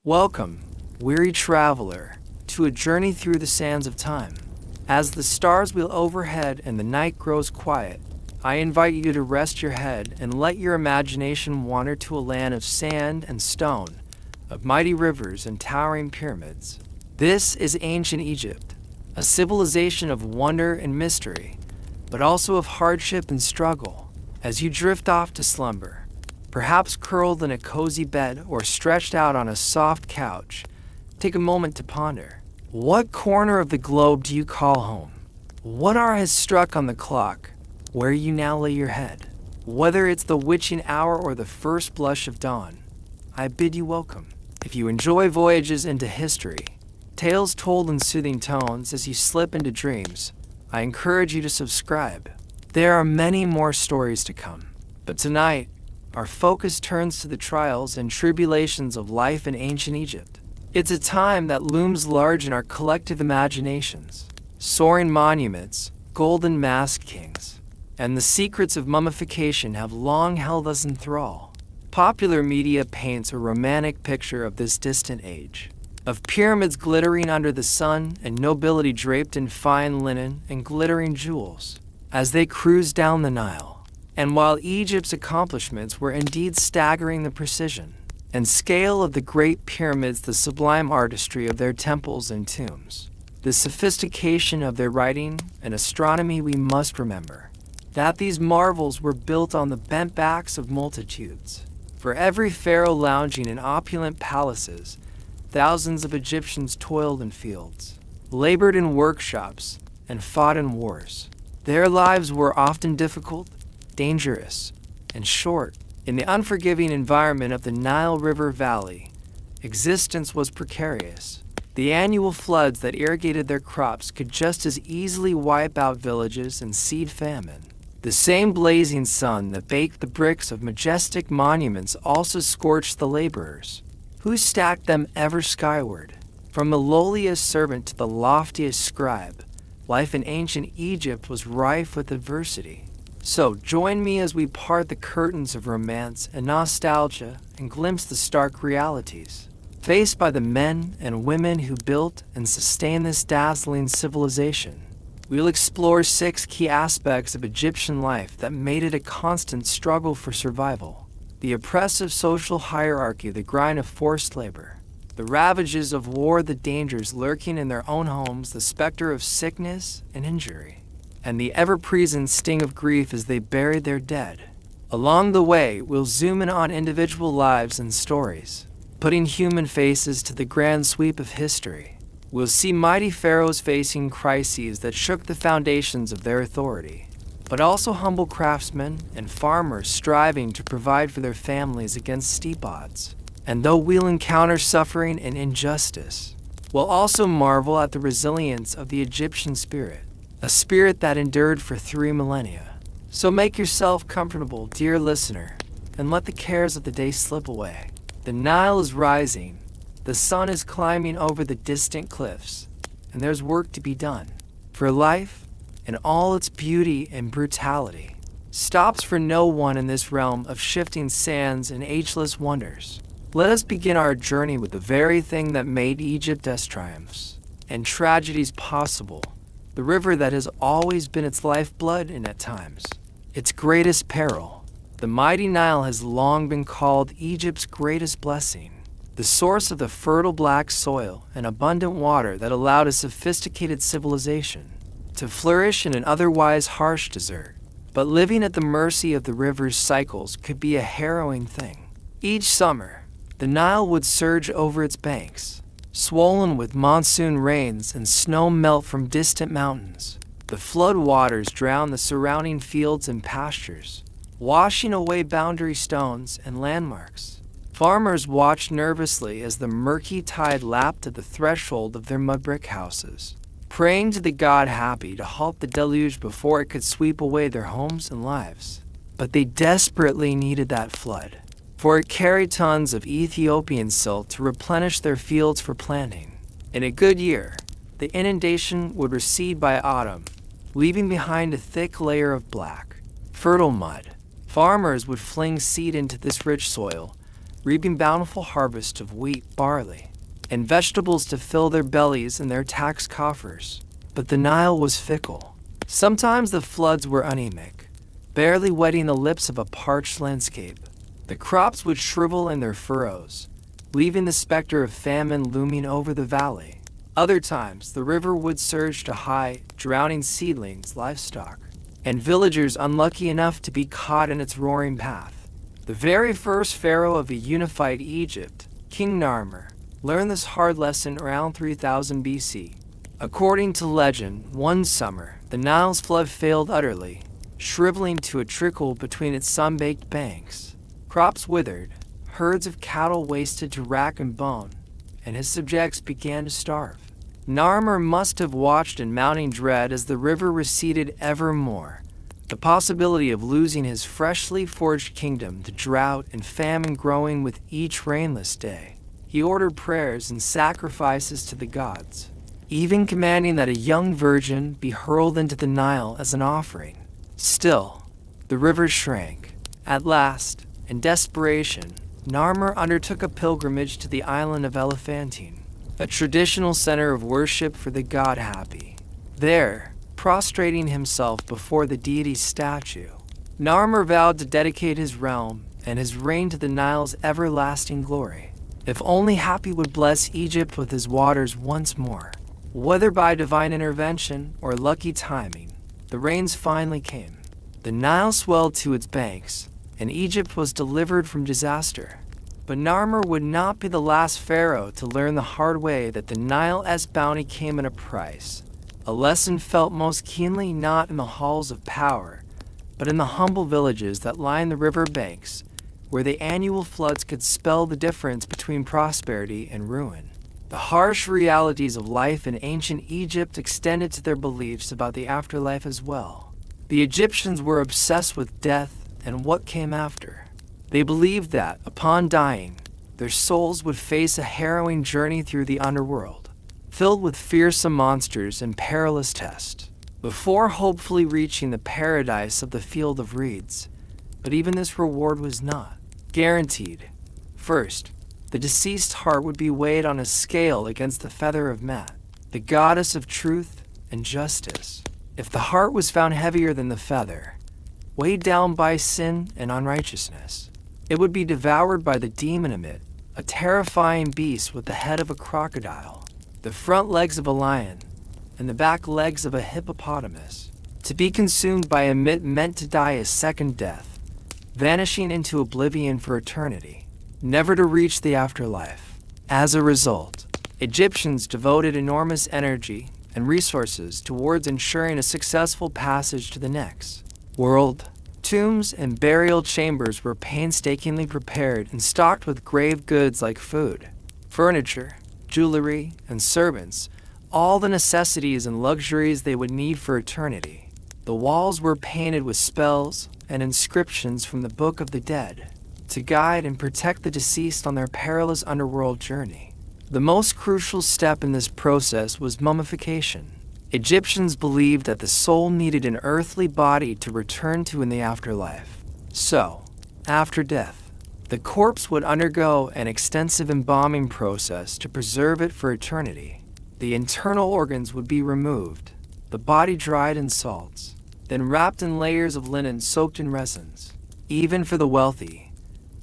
Welcome, weary traveler, to a journey through the sands of time. As the stars wheel overhead and the night grows quiet, I invite you to rest your head and let your imagination wander to a land of sand and stone, of mighty rivers and towering pyramids. This is ancient Egypt, a civilization of wonder and mystery, but also of hardship and struggle. As you drift off to slumber, perhaps curled in a cozy bed or stretched out on a soft couch, take a moment to ponder. What corner of the globe do you call home? What hour has struck on the clock, where you now lay your head? Whether it's the witching hour or the first blush of dawn, I bid you welcome. If you enjoy voyages into history, tales told in soothing tones as you slip into dreams, I encourage you to subscribe. There are many more stories to come, but tonight, our focus turns to the trials and tribulations of life in ancient Egypt. It's a time that looms large in our collective imaginations. Soaring monuments, golden masked kings, and the secrets of mummification have long held us in thrall. Popular media paints a romantic picture of this distant age, of pyramids glittering under the sun and nobility draped in fine linen and glittering jewels as they cruise down the Nile. And while Egypt's accomplishments were indeed staggering, the precision and scale of the great pyramids, the sublime artistry of their temples and tombs, the sophistication of their writing and astronomy, we must remember that these marvels were built on the bent backs of multitudes. For every pharaoh lounging in opulent palaces, thousands of Egyptians toiled in fields, labored in workshops, and fought in wars. Their lives were often difficult, dangerous, and short. In the unforgiving environment of the Nile River Valley, existence was precarious. The annual floods that irrigated their crops could just as easily wipe out villages and seed famine. The same blazing sun that baked the bricks of majestic monuments also scorched the laborers, who stacked them ever skyward. From the lowliest servant to the loftiest scribe, life in ancient Egypt was rife with adversity. So join me as we part the curtains of romance and nostalgia and glimpse the stark realities faced by the men and women who built and sustained this dazzling civilization. We'll explore 6 key aspects of Egyptian life that made it a constant struggle for survival: the oppressive social hierarchy, the grind of forced labor, the ravages of war, the dangers lurking in their own homes, the specter of sickness and injury, and the ever-present sting of grief as they buried their dead. Along the way, we'll zoom in on individual lives and stories, putting human faces to the grand sweep of history. We'll see mighty pharaohs facing crises that shook the foundations of their authority, but also humble craftsmen and farmers striving to provide for their families against steep odds. And though we'll encounter suffering and injustice, we'll also marvel at the resilience of the Egyptian spirit, a spirit that endured for 3 millennia. So make yourself comfortable, dear listener, and let the cares of the day slip away. The Nile is rising, the sun is climbing over the distant cliffs, and there's work to be done. For life, in all its beauty and brutality, stops for no one in this realm of shifting sands and ageless wonders. Let us begin our journey with the very thing that made Egypt's triumphs and tragedies possible. The river that has always been its lifeblood and at times its greatest peril. The mighty Nile has long been called Egypt's greatest blessing, the source of the fertile black soil and abundant water that allowed a sophisticated civilization to flourish in an otherwise harsh desert. But living at the mercy of the river's cycles could be a harrowing thing. Each summer, the Nile would surge over its banks, swollen with monsoon rains and snow melt from distant mountains. The flood waters drown the surrounding fields and pastures, washing away boundary stones and landmarks. Farmers watched nervously as the murky tide lapped at the threshold of their mud brick houses, praying to the god Happy to halt the deluge before it could sweep away their homes and lives. But they desperately needed that flood, for it carried tons of Ethiopian silt to replenish their fields for planting. In a good year, the inundation would recede by autumn, leaving behind a thick layer of black, fertile mud. Farmers would fling seed into this rich soil, reaping bountiful harvests of wheat, barley, and vegetables to fill their bellies and their tax coffers. But the Nile was fickle. Sometimes the floods were anemic, barely wetting the lips of a parched landscape. The crops would shrivel in their furrows, leaving the specter of famine looming over the valley. Other times, the river would surge to high, drowning seedlings, livestock, and villagers unlucky enough to be caught in its roaring path. The very first pharaoh of a unified Egypt, King Narmer, learned this hard lesson around 3000 BC. According to legend, one summer, the Nile's flood failed utterly, shriveling to a trickle between its sun-baked banks. Crops withered, herds of cattle wasted to rack and bone, and his subjects began to starve. Narmer must have watched in mounting dread as the river receded ever more, the possibility of losing his freshly forged kingdom to drought and famine growing with each rainless day. He ordered prayers and sacrifices to the gods, even commanding that a young virgin be hurled into the Nile as an offering. Still, the river shrank. At last, in desperation, Narmer undertook a pilgrimage to the island of Elephantine, a traditional center of worship for the god Hapi. There, prostrating himself before the deity's statue, Narmer vowed to dedicate his realm and his reign to the Nile's everlasting glory. If only Hapi would bless Egypt with his waters once more. Whether by divine intervention or lucky timing, the rains finally came. The Nile swelled to its banks, and Egypt was delivered from disaster. But Narmer would not be the last pharaoh to learn the hard way that the Nile's bounty came at a price, a lesson felt most keenly not in the halls of power, but in the humble villages that line the river banks, where the annual floods could spell the difference between prosperity and ruin. The harsh realities of life in ancient Egypt extended to their beliefs about the afterlife as well. The Egyptians were obsessed with death and what came after. They believed that, upon dying, their souls would face a harrowing journey through the underworld, filled with fearsome monsters and perilous tests, before hopefully reaching the paradise of the field of reeds. But even this reward was not guaranteed. First, the deceased's heart would be weighed on a scale against the feather of Mat, the goddess of truth and justice. If the heart was found heavier than the feather, weighed down by sin and unrighteousness, it would be devoured by the demon Amit, a terrifying beast with the head of a crocodile, the front legs of a lion, and the back legs of a hippopotamus. To be consumed by Amit meant to die a second death, vanishing into oblivion for eternity, never to reach the afterlife. As a result, Egyptians devoted enormous energy and resources towards ensuring a successful passage to the next world. Tombs and burial chambers were painstakingly prepared and stocked with grave goods like food, furniture, jewelry, and servants, all the necessities and luxuries they would need for eternity. The walls were painted with spells and inscriptions from the Book of the Dead to guide and protect the deceased on their perilous underworld journey. The most crucial step in this process was mummification. Egyptians believed that the soul needed an earthly body to return to in the afterlife. So, after death, the corpse would undergo an extensive embalming process to preserve it for eternity. The internal organs would be removed, the body dried in salts, then wrapped in layers of linen soaked in resins. Even for the wealthy,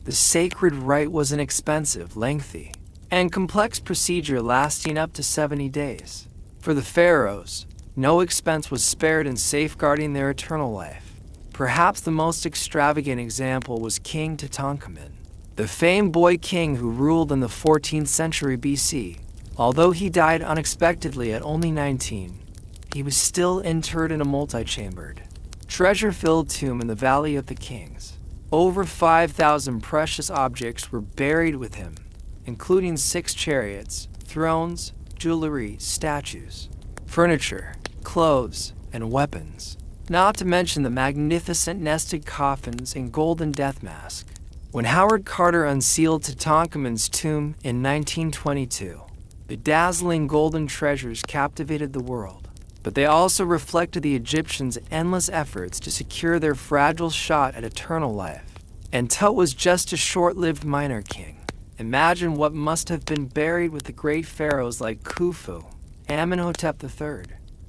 the sacred rite was an expensive, lengthy, and complex procedure lasting up to 70 days. For the pharaohs, no expense was spared in safeguarding their eternal life. Perhaps the most extravagant example was King Tutankhamun, the famed boy king who ruled in the 14th century BC. Although he died unexpectedly at only 19, he was still interred in a multi-chambered, treasure-filled tomb in the Valley of the Kings. Over 5,000 precious objects were buried with him, including 6 chariots, thrones, jewelry, statues, furniture, clothes, and weapons, not to mention the magnificent nested coffins and golden death mask. When Howard Carter unsealed Tutankhamun's tomb in 1922, the dazzling golden treasures captivated the world, but they also reflected the Egyptians' endless efforts to secure their fragile shot at eternal life. And Tut was just a short-lived minor king. Imagine what must have been buried with the great pharaohs like Khufu, Amenhotep III,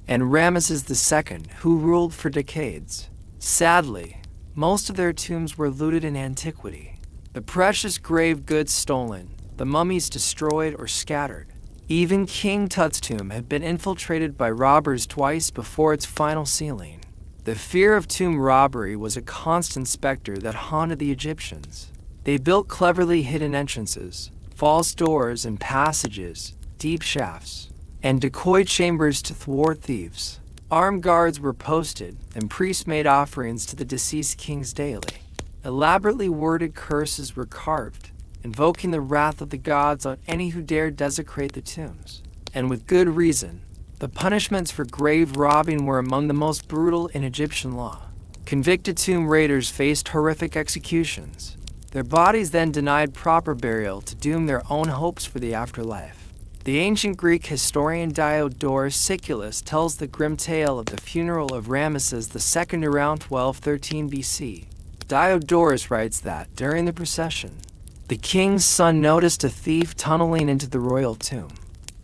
and Ramesses II, who ruled for decades. Sadly, most of their tombs were looted in antiquity, the precious grave goods stolen, the mummies destroyed or scattered. Even King Tut's tomb had been infiltrated by robbers twice before its final sealing. The fear of tomb robbery was a constant specter that haunted the Egyptians. They built cleverly hidden entrances, false doors and passages, deep shafts, and decoy chambers to thwart thieves. Armed guards were posted, and priests made offerings to the deceased kings daily. Elaborately worded curses were carved, invoking the wrath of the gods on any who dared desecrate the tombs. And with good reason. The punishments for grave robbing were among the most brutal in Egyptian law. Convicted tomb raiders faced horrific executions, their bodies then denied proper burial to doom their own hopes for the afterlife. The ancient Greek historian Diodorus Siculus tells the grim tale of the funeral of Ramesses II around 1213 BC. Diodorus writes that, during the procession, the king's son noticed a thief tunneling into the royal tomb.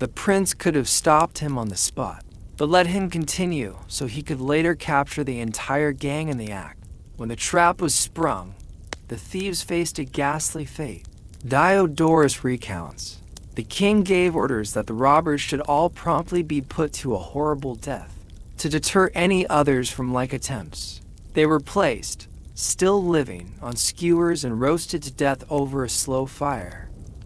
The prince could have stopped him on the spot, but let him continue so he could later capture the entire gang in the act. When the trap was sprung, the thieves faced a ghastly fate. Diodorus recounts, the king gave orders that the robbers should all promptly be put to a horrible death. To deter any others from like attempts, they were placed, still living, on skewers and roasted to death over a slow fire.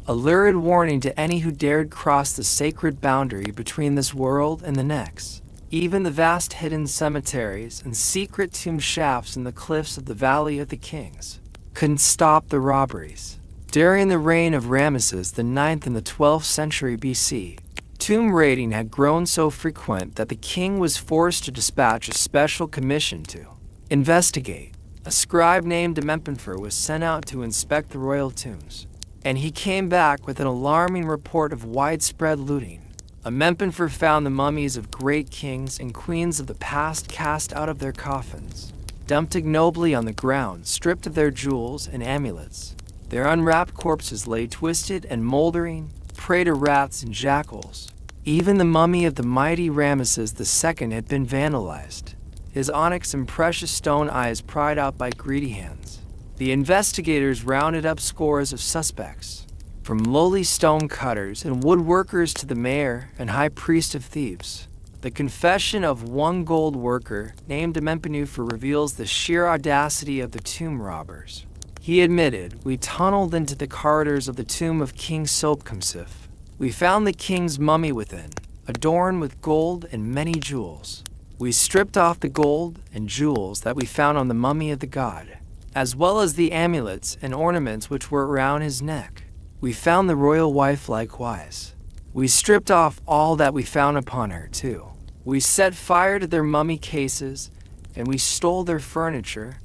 A lurid warning to any who dared cross the sacred boundary between this world and the next. Even the vast hidden cemeteries and secret tomb shafts in the cliffs of the Valley of the Kings couldn't stop the robberies. During the reign of Ramesses IX in the 12th century BC, tomb raiding had grown so frequent that the king was forced to dispatch a special commission to investigate. A scribe named Amenhotep was sent out to inspect the royal tombs, and he came back with an alarming report of widespread looting. Amenhotep found the mummies of great kings and queens of the past cast out of their coffins, dumped ignobly on the ground, stripped of their jewels and amulets. Their unwrapped corpses lay twisted and moldering, prey to rats and jackals. Even the mummy of the mighty Ramesses II had been vandalized, his onyx and precious stone eyes pried out by greedy hands. The investigators rounded up scores of suspects, from lowly stone cutters and woodworkers to the mayor and high priest of Thebes. The confession of one gold worker, named Amenhotep, reveals the sheer audacity of the tomb robbers. He admitted, "We tunneled into the corridors of the tomb of King Sopkemsif. We found the king's mummy within, adorned with gold and many jewels. We stripped off the gold and jewels that we found on the mummy of the god, as well as the amulets and ornaments which were around his neck. We found the royal wife likewise. We stripped off all that we found upon her, too. We set fire to their mummy cases, and we stole their furniture,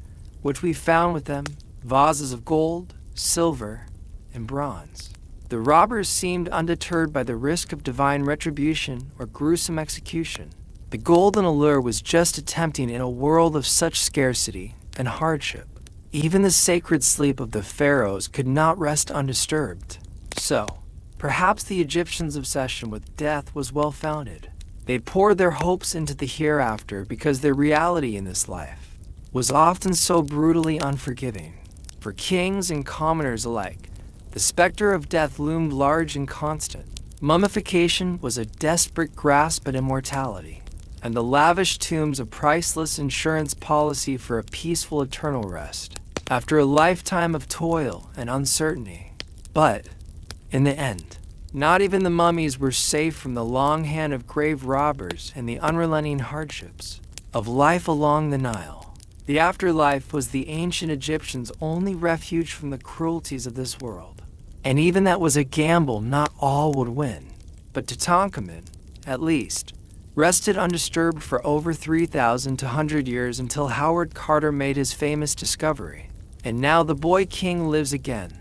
which we found with them, vases of gold, silver, and bronze." The robbers seemed undeterred by the risk of divine retribution or gruesome execution. The golden allure was just tempting in a world of such scarcity and hardship. Even the sacred sleep of the pharaohs could not rest undisturbed. So, perhaps the Egyptians' obsession with death was well-founded. They poured their hopes into the hereafter because their reality in this life was often so brutally unforgiving. For kings and commoners alike, the specter of death loomed large and constant. Mummification was a desperate grasp at immortality, and the lavish tombs a priceless insurance policy for a peaceful eternal rest after a lifetime of toil and uncertainty. But, in the end, not even the mummies were safe from the long hand of grave robbers and the unrelenting hardships of life along the Nile. The afterlife was the ancient Egyptians' only refuge from the cruelties of this world. And even that was a gamble not all would win. But Tutankhamun, at least, rested undisturbed for over 3,200 years until Howard Carter made his famous discovery. And now the boy king lives again,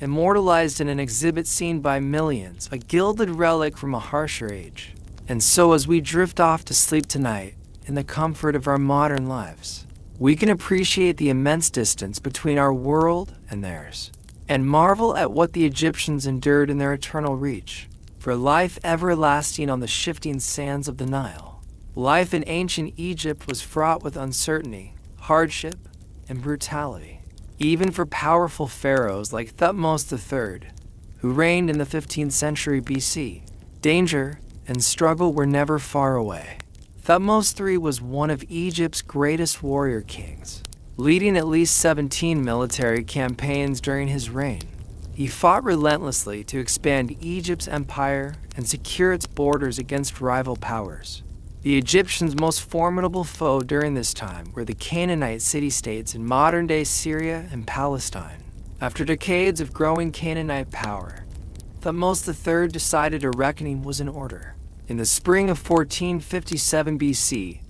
immortalized in an exhibit seen by millions, a gilded relic from a harsher age. And so as we drift off to sleep tonight, in the comfort of our modern lives, we can appreciate the immense distance between our world and theirs, and marvel at what the Egyptians endured in their eternal reach for life everlasting on the shifting sands of the Nile. Life in ancient Egypt was fraught with uncertainty, hardship, and brutality. Even for powerful pharaohs like Thutmose III, who reigned in the 15th century BC, danger and struggle were never far away. Thutmose III was one of Egypt's greatest warrior kings, leading at least 17 military campaigns during his reign. He fought relentlessly to expand Egypt's empire and secure its borders against rival powers. The Egyptians' most formidable foe during this time were the Canaanite city-states in modern-day Syria and Palestine. After decades of growing Canaanite power, Thutmose III decided a reckoning was in order. In the spring of 1457 BC,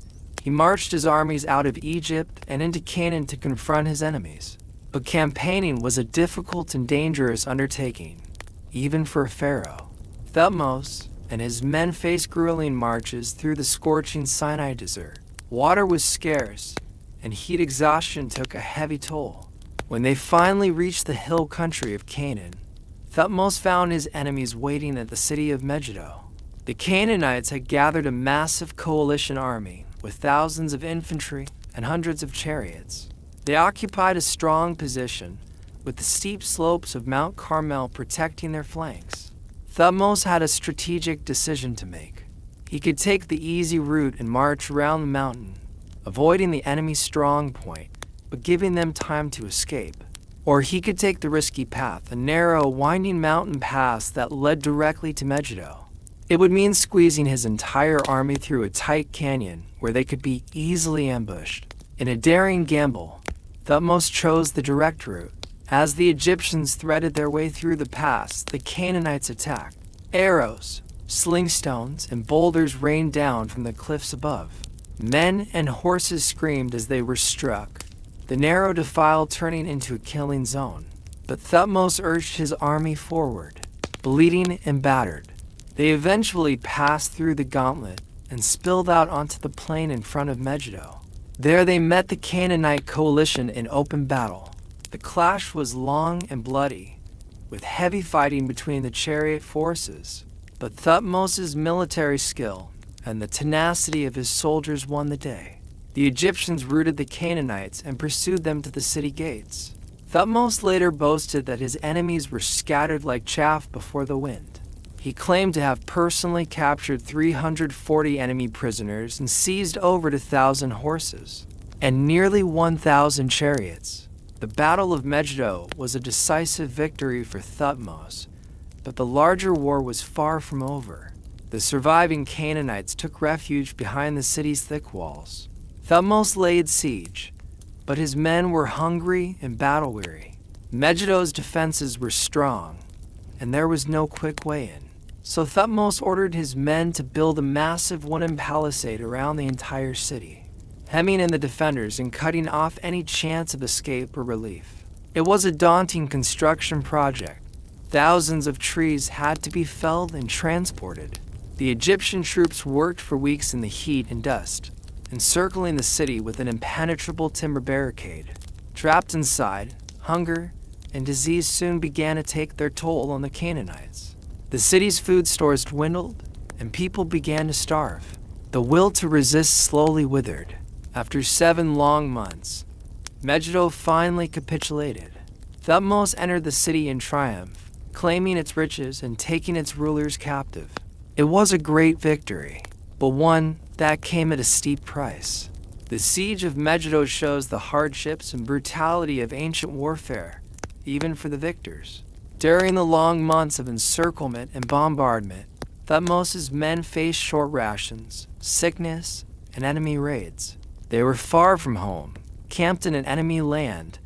he marched his armies out of Egypt and into Canaan to confront his enemies. But campaigning was a difficult and dangerous undertaking, even for a pharaoh. Thutmose and his men faced grueling marches through the scorching Sinai Desert. Water was scarce, and heat exhaustion took a heavy toll. When they finally reached the hill country of Canaan, Thutmose found his enemies waiting at the city of Megiddo. The Canaanites had gathered a massive coalition army with thousands of infantry and hundreds of chariots. They occupied a strong position, with the steep slopes of Mount Carmel protecting their flanks. Thutmose had a strategic decision to make. He could take the easy route and march around the mountain, avoiding the enemy's strong point, but giving them time to escape. Or he could take the risky path, a narrow, winding mountain pass that led directly to Megiddo. It would mean squeezing his entire army through a tight canyon where they could be easily ambushed. In a daring gamble, Thutmose chose the direct route. As the Egyptians threaded their way through the pass, the Canaanites attacked. Arrows, sling stones, and boulders rained down from the cliffs above. Men and horses screamed as they were struck, the narrow defile turning into a killing zone. But Thutmose urged his army forward, bleeding and battered. They eventually passed through the gauntlet and spilled out onto the plain in front of Megiddo. There they met the Canaanite coalition in open battle. The clash was long and bloody, with heavy fighting between the chariot forces. But Thutmose's military skill and the tenacity of his soldiers won the day. The Egyptians routed the Canaanites and pursued them to the city gates. Thutmose later boasted that his enemies were scattered like chaff before the wind. He claimed to have personally captured 340 enemy prisoners and seized over 1,000 horses and nearly 1,000 chariots. The Battle of Megiddo was a decisive victory for Thutmose, but the larger war was far from over. The surviving Canaanites took refuge behind the city's thick walls. Thutmose laid siege, but his men were hungry and battle-weary. Megiddo's defenses were strong, and there was no quick way in. So Thutmose ordered his men to build a massive wooden palisade around the entire city, hemming in the defenders and cutting off any chance of escape or relief. It was a daunting construction project. Thousands of trees had to be felled and transported. The Egyptian troops worked for weeks in the heat and dust, encircling the city with an impenetrable timber barricade. Trapped inside, hunger and disease soon began to take their toll on the Canaanites. The city's food stores dwindled, and people began to starve. The will to resist slowly withered. After 7 long months, Megiddo finally capitulated. Thutmose entered the city in triumph, claiming its riches and taking its rulers captive. It was a great victory, but one that came at a steep price. The siege of Megiddo shows the hardships and brutality of ancient warfare, even for the victors. During the long months of encirclement and bombardment, Thutmose's men faced short rations, sickness, and enemy raids. They were far from home, camped in an enemy land,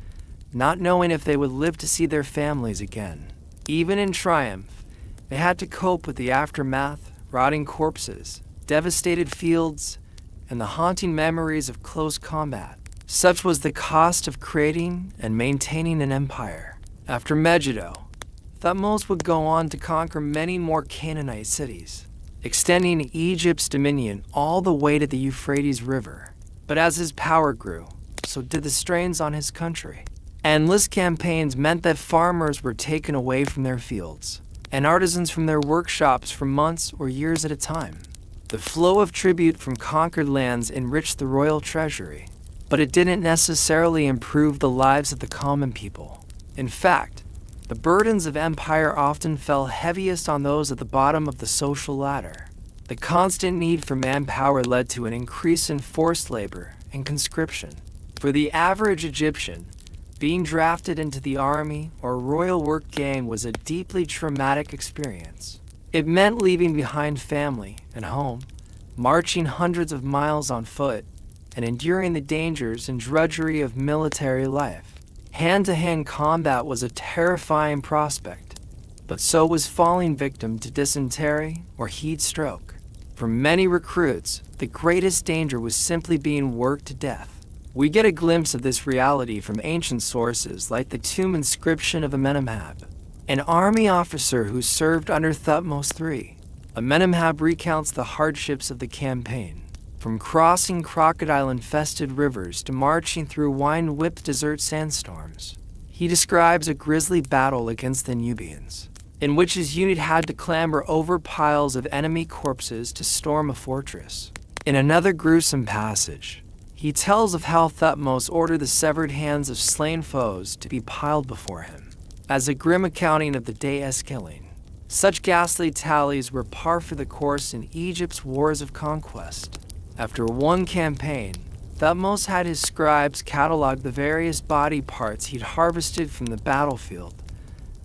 not knowing if they would live to see their families again. Even in triumph, they had to cope with the aftermath, rotting corpses, devastated fields, and the haunting memories of close combat. Such was the cost of creating and maintaining an empire. After Megiddo, Thutmose would go on to conquer many more Canaanite cities, extending Egypt's dominion all the way to the Euphrates River. But as his power grew, so did the strains on his country. Endless campaigns meant that farmers were taken away from their fields, and artisans from their workshops for months or years at a time. The flow of tribute from conquered lands enriched the royal treasury, but it didn't necessarily improve the lives of the common people. In fact, the burdens of empire often fell heaviest on those at the bottom of the social ladder. The constant need for manpower led to an increase in forced labor and conscription. For the average Egyptian, being drafted into the army or royal work gang was a deeply traumatic experience. It meant leaving behind family and home, marching hundreds of miles on foot, and enduring the dangers and drudgery of military life. Hand-to-hand combat was a terrifying prospect, but so was falling victim to dysentery or heat stroke. For many recruits, the greatest danger was simply being worked to death. We get a glimpse of this reality from ancient sources like the tomb inscription of Amenemhab, an army officer who served under Thutmose III. Amenemhab recounts the hardships of the campaign, from crossing crocodile-infested rivers to marching through wine-whipped desert sandstorms. He describes a grisly battle against the Nubians, in which his unit had to clamber over piles of enemy corpses to storm a fortress. In another gruesome passage, he tells of how Thutmose ordered the severed hands of slain foes to be piled before him, as a grim accounting of the day's killing. Such ghastly tallies were par for the course in Egypt's wars of conquest. After one campaign, Thutmose had his scribes catalog the various body parts he'd harvested from the battlefield.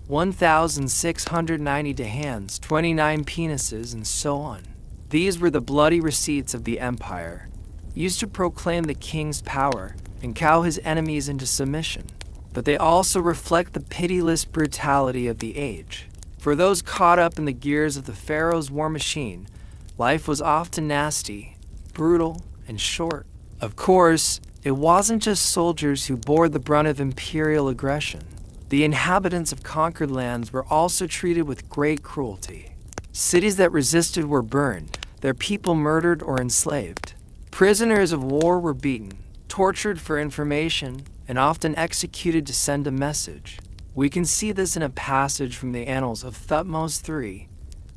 1,690 to hands, 29 penises, and so on. These were the bloody receipts of the empire, used to proclaim the king's power and cow his enemies into submission. But they also reflect the pitiless brutality of the age. For those caught up in the gears of the Pharaohs' war machine, life was often nasty, brutal, and short. Of course, it wasn't just soldiers who bore the brunt of imperial aggression. The inhabitants of conquered lands were also treated with great cruelty. Cities that resisted were burned, their people murdered or enslaved. Prisoners of war were beaten, tortured for information, and often executed to send a message. We can see this in a passage from the Annals of Thutmose III,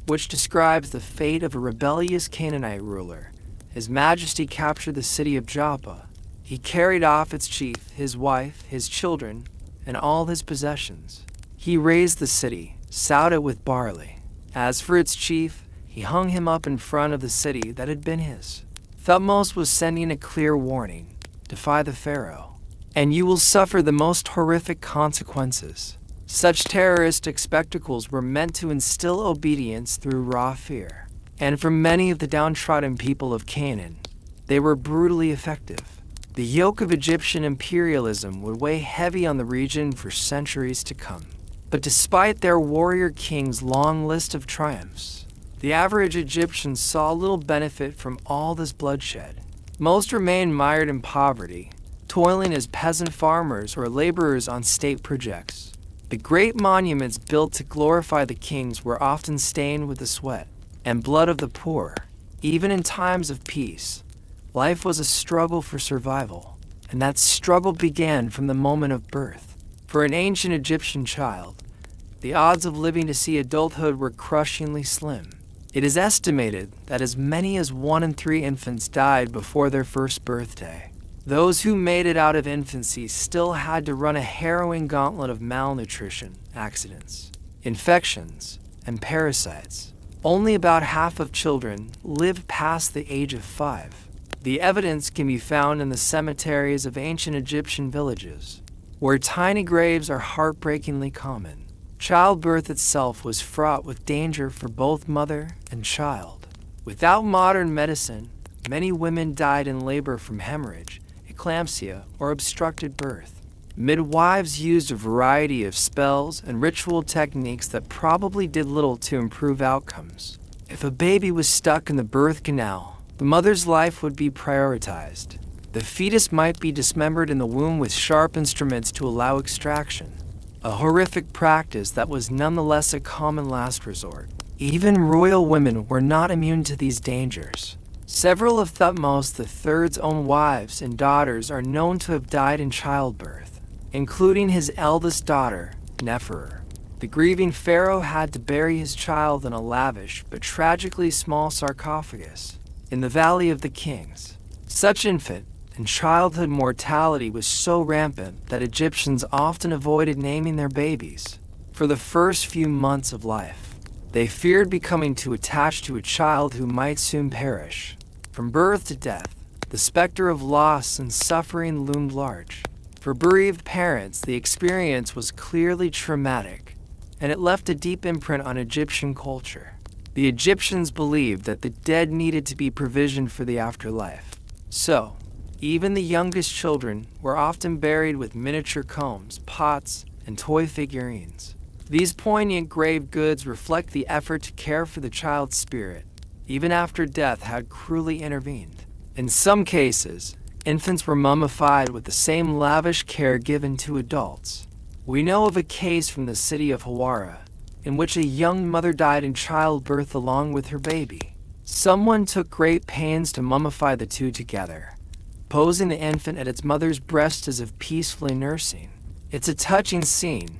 which describes the fate of a rebellious Canaanite ruler. His Majesty captured the city of Joppa. He carried off its chief, his wife, his children, and all his possessions. He razed the city, sowed it with barley. As for its chief, he hung him up in front of the city that had been his. Thutmose was sending a clear warning: defy the pharaoh, and you will suffer the most horrific consequences. Such terroristic spectacles were meant to instill obedience through raw fear. And for many of the downtrodden people of Canaan, they were brutally effective. The yoke of Egyptian imperialism would weigh heavy on the region for centuries to come. But despite their warrior king's long list of triumphs, the average Egyptian saw little benefit from all this bloodshed. Most remained mired in poverty, toiling as peasant farmers or laborers on state projects. The great monuments built to glorify the kings were often stained with the sweat and blood of the poor. Even in times of peace, life was a struggle for survival, and that struggle began from the moment of birth. For an ancient Egyptian child, the odds of living to see adulthood were crushingly slim. It is estimated that as many as 1 in 3 infants died before their first birthday. Those who made it out of infancy still had to run a harrowing gauntlet of malnutrition, accidents, infections, and parasites. Only about half of children lived past the age of 5. The evidence can be found in the cemeteries of ancient Egyptian villages, where tiny graves are heartbreakingly common. Childbirth itself was fraught with danger for both mother and child. Without modern medicine, many women died in labor from hemorrhage, eclampsia, or obstructed birth. Midwives used a variety of spells and ritual techniques that probably did little to improve outcomes. If a baby was stuck in the birth canal, the mother's life would be prioritized. The fetus might be dismembered in the womb with sharp instruments to allow extraction, a horrific practice that was nonetheless a common last resort. Even royal women were not immune to these dangers. Several of Thutmose III's own wives and daughters are known to have died in childbirth, including his eldest daughter, Neferu. The grieving pharaoh had to bury his child in a lavish but tragically small sarcophagus in the Valley of the Kings. Such infant and childhood mortality was so rampant that Egyptians often avoided naming their babies for the first few months of life. They feared becoming too attached to a child who might soon perish. From birth to death, the specter of loss and suffering loomed large. For bereaved parents, the experience was clearly traumatic, and it left a deep imprint on Egyptian culture. The Egyptians believed that the dead needed to be provisioned for the afterlife. So, even the youngest children were often buried with miniature combs, pots, and toy figurines. These poignant grave goods reflect the effort to care for the child's spirit, even after death had cruelly intervened. In some cases, infants were mummified with the same lavish care given to adults. We know of a case from the city of Hawara, in which a young mother died in childbirth along with her baby. Someone took great pains to mummify the two together, posing the infant at its mother's breast as if peacefully nursing. It's a touching scene,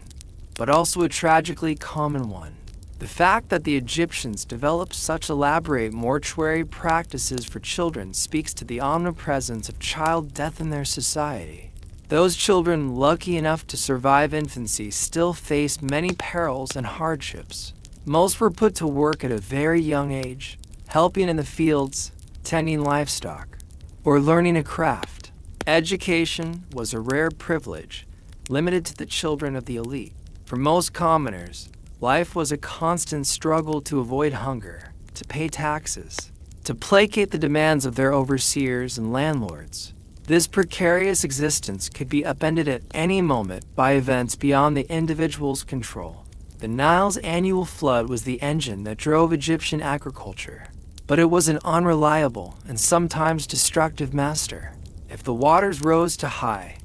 but also a tragically common one. The fact that the Egyptians developed such elaborate mortuary practices for children speaks to the omnipresence of child death in their society. Those children lucky enough to survive infancy still faced many perils and hardships. Most were put to work at a very young age, helping in the fields, tending livestock, or learning a craft. Education was a rare privilege, limited to the children of the elite. For most commoners, life was a constant struggle to avoid hunger, to pay taxes, to placate the demands of their overseers and landlords. This precarious existence could be upended at any moment by events beyond the individual's control. The Nile's annual flood was the engine that drove Egyptian agriculture, but it was an unreliable and sometimes destructive master. If the waters rose too high,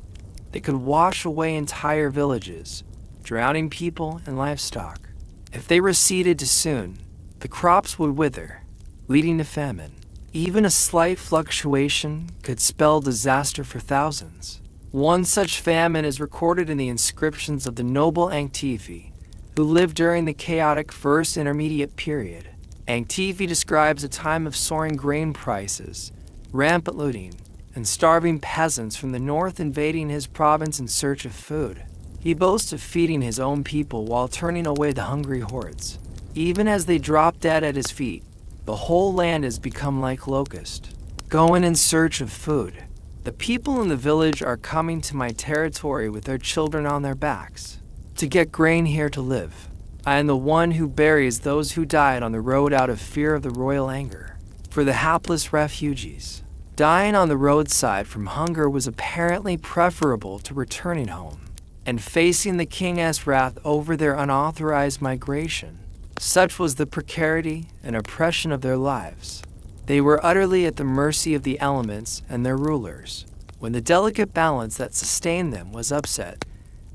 they could wash away entire villages, drowning people and livestock. If they receded too soon, the crops would wither, leading to famine. Even a slight fluctuation could spell disaster for thousands. One such famine is recorded in the inscriptions of the noble Antifi, who lived during the chaotic First Intermediate period. Antifi describes a time of soaring grain prices, rampant looting, and starving peasants from the north invading his province in search of food. He boasts of feeding his own people while turning away the hungry hordes. Even as they drop dead at his feet, the whole land has become like locust, going in search of food. The people in the village are coming to my territory with their children on their backs to get grain here to live. I am the one who buries those who died on the road out of fear of the royal anger. For the hapless refugees, dying on the roadside from hunger was apparently preferable to returning home and facing the king's wrath over their unauthorized migration. Such was the precarity and oppression of their lives. They were utterly at the mercy of the elements and their rulers. When the delicate balance that sustained them was upset,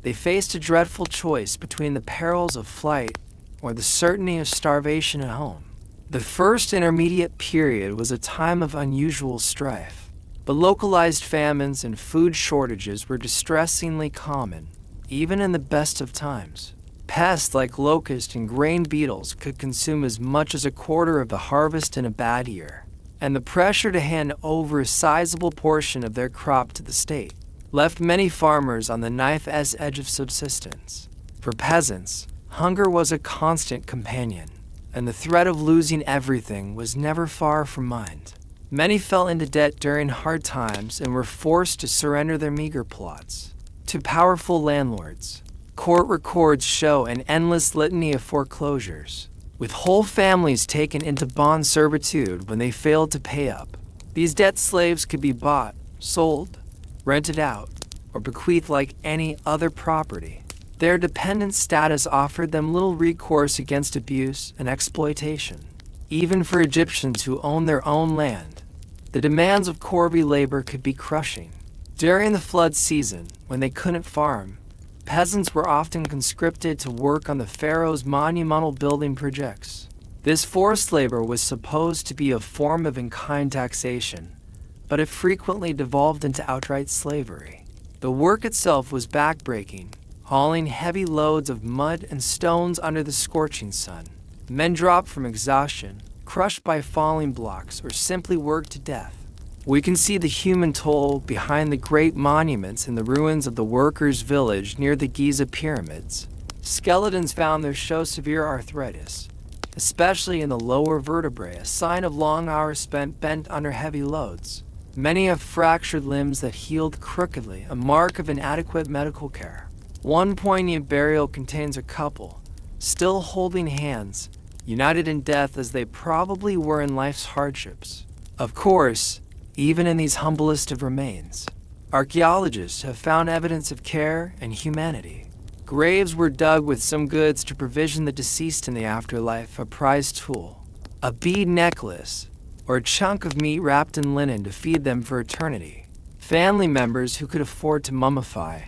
they faced a dreadful choice between the perils of flight or the certainty of starvation at home. The First Intermediate period was a time of unusual strife, but localized famines and food shortages were distressingly common, even in the best of times. Pests like locust and grain beetles could consume as much as a quarter of the harvest in a bad year, and the pressure to hand over a sizable portion of their crop to the state left many farmers on the knife's edge of subsistence. For peasants, hunger was a constant companion, and the threat of losing everything was never far from mind. Many fell into debt during hard times and were forced to surrender their meager plots to powerful landlords. Court records show an endless litany of foreclosures, with whole families taken into bond servitude when they failed to pay up. These debt slaves could be bought, sold, rented out, or bequeathed like any other property. Their dependent status offered them little recourse against abuse and exploitation. Even for Egyptians who owned their own land, the demands of corvée labor could be crushing. During the flood season, when they couldn't farm, peasants were often conscripted to work on the pharaoh's monumental building projects. This forced labor was supposed to be a form of in-kind taxation, but it frequently devolved into outright slavery. The work itself was backbreaking, hauling heavy loads of mud and stones under the scorching sun. Men dropped from exhaustion, crushed by falling blocks, or simply worked to death. We can see the human toll behind the great monuments in the ruins of the workers' village near the Giza pyramids. Skeletons found there show severe arthritis, especially in the lower vertebrae, a sign of long hours spent bent under heavy loads. Many have fractured limbs that healed crookedly, a mark of inadequate medical care. One poignant burial contains a couple, still holding hands, united in death as they probably were in life's hardships. Of course, even in these humblest of remains, archaeologists have found evidence of care and humanity. Graves were dug with some goods to provision the deceased in the afterlife, a prized tool, a bead necklace, or a chunk of meat wrapped in linen to feed them for eternity. Family members who could afford to mummify,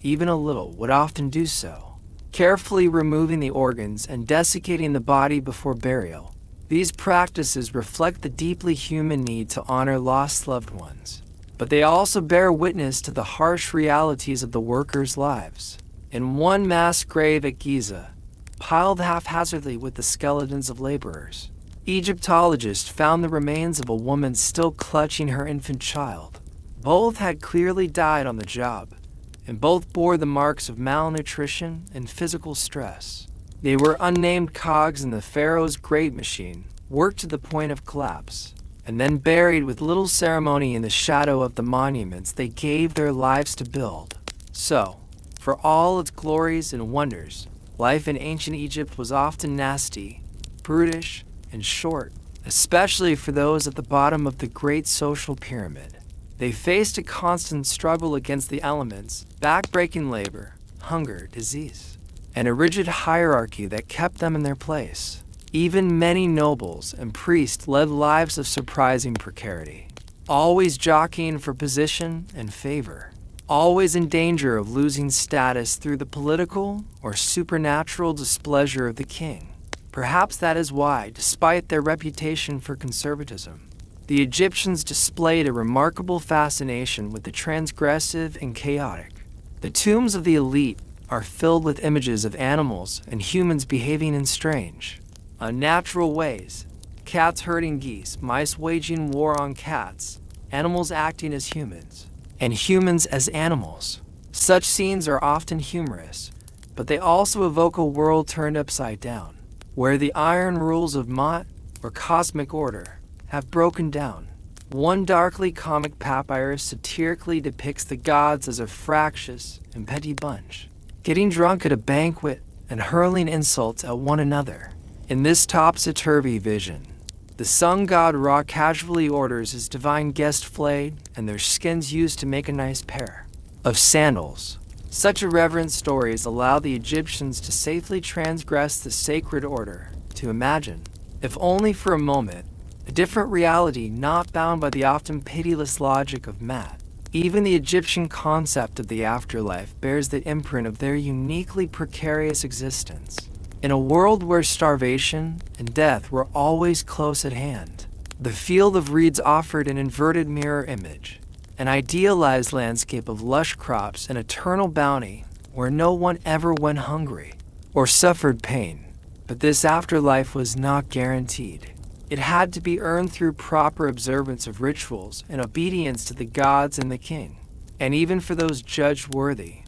even a little, would often do so, carefully removing the organs and desiccating the body before burial. These practices reflect the deeply human need to honor lost loved ones, but they also bear witness to the harsh realities of the workers' lives. In one mass grave at Giza, piled haphazardly with the skeletons of laborers, Egyptologists found the remains of a woman still clutching her infant child. Both had clearly died on the job, and both bore the marks of malnutrition and physical stress. They were unnamed cogs in the Pharaoh's great machine, worked to the point of collapse, and then buried with little ceremony in the shadow of the monuments they gave their lives to build. So, for all its glories and wonders, life in ancient Egypt was often nasty, brutish, and short, especially for those at the bottom of the great social pyramid. They faced a constant struggle against the elements, back-breaking labor, hunger, disease, and a rigid hierarchy that kept them in their place. Even many nobles and priests led lives of surprising precarity, always jockeying for position and favor, always in danger of losing status through the political or supernatural displeasure of the king. Perhaps that is why, despite their reputation for conservatism, the Egyptians displayed a remarkable fascination with the transgressive and chaotic. The tombs of the elite are filled with images of animals and humans behaving in strange, unnatural ways. Cats herding geese, mice waging war on cats, animals acting as humans, and humans as animals. Such scenes are often humorous, but they also evoke a world turned upside down, where the iron rules of Ma'at, or cosmic order, have broken down. One darkly comic papyrus satirically depicts the gods as a fractious and petty bunch, getting drunk at a banquet and hurling insults at one another. In this topsy-turvy vision, the sun god Ra casually orders his divine guest flayed and their skins used to make a nice pair of sandals. Such irreverent stories allow the Egyptians to safely transgress the sacred order, to imagine, if only for a moment, a different reality not bound by the often pitiless logic of Ma'at. Even the Egyptian concept of the afterlife bears the imprint of their uniquely precarious existence. In a world where starvation and death were always close at hand, the field of reeds offered an inverted mirror image, an idealized landscape of lush crops and eternal bounty where no one ever went hungry or suffered pain. But this afterlife was not guaranteed. It had to be earned through proper observance of rituals and obedience to the gods and the king. And even for those judged worthy,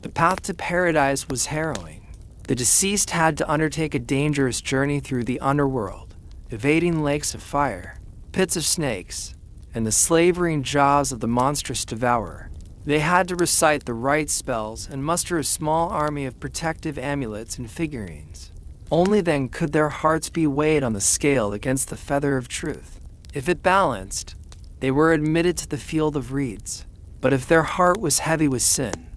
the path to paradise was harrowing. The deceased had to undertake a dangerous journey through the underworld, evading lakes of fire, pits of snakes, and the slavering jaws of the monstrous devourer. They had to recite the right spells and muster a small army of protective amulets and figurines. Only then could their hearts be weighed on the scale against the feather of truth. If it balanced, they were admitted to the field of reeds. But if their heart was heavy with sin,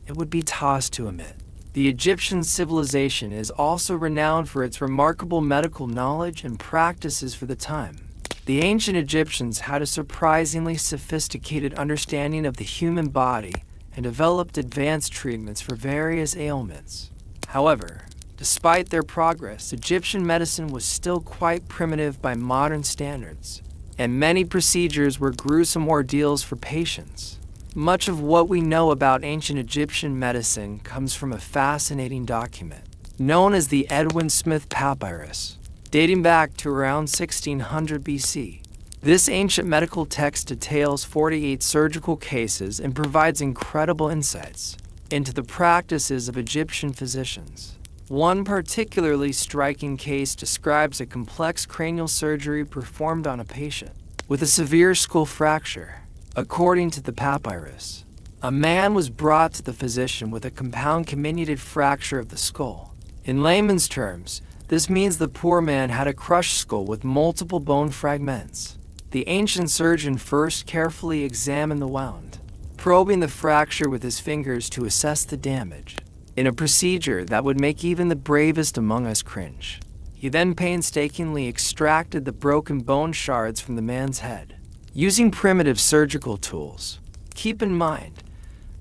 it would be tossed to Ammit. The Egyptian civilization is also renowned for its remarkable medical knowledge and practices for the time. The ancient Egyptians had a surprisingly sophisticated understanding of the human body and developed advanced treatments for various ailments. However, Despite their progress, Egyptian medicine was still quite primitive by modern standards, and many procedures were gruesome ordeals for patients. Much of what we know about ancient Egyptian medicine comes from a fascinating document known as the Edwin Smith Papyrus, dating back to around 1600 BC. This ancient medical text details 48 surgical cases and provides incredible insights into the practices of Egyptian physicians. One particularly striking case describes a complex cranial surgery performed on a patient with a severe skull fracture. According to the papyrus, a man was brought to the physician with a compound comminuted fracture of the skull. In layman's terms, this means the poor man had a crushed skull with multiple bone fragments. The ancient surgeon first carefully examined the wound, probing the fracture with his fingers to assess the damage, in a procedure that would make even the bravest among us cringe. He then painstakingly extracted the broken bone shards from the man's head, using primitive surgical tools. Keep in mind,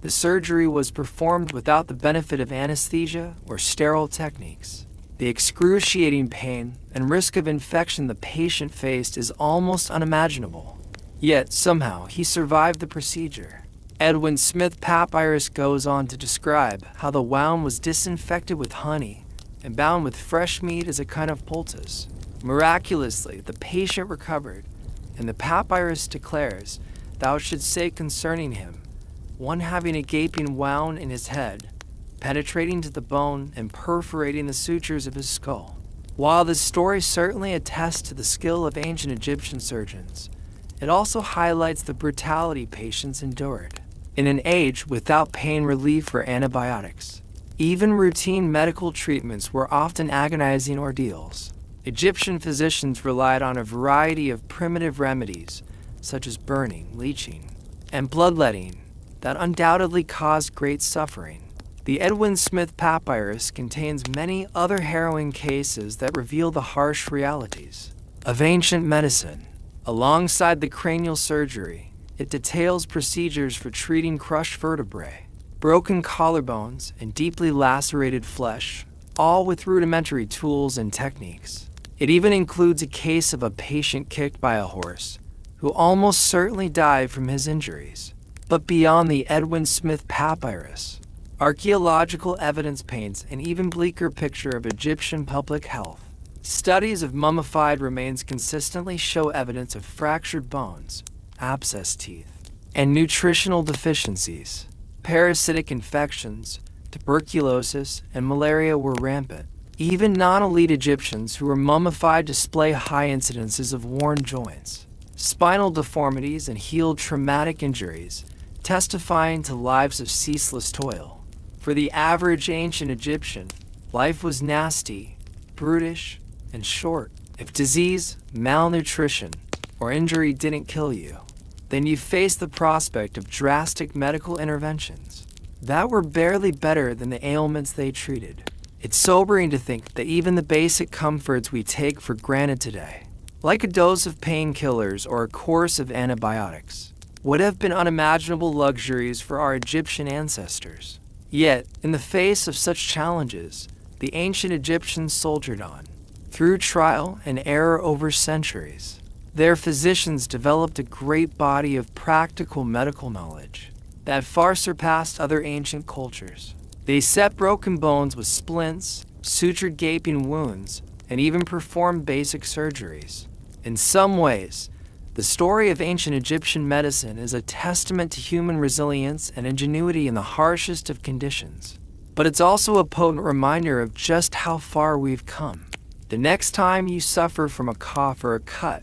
the surgery was performed without the benefit of anesthesia or sterile techniques. The excruciating pain and risk of infection the patient faced is almost unimaginable. Yet, somehow, he survived the procedure. Edwin Smith Papyrus goes on to describe how the wound was disinfected with honey and bound with fresh meat as a kind of poultice. Miraculously, the patient recovered, and the papyrus declares, "Thou shouldst say concerning him, one having a gaping wound in his head, penetrating to the bone and perforating the sutures of his skull." While this story certainly attests to the skill of ancient Egyptian surgeons, it also highlights the brutality patients endured. In an age without pain relief or antibiotics, even routine medical treatments were often agonizing ordeals. Egyptian physicians relied on a variety of primitive remedies, such as burning, leeching, and bloodletting, that undoubtedly caused great suffering. The Edwin Smith Papyrus contains many other harrowing cases that reveal the harsh realities of ancient medicine. Alongside the cranial surgery, it details procedures for treating crushed vertebrae, broken collarbones, and deeply lacerated flesh, all with rudimentary tools and techniques. It even includes a case of a patient kicked by a horse, who almost certainly died from his injuries. But beyond the Edwin Smith Papyrus, archaeological evidence paints an even bleaker picture of Egyptian public health. Studies of mummified remains consistently show evidence of fractured bones, abscessed teeth, and nutritional deficiencies. Parasitic infections, tuberculosis, and malaria were rampant. Even non-elite Egyptians who were mummified display high incidences of worn joints, spinal deformities, and healed traumatic injuries, testifying to lives of ceaseless toil. For the average ancient Egyptian, life was nasty, brutish, and short. If disease, malnutrition, or injury didn't kill you, then you faced the prospect of drastic medical interventions that were barely better than the ailments they treated. It's sobering to think that even the basic comforts we take for granted today, like a dose of painkillers or a course of antibiotics, would have been unimaginable luxuries for our Egyptian ancestors. Yet, in the face of such challenges, the ancient Egyptians soldiered on. Through trial and error over centuries, their physicians developed a great body of practical medical knowledge that far surpassed other ancient cultures. They set broken bones with splints, sutured gaping wounds, and even performed basic surgeries. In some ways, the story of ancient Egyptian medicine is a testament to human resilience and ingenuity in the harshest of conditions. But it's also a potent reminder of just how far we've come. The next time you suffer from a cough or a cut,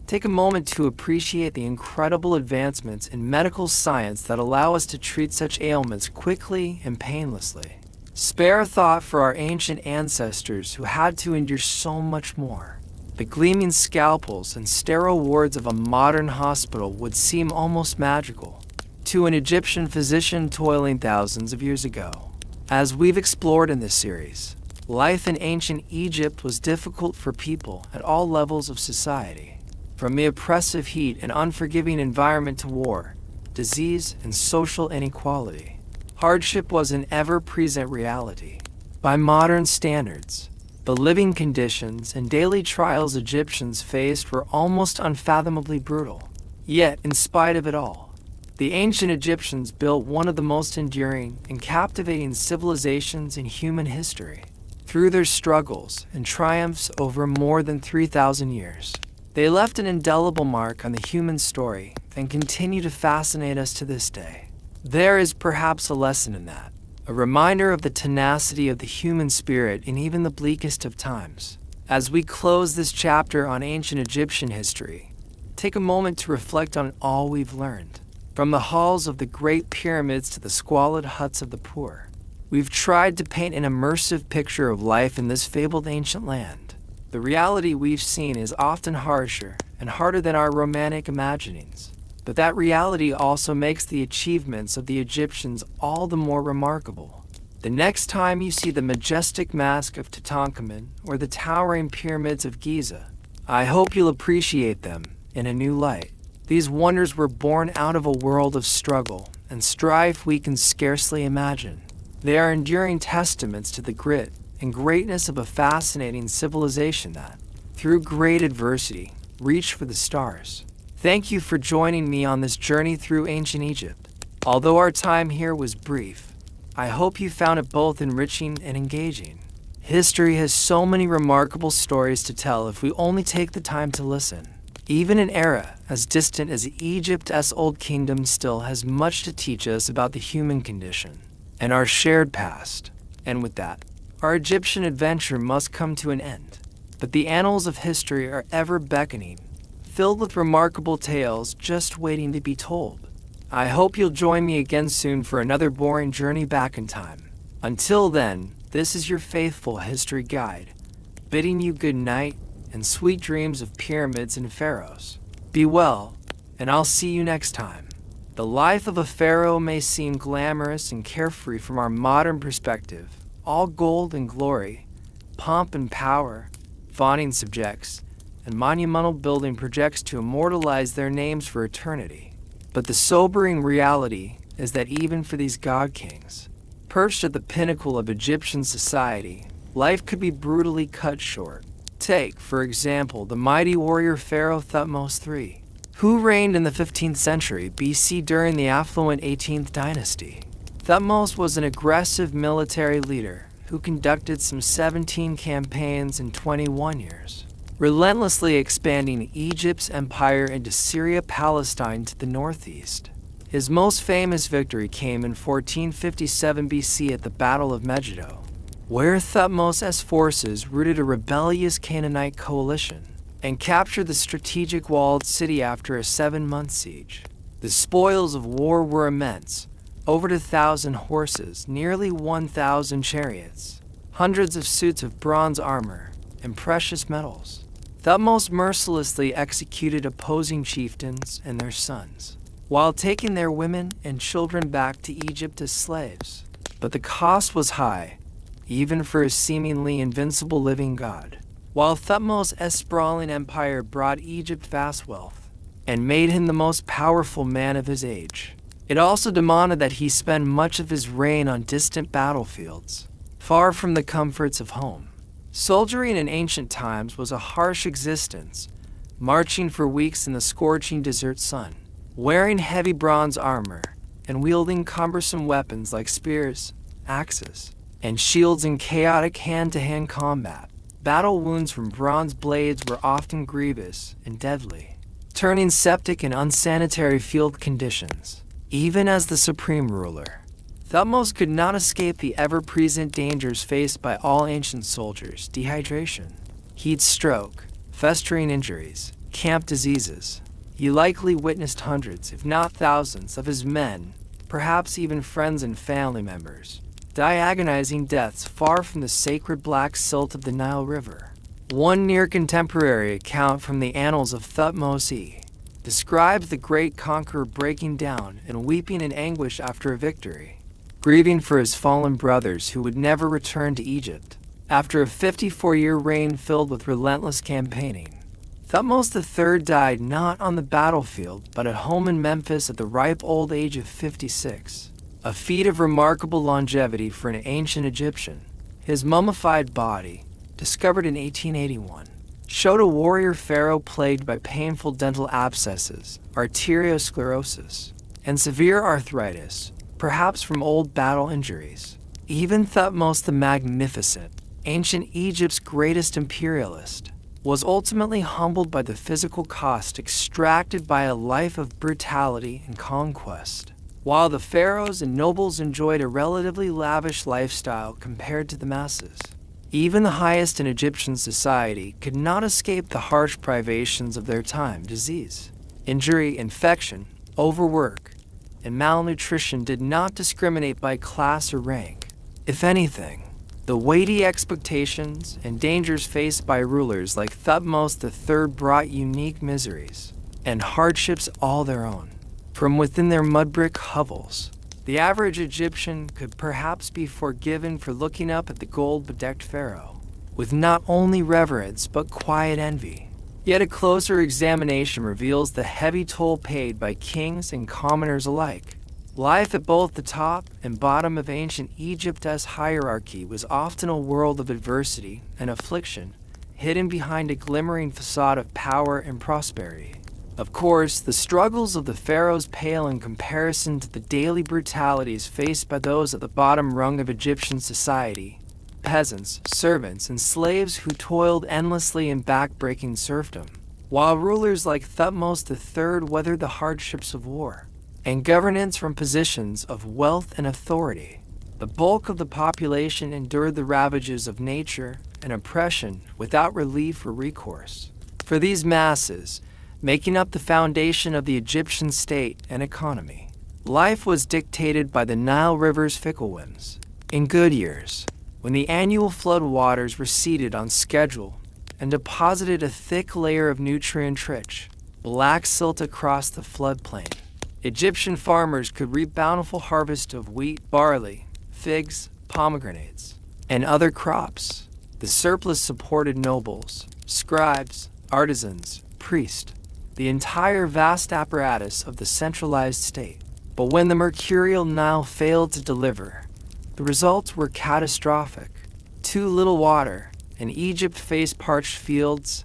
take a moment to appreciate the incredible advancements in medical science that allow us to treat such ailments quickly and painlessly. Spare a thought for our ancient ancestors who had to endure so much more. The gleaming scalpels and sterile wards of a modern hospital would seem almost magical to an Egyptian physician toiling thousands of years ago. As we've explored in this series, life in ancient Egypt was difficult for people at all levels of society. From the oppressive heat and unforgiving environment to war, disease, and social inequality, hardship was an ever-present reality. by modern standards. The living conditions and daily trials Egyptians faced were almost unfathomably brutal. Yet, in spite of it all, the ancient Egyptians built one of the most enduring and captivating civilizations in human history. Through their struggles and triumphs over more than 3,000 years, they left an indelible mark on the human story and continue to fascinate us to this day. There is perhaps a lesson in that, a reminder of the tenacity of the human spirit in even the bleakest of times. As we close this chapter on ancient Egyptian history, take a moment to reflect on all we've learned. From the halls of the great pyramids to the squalid huts of the poor, we've tried to paint an immersive picture of life in this fabled ancient land. The reality we've seen is often harsher and harder than our romantic imaginings. But that reality also makes the achievements of the Egyptians all the more remarkable. The next time you see the majestic mask of Tutankhamun or the towering pyramids of Giza, I hope you'll appreciate them in a new light. These wonders were born out of a world of struggle and strife we can scarcely imagine. They are enduring testaments to the grit and greatness of a fascinating civilization that, through great adversity, reached for the stars. Thank you for joining me on this journey through ancient Egypt. Although our time here was brief, I hope you found it both enriching and engaging. History has so many remarkable stories to tell if we only take the time to listen. Even an era as distant as Egypt's old kingdom still has much to teach us about the human condition and our shared past. And with that, our Egyptian adventure must come to an end. But the annals of history are ever beckoning, filled with remarkable tales just waiting to be told. I hope you'll join me again soon for another boring journey back in time. Until then, this is your faithful history guide, bidding you good night and sweet dreams of pyramids and pharaohs. Be well, and I'll see you next time. The life of a pharaoh may seem glamorous and carefree from our modern perspective, all gold and glory, pomp and power, fawning subjects, and monumental building projects to immortalize their names for eternity. But the sobering reality is that even for these god-kings, perched at the pinnacle of Egyptian society, life could be brutally cut short. Take, for example, the mighty warrior Pharaoh Thutmose III, who reigned in the 15th century BC during the affluent 18th dynasty. Thutmose was an aggressive military leader who conducted some 17 campaigns in 21 years, relentlessly expanding Egypt's empire into Syria-Palestine to the northeast. His most famous victory came in 1457 BC at the Battle of Megiddo, where Thutmose's forces routed a rebellious Canaanite coalition and captured the strategic walled city after a 7-month siege. The spoils of war were immense: over 1,000 horses, nearly 1,000 chariots, hundreds of suits of bronze armor, and precious metals. Thutmose mercilessly executed opposing chieftains and their sons, while taking their women and children back to Egypt as slaves. But the cost was high, even for a seemingly invincible living god. While Thutmose's sprawling empire brought Egypt vast wealth and made him the most powerful man of his age, it also demanded that he spend much of his reign on distant battlefields, far from the comforts of home. Soldiering in ancient times was a harsh existence, marching for weeks in the scorching desert sun, wearing heavy bronze armor, and wielding cumbersome weapons like spears, axes, and shields in chaotic hand-to-hand combat. Battle wounds from bronze blades were often grievous and deadly, turning septic and unsanitary field conditions. Even as the supreme ruler, Thutmose could not escape the ever-present dangers faced by all ancient soldiers: dehydration, heat stroke, festering injuries, camp diseases. He likely witnessed hundreds, if not thousands, of his men, perhaps even friends and family members, die agonizing deaths far from the sacred black silt of the Nile River. One near contemporary account from the annals of Thutmose describes the great conqueror breaking down and weeping in anguish after a victory, grieving for his fallen brothers who would never return to Egypt. After a 54-year reign filled with relentless campaigning, Thutmose III died not on the battlefield but at home in Memphis at the ripe old age of 56, a feat of remarkable longevity for an ancient Egyptian. His mummified body, discovered in 1881, showed a warrior pharaoh plagued by painful dental abscesses, arteriosclerosis, and severe arthritis, perhaps from old battle injuries. Even Thutmose the Magnificent, ancient Egypt's greatest imperialist, was ultimately humbled by the physical cost extracted by a life of brutality and conquest. While the pharaohs and nobles enjoyed a relatively lavish lifestyle compared to the masses, even the highest in Egyptian society could not escape the harsh privations of their time. Disease, injury, infection, overwork, and malnutrition did not discriminate by class or rank. If anything, the weighty expectations and dangers faced by rulers like Thutmose III brought unique miseries and hardships all their own. From within their mud-brick hovels, the average Egyptian could perhaps be forgiven for looking up at the gold-bedecked pharaoh with not only reverence but quiet envy. Yet a closer examination reveals the heavy toll paid by kings and commoners alike. Life at both the top and bottom of ancient Egypt's hierarchy was often a world of adversity and affliction, hidden behind a glimmering facade of power and prosperity. Of course, the struggles of the pharaohs pale in comparison to the daily brutalities faced by those at the bottom rung of Egyptian society: peasants, servants, and slaves who toiled endlessly in back-breaking serfdom, while rulers like Thutmose III weathered the hardships of war and governance from positions of wealth and authority. The bulk of the population endured the ravages of nature and oppression without relief or recourse. For these masses, making up the foundation of the Egyptian state and economy, life was dictated by the Nile River's fickle whims. In good years, when the annual flood waters receded on schedule and deposited a thick layer of nutrient-rich black silt across the floodplain, Egyptian farmers could reap bountiful harvests of wheat, barley, figs, pomegranates, and other crops. The surplus supported nobles, scribes, artisans, priests, the entire vast apparatus of the centralized state. But when the mercurial Nile failed to deliver, the results were catastrophic. Too little water, and Egypt faced parched fields,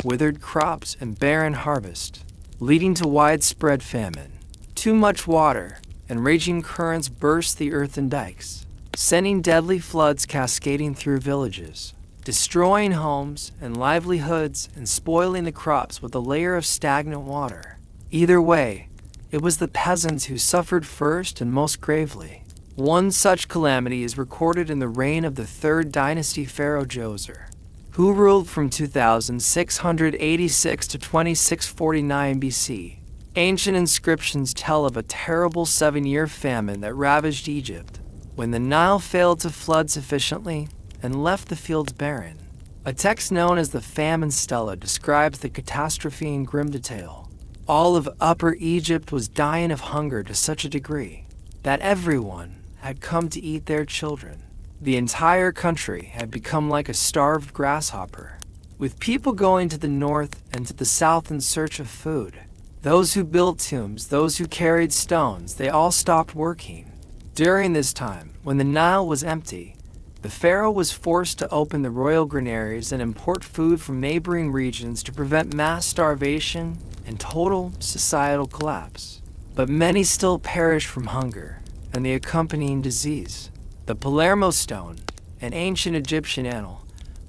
withered crops, and barren harvest, leading to widespread famine. Too much water, and raging currents burst the earthen dikes, sending deadly floods cascading through villages, destroying homes and livelihoods and spoiling the crops with a layer of stagnant water. Either way, it was the peasants who suffered first and most gravely. One such calamity is recorded in the reign of the third dynasty pharaoh Djoser, who ruled from 2686 to 2649 BC. Ancient inscriptions tell of a terrible 7-year famine that ravaged Egypt, when the Nile failed to flood sufficiently and left the fields barren. A text known as the Famine Stela describes the catastrophe in grim detail. All of Upper Egypt was dying of hunger to such a degree that everyone had come to eat their children. The entire country had become like a starved grasshopper, with people going to the north and to the south in search of food. Those who built tombs, those who carried stones, they all stopped working. During this time, when the Nile was empty, the pharaoh was forced to open the royal granaries and import food from neighboring regions to prevent mass starvation and total societal collapse. But many still perished from hunger and the accompanying disease. The Palermo stone, an ancient Egyptian annal,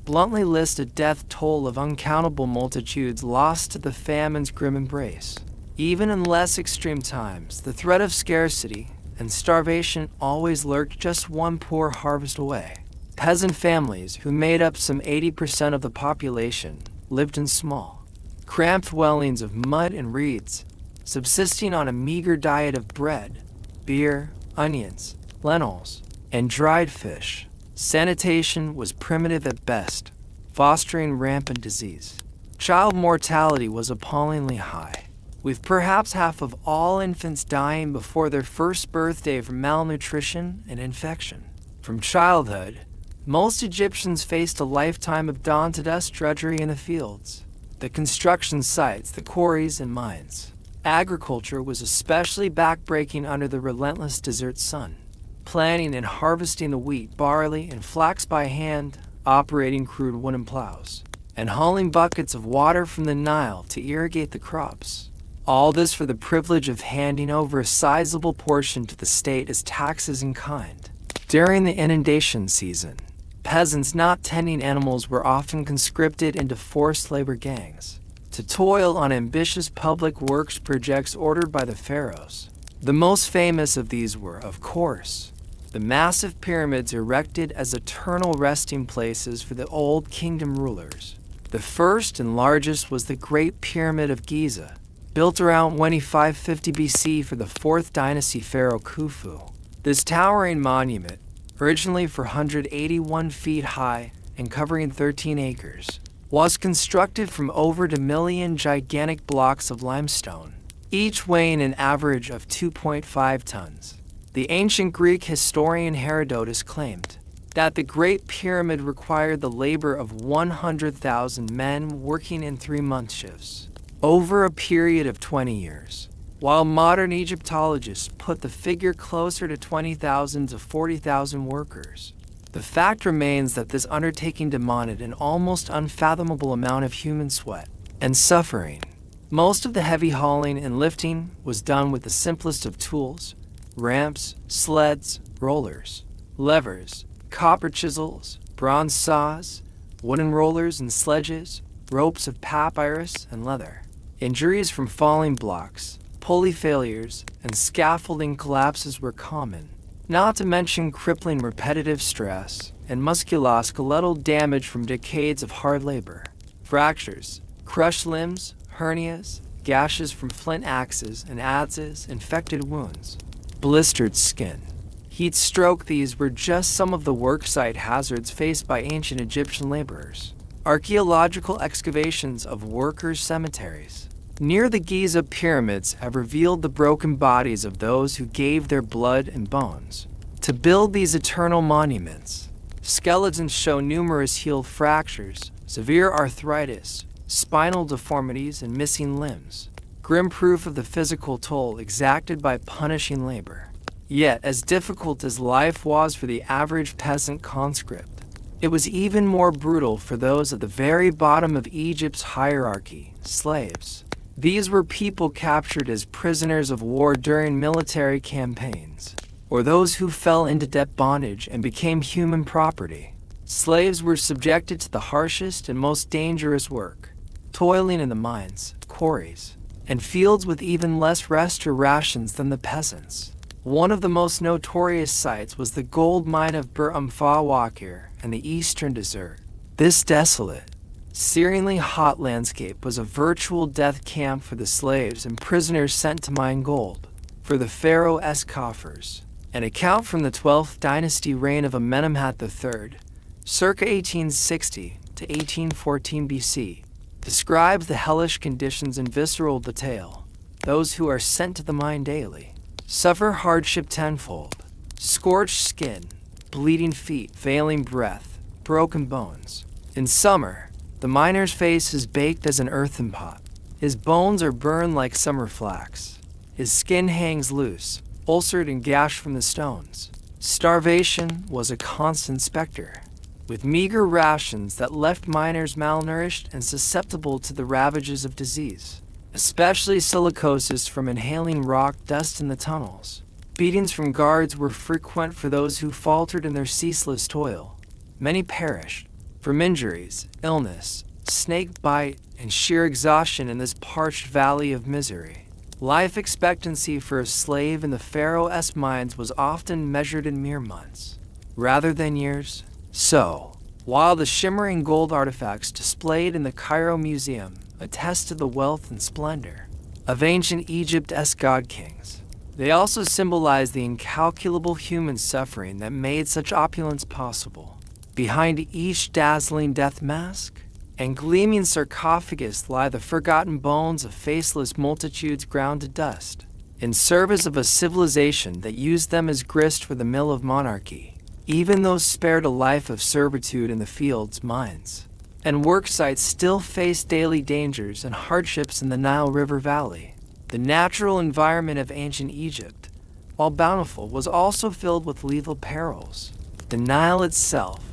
bluntly lists a death toll of uncountable multitudes lost to the famine's grim embrace. Even in less extreme times, the threat of scarcity and starvation always lurked just one poor harvest away. Peasant families, who made up some 80% of the population, lived in small, cramped dwellings of mud and reeds, subsisting on a meager diet of bread, beer, onions, lentils, and dried fish. Sanitation was primitive at best, fostering rampant disease. Child mortality was appallingly high, with perhaps half of all infants dying before their first birthday from malnutrition and infection. From childhood, most Egyptians faced a lifetime of dawn-to-dusk drudgery in the fields, the construction sites, the quarries, and mines. Agriculture was especially backbreaking under the relentless desert sun. planting and harvesting the wheat, barley, and flax by hand, operating crude wooden plows, and hauling buckets of water from the Nile to irrigate the crops. All this for the privilege of handing over a sizable portion to the state as taxes in kind. During the inundation season, peasants not tending animals were often conscripted into forced labor gangs to toil on ambitious public works projects ordered by the pharaohs. The most famous of these were, of course, the massive pyramids erected as eternal resting places for the Old Kingdom rulers. The first and largest was the Great Pyramid of Giza, built around 2550 BC for the 4th dynasty pharaoh Khufu. This towering monument, originally 481 feet high and covering 13 acres, was constructed from over a million gigantic blocks of limestone, each weighing an average of 2.5 tons. The ancient Greek historian Herodotus claimed that the Great Pyramid required the labor of 100,000 men working in 3-month shifts over a period of 20 years, while modern Egyptologists put the figure closer to 20,000 to 40,000 workers. The fact remains that this undertaking demanded an almost unfathomable amount of human sweat and suffering. Most of the heavy hauling and lifting was done with the simplest of tools: ramps, sleds, rollers, levers, copper chisels, bronze saws, wooden rollers and sledges, ropes of papyrus and leather. Injuries from falling blocks, pulley failures, and scaffolding collapses were common, not to mention crippling repetitive stress and musculoskeletal damage from decades of hard labor. Fractures, crushed limbs, hernias, gashes from flint axes and adzes, infected wounds, blistered skin, heat stroke. These were just some of the worksite hazards faced by ancient Egyptian laborers. Archaeological excavations of workers' cemeteries near the Giza pyramids have revealed the broken bodies of those who gave their blood and bones to build these eternal monuments. Skeletons show numerous heel fractures, severe arthritis, spinal deformities, and missing limbs, grim proof of the physical toll exacted by punishing labor. Yet, as difficult as life was for the average peasant conscript, it was even more brutal for those at the very bottom of Egypt's hierarchy, slaves. These were people captured as prisoners of war during military campaigns, or those who fell into debt bondage and became human property. Slaves were subjected to the harshest and most dangerous work, toiling in the mines, quarries, and fields with even less rest or rations than the peasants. One of the most notorious sites was the gold mine of Bir-Wakir in the eastern desert. This desolate, searingly hot landscape was a virtual death camp for the slaves and prisoners sent to mine gold for the Pharaohs' coffers. An account from the 12th dynasty reign of Amenemhat III, circa 1860 to 1814 BC, describes the hellish conditions in visceral detail. Those who are sent to the mine daily suffer hardship tenfold: scorched skin, bleeding feet, failing breath, broken bones. In summer, the miner's face is baked as an earthen pot. His bones are burned like summer flax. His skin hangs loose, ulcered and gashed from the stones. Starvation was a constant specter, with meager rations that left miners malnourished and susceptible to the ravages of disease, especially silicosis from inhaling rock dust in the tunnels. Beatings from guards were frequent for those who faltered in their ceaseless toil. Many perished from injuries, illness, snake bite, and sheer exhaustion in this parched valley of misery. Life expectancy for a slave in the Pharaohs' mines was often measured in mere months, rather than years. So, while the shimmering gold artifacts displayed in the Cairo Museum attest to the wealth and splendor of ancient Egypt's god-kings, they also symbolize the incalculable human suffering that made such opulence possible. Behind each dazzling death mask and gleaming sarcophagus lie the forgotten bones of faceless multitudes ground to dust, in service of a civilization that used them as grist for the mill of monarchy. Even those spared a life of servitude in the fields, mines, and work sites still face daily dangers and hardships in the Nile River Valley. The natural environment of ancient Egypt, while bountiful, was also filled with lethal perils. The Nile itself,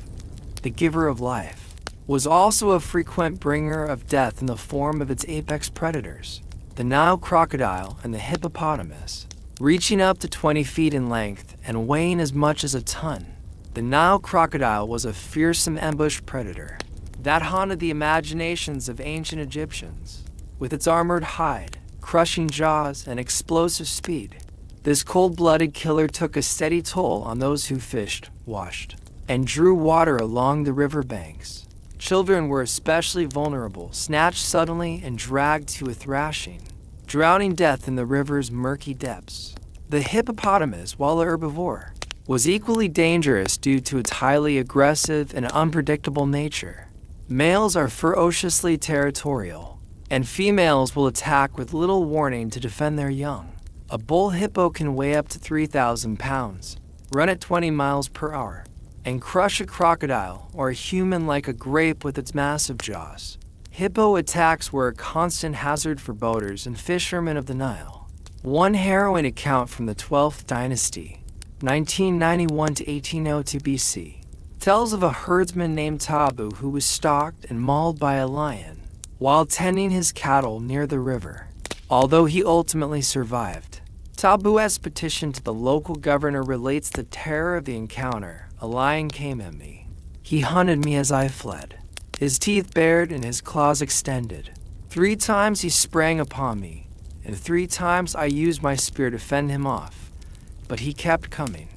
the giver of life, was also a frequent bringer of death in the form of its apex predators, the Nile crocodile and the hippopotamus. Reaching up to 20 feet in length and weighing as much as a ton, the Nile crocodile was a fearsome ambush predator that haunted the imaginations of ancient Egyptians. With its armored hide, crushing jaws, and explosive speed, this cold-blooded killer took a steady toll on those who fished, washed, and drew water along the riverbanks. Children were especially vulnerable, snatched suddenly and dragged to a thrashing, drowning death in the river's murky depths. The hippopotamus, while a herbivore, was equally dangerous due to its highly aggressive and unpredictable nature. Males are ferociously territorial, and females will attack with little warning to defend their young. A bull hippo can weigh up to 3,000 pounds, run at 20 miles per hour, and crush a crocodile or a human like a grape with its massive jaws. Hippo attacks were a constant hazard for boaters and fishermen of the Nile. One harrowing account from the 12th dynasty, 1991 to 1802 BC, tells of a herdsman named Tabu who was stalked and mauled by a lion while tending his cattle near the river. Although he ultimately survived, Tabu's petition to the local governor relates the terror of the encounter. A lion came at me. He hunted me as I fled, his teeth bared and his claws extended. 3 times he sprang upon me, and 3 times I used my spear to fend him off, but he kept coming.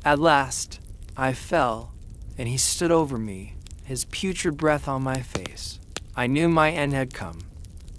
At last, I fell, and he stood over me, his putrid breath on my face. I knew my end had come,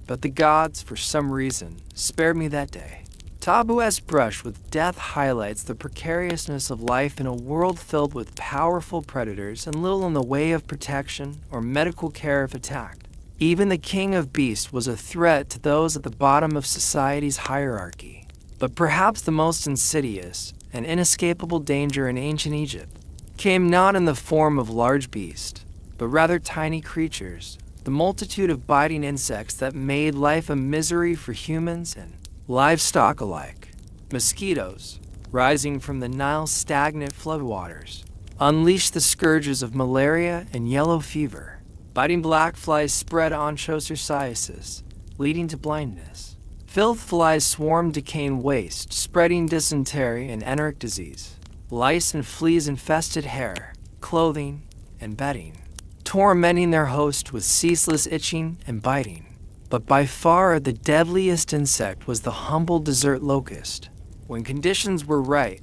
but the gods, for some reason, spared me that day. Tabu's brush with death highlights the precariousness of life in a world filled with powerful predators and little in the way of protection or medical care if attacked. Even the king of beasts was a threat to those at the bottom of society's hierarchy. But perhaps the most insidious and inescapable danger in ancient Egypt came not in the form of large beasts, but rather tiny creatures, the multitude of biting insects that made life a misery for humans and livestock alike. Mosquitoes, rising from the Nile's stagnant floodwaters, unleashed the scourges of malaria and yellow fever. Biting black flies spread onchocerciasis, leading to blindness. Filth flies swarmed decaying waste, spreading dysentery and enteric disease. Lice and fleas infested hair, clothing, and bedding, tormenting their host with ceaseless itching and biting. But by far the deadliest insect was the humble desert locust. When conditions were right,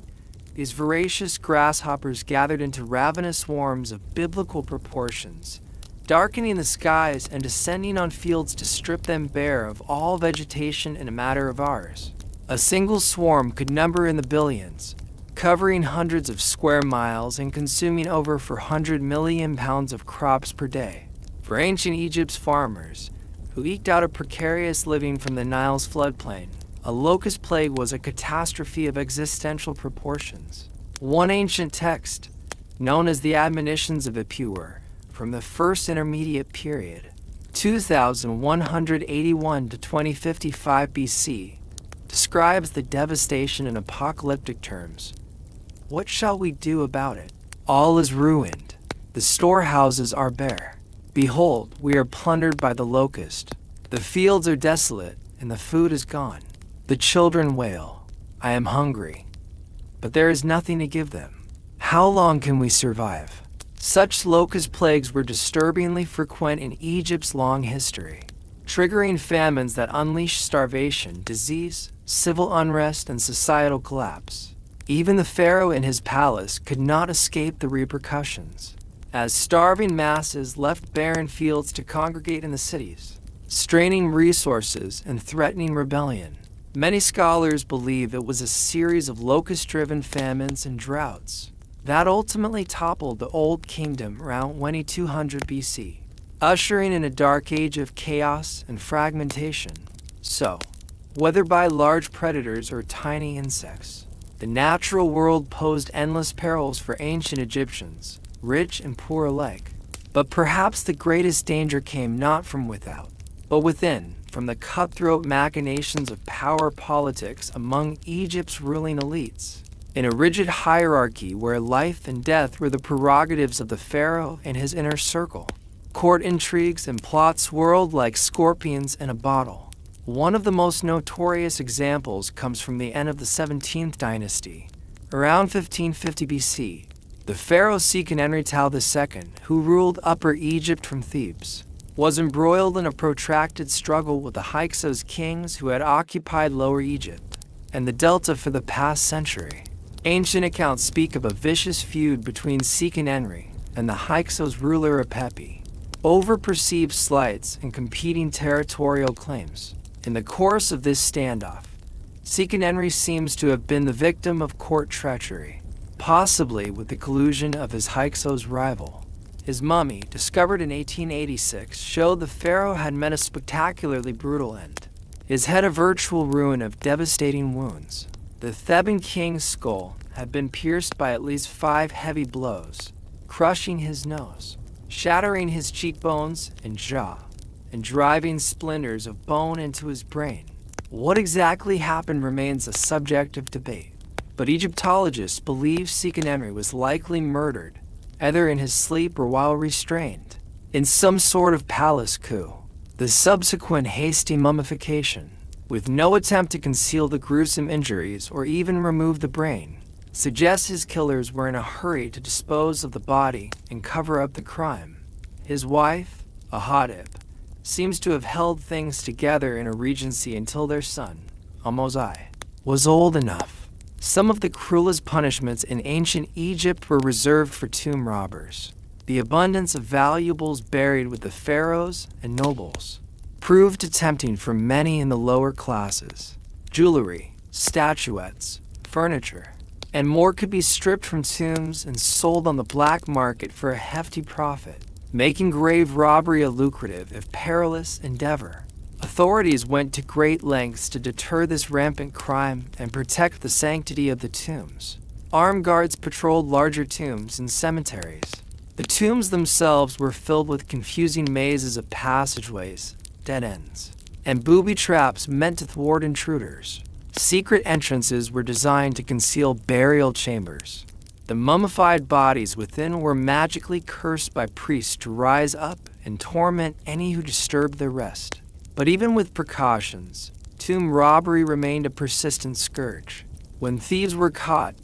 these voracious grasshoppers gathered into ravenous swarms of biblical proportions, darkening the skies and descending on fields to strip them bare of all vegetation in a matter of hours. A single swarm could number in the billions, covering hundreds of square miles and consuming over 400 million pounds of crops per day. For ancient Egypt's farmers, who eked out a precarious living from the Nile's floodplain, a locust plague was a catastrophe of existential proportions. One ancient text, known as the Admonitions of Epure, from the First Intermediate Period, 2181 to 2055 BC, describes the devastation in apocalyptic terms. What shall we do about it? All is ruined. The storehouses are bare. Behold, we are plundered by the locust. The fields are desolate, and the food is gone. The children wail, I am hungry. But there is nothing to give them. How long can we survive? Such locust plagues were disturbingly frequent in Egypt's long history, triggering famines that unleashed starvation, disease, civil unrest, and societal collapse. Even the pharaoh in his palace could not escape the repercussions, as starving masses left barren fields to congregate in the cities, straining resources and threatening rebellion. Many scholars believe it was a series of locust-driven famines and droughts that ultimately toppled the Old Kingdom around 2200 BC, ushering in a dark age of chaos and fragmentation. So, whether by large predators or tiny insects, the natural world posed endless perils for ancient Egyptians, rich and poor alike. But perhaps the greatest danger came not from without, but within, from the cutthroat machinations of power politics among Egypt's ruling elites. In a rigid hierarchy where life and death were the prerogatives of the pharaoh and his inner circle, court intrigues and plots swirled like scorpions in a bottle. One of the most notorious examples comes from the end of the 17th dynasty, around 1550 BC. The pharaoh Seqenenre II, who ruled Upper Egypt from Thebes, was embroiled in a protracted struggle with the Hyksos kings who had occupied Lower Egypt and the Delta for the past century. Ancient accounts speak of a vicious feud between Seqenenre and the Hyksos ruler Apepi over perceived slights and competing territorial claims. In the course of this standoff, Seqenenre seems to have been the victim of court treachery, possibly with the collusion of his Hyksos rival. His mummy, discovered in 1886, showed the pharaoh had met a spectacularly brutal end, his head a virtual ruin of devastating wounds. The Theban king's skull had been pierced by at least 5 heavy blows, crushing his nose, shattering his cheekbones and jaw, and driving splinters of bone into his brain. What exactly happened remains a subject of debate, but Egyptologists believe Seqenenre was likely murdered, either in his sleep or while restrained, in some sort of palace coup. The subsequent hasty mummification, with no attempt to conceal the gruesome injuries or even remove the brain, suggests his killers were in a hurry to dispose of the body and cover up the crime. His wife, Ahotep, seems to have held things together in a regency until their son, Ahmose, was old enough. Some of the cruelest punishments in ancient Egypt were reserved for tomb robbers. The abundance of valuables buried with the pharaohs and nobles proved tempting for many in the lower classes. Jewelry, statuettes, furniture, and more could be stripped from tombs and sold on the black market for a hefty profit, making grave robbery a lucrative if perilous endeavor. Authorities went to great lengths to deter this rampant crime and protect the sanctity of the tombs. Armed guards patrolled larger tombs and cemeteries. The tombs themselves were filled with confusing mazes of passageways, dead ends, and booby traps meant to thwart intruders. Secret entrances were designed to conceal burial chambers. The mummified bodies within were magically cursed by priests to rise up and torment any who disturbed their rest. But even with precautions, tomb robbery remained a persistent scourge. When thieves were caught,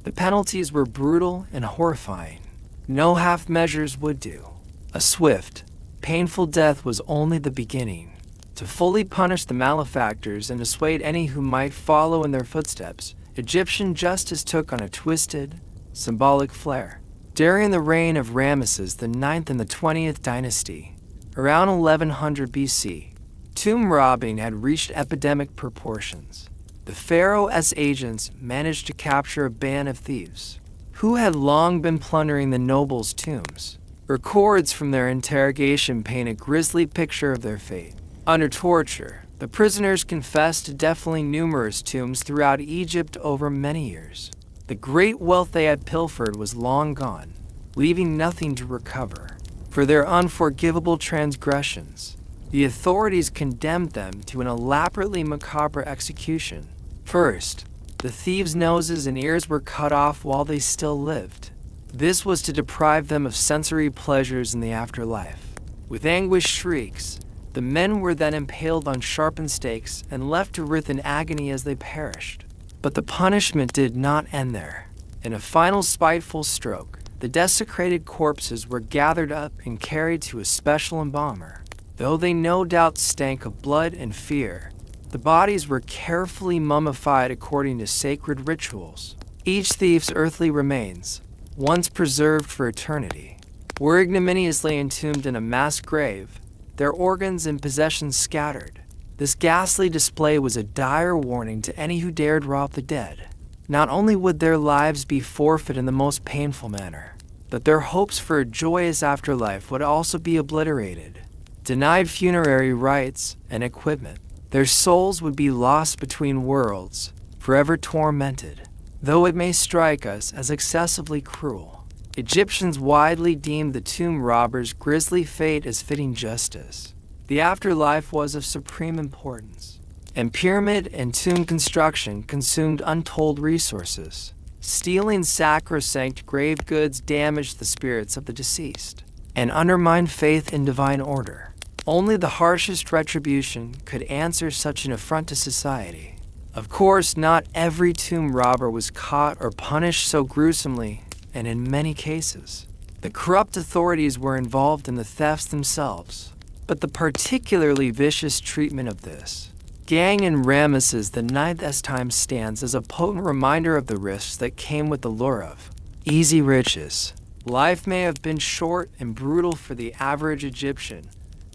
the penalties were brutal and horrifying. No half measures would do. A swift, painful death was only the beginning. To fully punish the malefactors and dissuade any who might follow in their footsteps, Egyptian justice took on a twisted, symbolic flair. During the reign of Ramesses IX in the 20th dynasty, around 1100 BC, tomb robbing had reached epidemic proportions. The pharaoh's agents managed to capture a band of thieves, who had long been plundering the nobles' tombs. Records from their interrogation paint a grisly picture of their fate. Under torture, the prisoners confessed to defiling numerous tombs throughout Egypt over many years. The great wealth they had pilfered was long gone, leaving nothing to recover. For their unforgivable transgressions, the authorities condemned them to an elaborately macabre execution. First, the thieves' noses and ears were cut off while they still lived. This was to deprive them of sensory pleasures in the afterlife. With anguished shrieks, the men were then impaled on sharpened stakes and left to writhe in agony as they perished. But the punishment did not end there. In a final spiteful stroke, the desecrated corpses were gathered up and carried to a special embalmer. Though they no doubt stank of blood and fear, the bodies were carefully mummified according to sacred rituals. Each thief's earthly remains, once preserved for eternity, were ignominiously entombed in a mass grave, their organs and possessions scattered. This ghastly display was a dire warning to any who dared rob the dead. Not only would their lives be forfeit in the most painful manner, but their hopes for a joyous afterlife would also be obliterated. Denied funerary rites and equipment, their souls would be lost between worlds, forever tormented. Though it may strike us as excessively cruel, Egyptians widely deemed the tomb robbers' grisly fate as fitting justice. The afterlife was of supreme importance, and pyramid and tomb construction consumed untold resources. Stealing sacrosanct grave goods damaged the spirits of the deceased and undermined faith in divine order. Only the harshest retribution could answer such an affront to society. Of course, not every tomb robber was caught or punished so gruesomely, and in many cases, the corrupt authorities were involved in the thefts themselves. But the particularly vicious treatment of this gang in Ramesses IX's time stands as a potent reminder of the risks that came with the lure of easy riches. Life may have been short and brutal for the average Egyptian,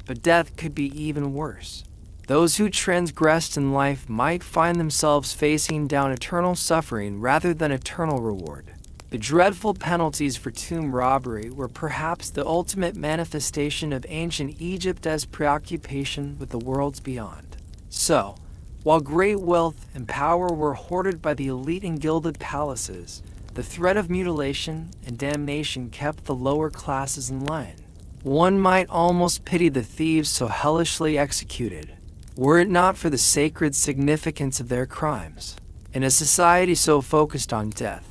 but death could be even worse. Those who transgressed in life might find themselves facing down eternal suffering rather than eternal reward. The dreadful penalties for tomb robbery were perhaps the ultimate manifestation of ancient Egypt's preoccupation with the worlds beyond. So, while great wealth and power were hoarded by the elite in gilded palaces, the threat of mutilation and damnation kept the lower classes in line. One might almost pity the thieves so hellishly executed, were it not for the sacred significance of their crimes. In a society so focused on death,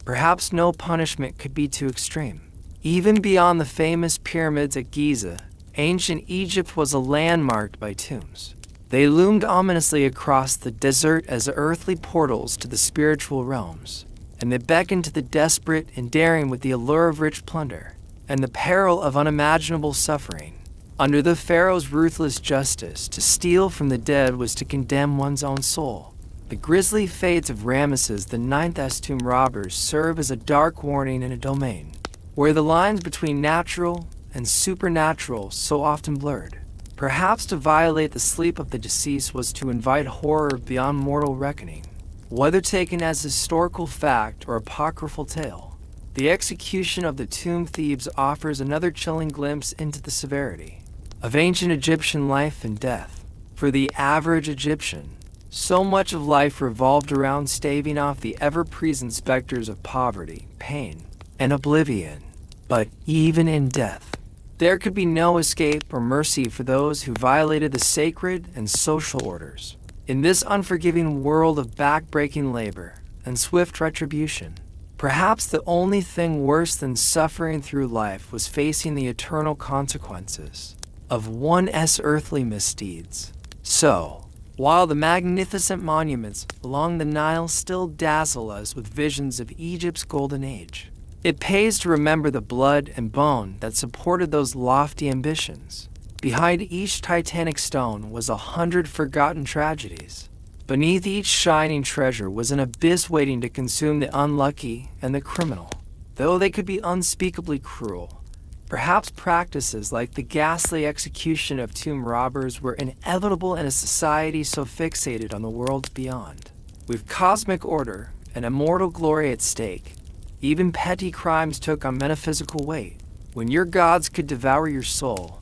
perhaps no punishment could be too extreme. Even beyond the famous pyramids at Giza, ancient Egypt was a land marked by tombs. They loomed ominously across the desert as earthly portals to the spiritual realms, and they beckoned to the desperate and daring with the allure of rich plunder and the peril of unimaginable suffering. Under the Pharaoh's ruthless justice, to steal from the dead was to condemn one's own soul. The grisly fates of Ramesses IX's tomb robbers serve as a dark warning in a domain where the lines between natural and supernatural so often blurred. Perhaps to violate the sleep of the deceased was to invite horror beyond mortal reckoning. Whether taken as historical fact or apocryphal tale, the execution of the tomb thieves offers another chilling glimpse into the severity of ancient Egyptian life and death. For the average Egyptian, so much of life revolved around staving off the ever-present specters of poverty, pain, and oblivion. But even in death, there could be no escape or mercy for those who violated the sacred and social orders. In this unforgiving world of back-breaking labor and swift retribution, perhaps the only thing worse than suffering through life was facing the eternal consequences of one's earthly misdeeds. So, while the magnificent monuments along the Nile still dazzle us with visions of Egypt's golden age, it pays to remember the blood and bone that supported those lofty ambitions. Behind each titanic stone was 100 forgotten tragedies. Beneath each shining treasure was an abyss waiting to consume the unlucky and the criminal. Though they could be unspeakably cruel, perhaps practices like the ghastly execution of tomb robbers were inevitable in a society so fixated on the worlds beyond. With cosmic order and immortal glory at stake, even petty crimes took on metaphysical weight. When your gods could devour your soul,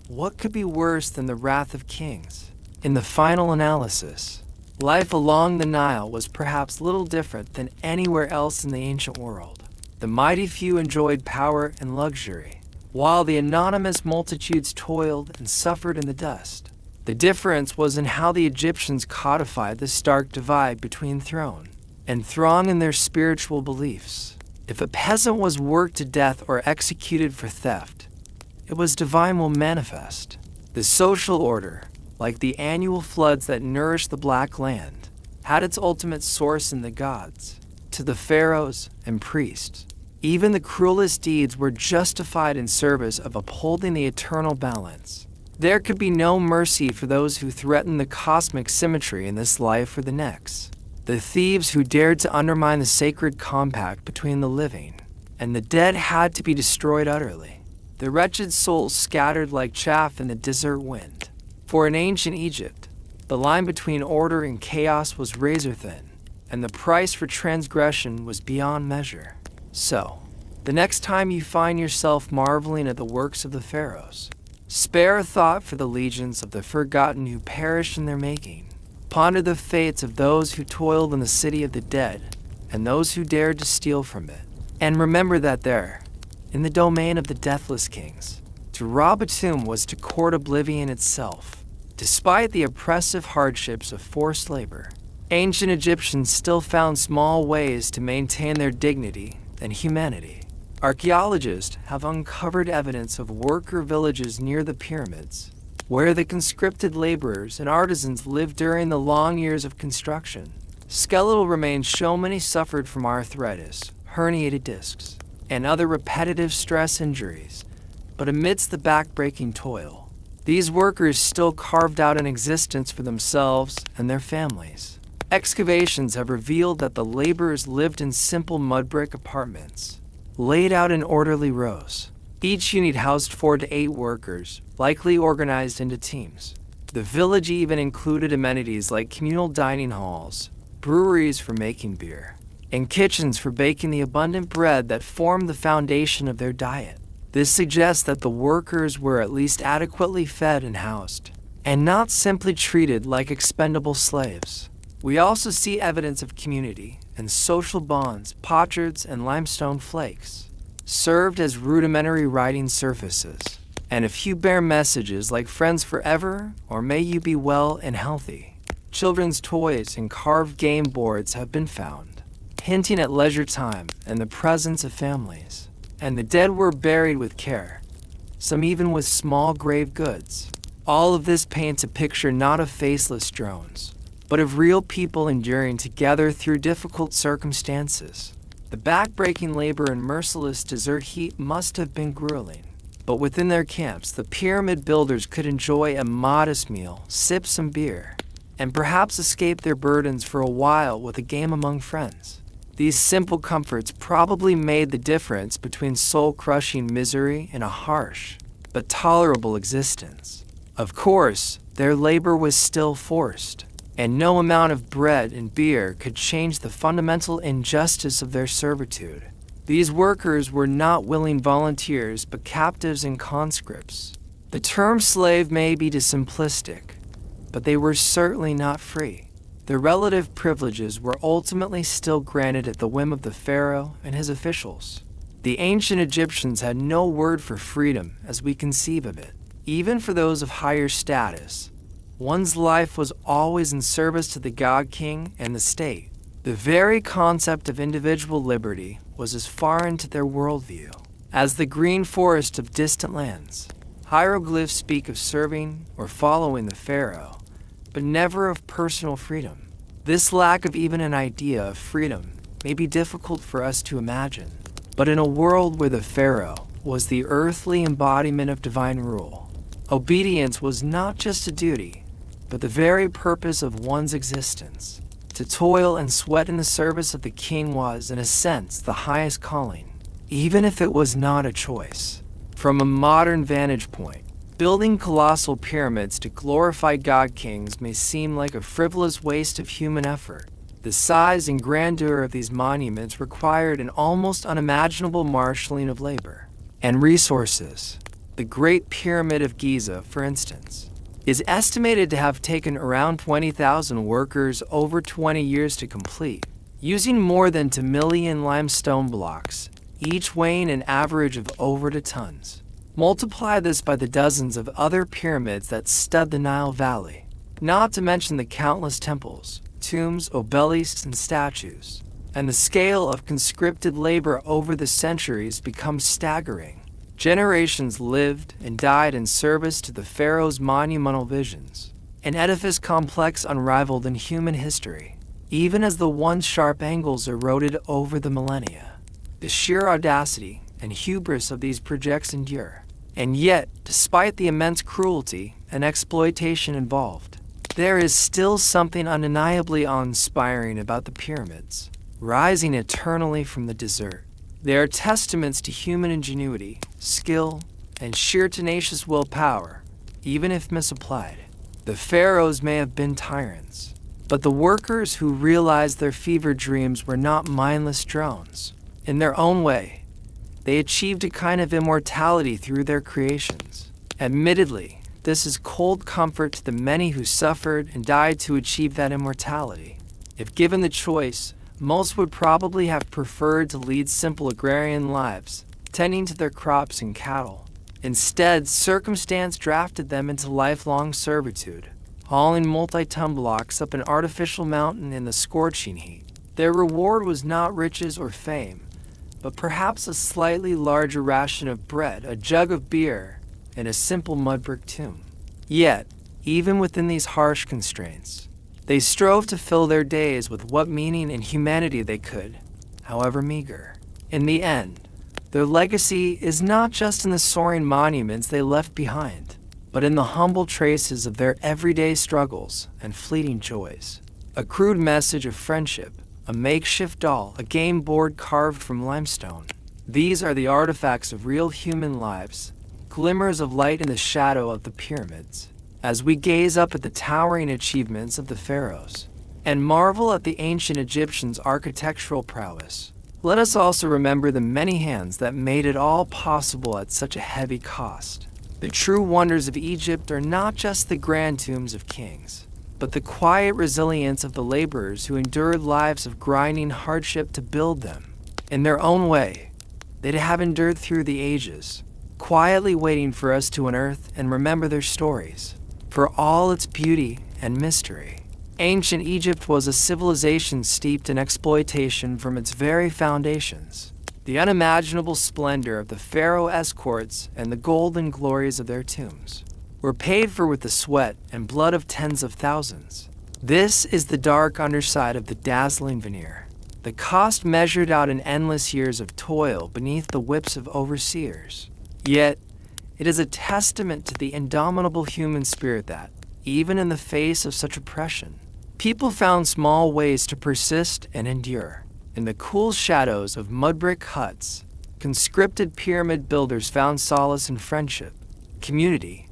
what could be worse than the wrath of kings? In the final analysis, life along the Nile was perhaps little different than anywhere else in the ancient world. The mighty few enjoyed power and luxury, while the anonymous multitudes toiled and suffered in the dust. The difference was in how the Egyptians codified the stark divide between throne and throng in their spiritual beliefs. If a peasant was worked to death or executed for theft, it was divine will manifest. The social order, like the annual floods that nourished the Black Land, had its ultimate source in the gods. To the pharaohs and priests, even the cruelest deeds were justified in service of upholding the eternal balance. There could be no mercy for those who threatened the cosmic symmetry in this life or the next. The thieves who dared to undermine the sacred compact between the living and the dead had to be destroyed utterly. The wretched souls scattered like chaff in the desert wind. For in ancient Egypt, the line between order and chaos was razor thin, and the price for transgression was beyond measure. So, the next time you find yourself marveling at the works of the pharaohs, spare a thought for the legions of the forgotten who perished in their making. Ponder the fates of those who toiled in the city of the dead, and those who dared to steal from it. And remember that there, in the domain of the deathless kings, To rob a tomb was to court oblivion itself. Despite the oppressive hardships of forced labor, ancient Egyptians still found small ways to maintain their dignity and humanity. Archaeologists have uncovered evidence of worker villages near the pyramids, where the conscripted laborers and artisans lived during the long years of construction. Skeletal remains show many suffered from arthritis, herniated discs, and other repetitive stress injuries, but amidst the back-breaking toil, these workers still carved out an existence for themselves and their families. Excavations have revealed that the laborers lived in simple mud brick apartments, laid out in orderly rows. Each unit housed 4 to 8 workers, likely organized into teams. The village even included amenities like communal dining halls, breweries for making beer, and kitchens for baking the abundant bread that formed the foundation of their diet. This suggests that the workers were at least adequately fed and housed, and not simply treated like expendable slaves. We also see evidence of community and social bonds. Potsherds and limestone flakes served as rudimentary writing surfaces, and a few bare messages like "friends forever" or "may you be well and healthy." Children's toys and carved game boards have been found, hinting at leisure time and the presence of families. And the dead were buried with care, some even with small grave goods. All of this paints a picture not of faceless drones, but of real people enduring together through difficult circumstances. The back-breaking labor and merciless desert heat must have been grueling. But within their camps, the pyramid builders could enjoy a modest meal, sip some beer, and perhaps escape their burdens for a while with a game among friends. These simple comforts probably made the difference between soul-crushing misery and a harsh but tolerable existence. Of course, their labor was still forced, and no amount of bread and beer could change the fundamental injustice of their servitude. These workers were not willing volunteers but captives and conscripts. The term slave may be too simplistic, but they were certainly not free. Their relative privileges were ultimately still granted at the whim of the pharaoh and his officials. The ancient Egyptians had no word for freedom as we conceive of it. Even for those of higher status, one's life was always in service to the god-king and the state. The very concept of individual liberty was as foreign to their worldview as the green forest of distant lands. Hieroglyphs speak of serving or following the pharaoh, but never of personal freedom. This lack of even an idea of freedom may be difficult for us to imagine, but in a world where the pharaoh was the earthly embodiment of divine rule, obedience was not just a duty, but the very purpose of one's existence. To toil and sweat in the service of the king was, in a sense, the highest calling, even if it was not a choice. From a modern vantage point, building colossal pyramids to glorify god-kings may seem like a frivolous waste of human effort. The size and grandeur of these monuments required an almost unimaginable marshalling of labor and resources. The Great Pyramid of Giza, for instance, is estimated to have taken around 20,000 workers over 20 years to complete, using more than 2 million limestone blocks, each weighing an average of over 2 tons. Multiply this by the dozens of other pyramids that stud the Nile Valley, not to mention the countless temples, tombs, obelisks, and statues, and the scale of conscripted labor over the centuries becomes staggering. Generations lived and died in service to the pharaoh's monumental visions, an edifice complex unrivaled in human history, even as the once sharp angles eroded over the millennia. The sheer audacity and hubris of these projects endure. And yet, despite the immense cruelty and exploitation involved, there is still something undeniably awe-inspiring about the pyramids, rising eternally from the desert. They are testaments to human ingenuity, skill, and sheer tenacious willpower, even if misapplied. The pharaohs may have been tyrants, but the workers who realized their fevered dreams were not mindless drones. In their own way, they achieved a kind of immortality through their creations. Admittedly, this is cold comfort to the many who suffered and died to achieve that immortality. If given the choice, most would probably have preferred to lead simple agrarian lives, tending to their crops and cattle, Instead, circumstance drafted them into lifelong servitude, hauling multi-ton blocks up an artificial mountain in the scorching heat. Their reward was not riches or fame, but perhaps a slightly larger ration of bread, a jug of beer, and a simple mud brick tomb. Yet, even within these harsh constraints, they strove to fill their days with what meaning and humanity they could, however meager. In the end, their legacy is not just in the soaring monuments they left behind, but in the humble traces of their everyday struggles and fleeting joys. A crude message of friendship, a makeshift doll, a game board carved from limestone. These are the artifacts of real human lives, glimmers of light in the shadow of the pyramids. As we gaze up at the towering achievements of the pharaohs and marvel at the ancient Egyptians' architectural prowess, let us also remember the many hands that made it all possible at such a heavy cost. The true wonders of Egypt are not just the grand tombs of kings, but the quiet resilience of the laborers who endured lives of grinding hardship to build them. In their own way, they have endured through the ages, quietly waiting for us to unearth and remember their stories. For all its beauty and mystery, ancient Egypt was a civilization steeped in exploitation from its very foundations. The unimaginable splendor of the pharaoh escorts and the golden glories of their tombs were paid for with the sweat and blood of tens of thousands. This is the dark underside of the dazzling veneer, the cost measured out in endless years of toil beneath the whips of overseers. Yet, it is a testament to the indomitable human spirit that, even in the face of such oppression, people found small ways to persist and endure. In the cool shadows of mud brick huts, conscripted pyramid builders found solace in friendship, community,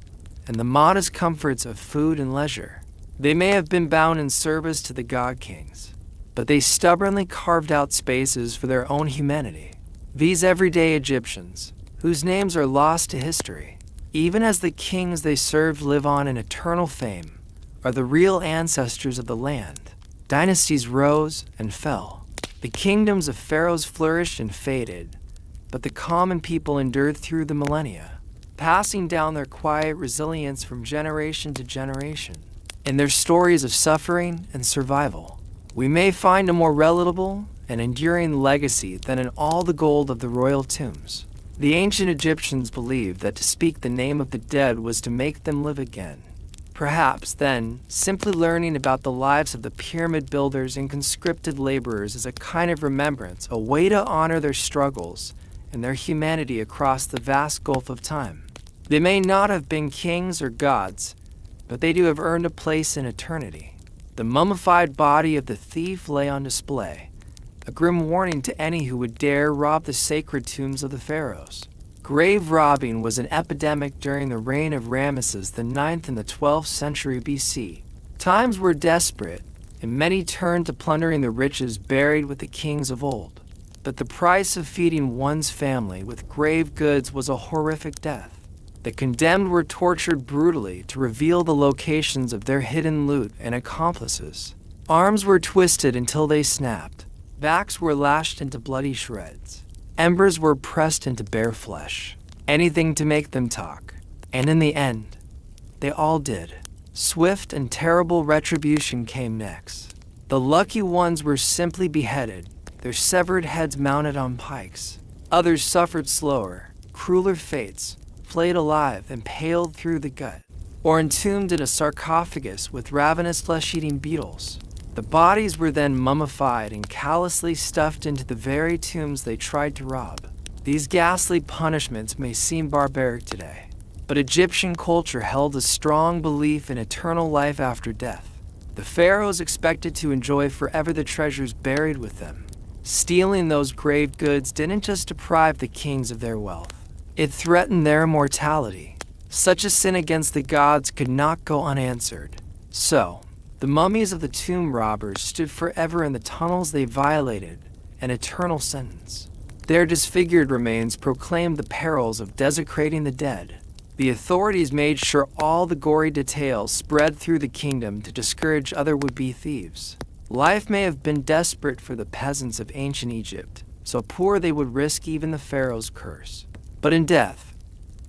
and the modest comforts of food and leisure. They may have been bound in service to the god kings, but they stubbornly carved out spaces for their own humanity. These everyday Egyptians, whose names are lost to history, even as the kings they served live on in eternal fame, are the real ancestors of the land. Dynasties rose and fell. The kingdoms of pharaohs flourished and faded, but the common people endured through the millennia, passing down their quiet resilience from generation to generation. In their stories of suffering and survival, we may find a more relatable and enduring legacy than in all the gold of the royal tombs. The ancient Egyptians believed that to speak the name of the dead was to make them live again. Perhaps, then, simply learning about the lives of the pyramid builders and conscripted laborers is a kind of remembrance, a way to honor their struggles and their humanity across the vast gulf of time. They may not have been kings or gods, but they do have earned a place in eternity. The mummified body of the thief lay on display, a grim warning to any who would dare rob the sacred tombs of the pharaohs. Grave robbing was an epidemic during the reign of Ramesses IX in the 12th century BC. Times were desperate, and many turned to plundering the riches buried with the kings of old. But the price of feeding one's family with grave goods was a horrific death. The condemned were tortured brutally to reveal the locations of their hidden loot and accomplices. Arms were twisted until they snapped. Backs were lashed into bloody shreds. Embers were pressed into bare flesh. Anything to make them talk. And in the end, they all did. Swift and terrible retribution came next. The lucky ones were simply beheaded, their severed heads mounted on pikes. Others suffered slower, crueler fates, flayed alive and paled through the gut, or entombed in a sarcophagus with ravenous flesh-eating beetles. The bodies were then mummified and callously stuffed into the very tombs they tried to rob. These ghastly punishments may seem barbaric today, but Egyptian culture held a strong belief in eternal life after death. The pharaohs expected to enjoy forever the treasures buried with them. Stealing those grave goods didn't just deprive the kings of their wealth, it threatened their immortality. Such a sin against the gods could not go unanswered. So, the mummies of the tomb robbers stood forever in the tunnels they violated, an eternal sentence. Their disfigured remains proclaimed the perils of desecrating the dead. The authorities made sure all the gory details spread through the kingdom to discourage other would-be thieves. Life may have been desperate for the peasants of ancient Egypt, so poor they would risk even the pharaoh's curse. But in death,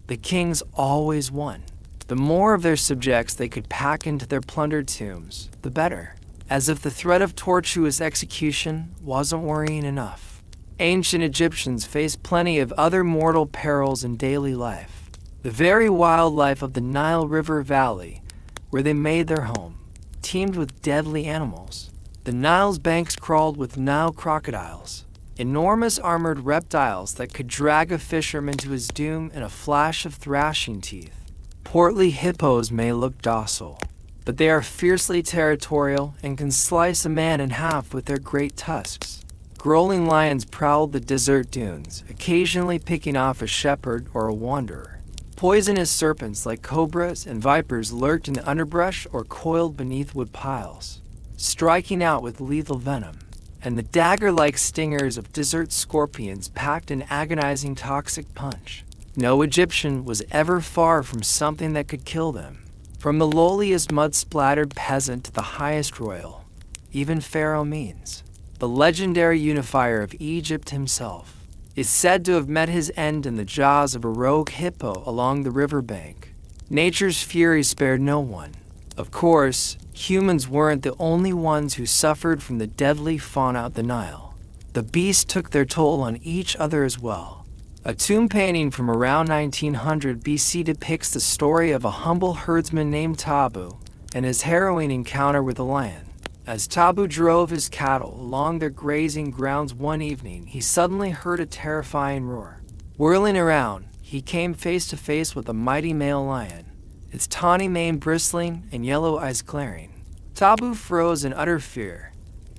The kings always won. The more of their subjects they could pack into their plundered tombs, the better. As if the threat of tortuous execution wasn't worrying enough. Ancient Egyptians faced plenty of other mortal perils in daily life. The very wildlife of the Nile River Valley, where they made their home, teemed with deadly animals. The Nile's banks crawled with Nile crocodiles, enormous armored reptiles that could drag a fisherman to his doom in a flash of thrashing teeth. Portly hippos may look docile, but they are fiercely territorial and can slice a man in half with their great tusks. Growling lions prowled the desert dunes, occasionally picking off a shepherd or a wanderer. Poisonous serpents like cobras and vipers lurked in the underbrush or coiled beneath wood piles, striking out with lethal venom. And the dagger-like stingers of desert scorpions packed an agonizing toxic punch. No Egyptian was ever far from something that could kill them. From the lowliest mud-splattered peasant to the highest royal, even Pharaoh Menes, the legendary unifier of Egypt himself, is said to have met his end in the jaws of a rogue hippo along the riverbank. Nature's fury spared no one. Of course, humans weren't the only ones who suffered from the deadly fauna of the Nile. The beasts took their toll on each other as well. A tomb painting from around 1900 BC depicts the story of a humble herdsman named Tabu and his harrowing encounter with a lion. As Tabu drove his cattle along their grazing grounds one evening, he suddenly heard a terrifying roar. Whirling around, he came face to face with a mighty male lion, its tawny mane bristling and yellow eyes glaring. Tabu froze in utter fear,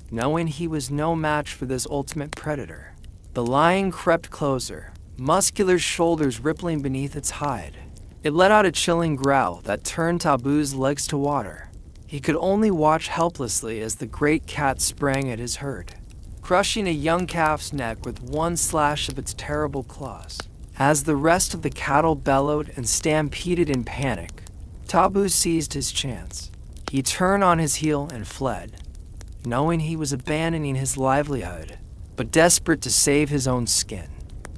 knowing he was no match for this ultimate predator. The lion crept closer, muscular shoulders rippling beneath its hide. It let out a chilling growl that turned Tabu's legs to water. He could only watch helplessly as the great cat sprang at his herd, crushing a young calf's neck with one slash of its terrible claws. As the rest of the cattle bellowed and stampeded in panic, Tabu seized his chance. He turned on his heel and fled, knowing he was abandoning his livelihood, but desperate to save his own skin.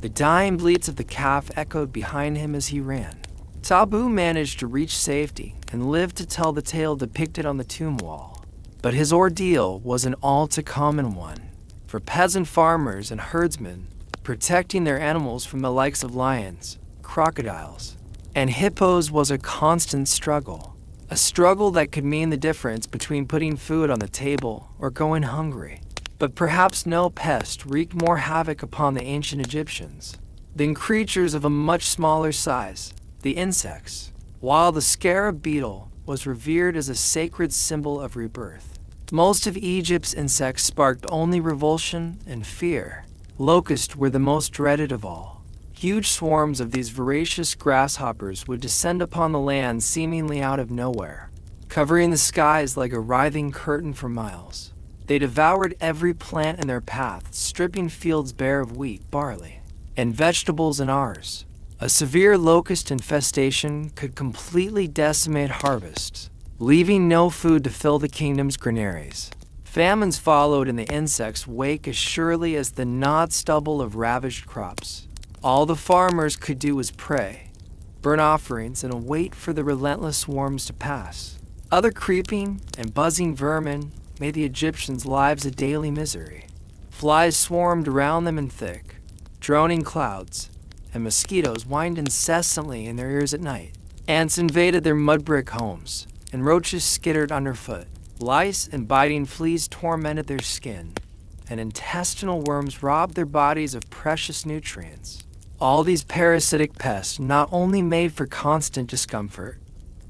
The dying bleats of the calf echoed behind him as he ran. Tabu managed to reach safety and lived to tell the tale depicted on the tomb wall. But his ordeal was an all-too-common one. For peasant farmers and herdsmen, protecting their animals from the likes of lions, crocodiles, and hippos was a constant struggle. A struggle that could mean the difference between putting food on the table or going hungry. But perhaps no pest wreaked more havoc upon the ancient Egyptians than creatures of a much smaller size, the insects. While the scarab beetle was revered as a sacred symbol of rebirth, most of Egypt's insects sparked only revulsion and fear. Locusts were the most dreaded of all. Huge swarms of these voracious grasshoppers would descend upon the land seemingly out of nowhere, covering the skies like a writhing curtain for miles. They devoured every plant in their path, stripping fields bare of wheat, barley, and vegetables and ours. A severe locust infestation could completely decimate harvests, leaving no food to fill the kingdom's granaries. Famines followed in the insects' wake as surely as the gnawed stubble of ravaged crops. All the farmers could do was pray, burn offerings, and wait for the relentless swarms to pass. Other creeping and buzzing vermin made the Egyptians' lives a daily misery. Flies swarmed around them in thick, droning clouds, and mosquitoes whined incessantly in their ears at night. Ants invaded their mud-brick homes, and roaches skittered underfoot. Lice and biting fleas tormented their skin, and intestinal worms robbed their bodies of precious nutrients. All these parasitic pests not only made for constant discomfort,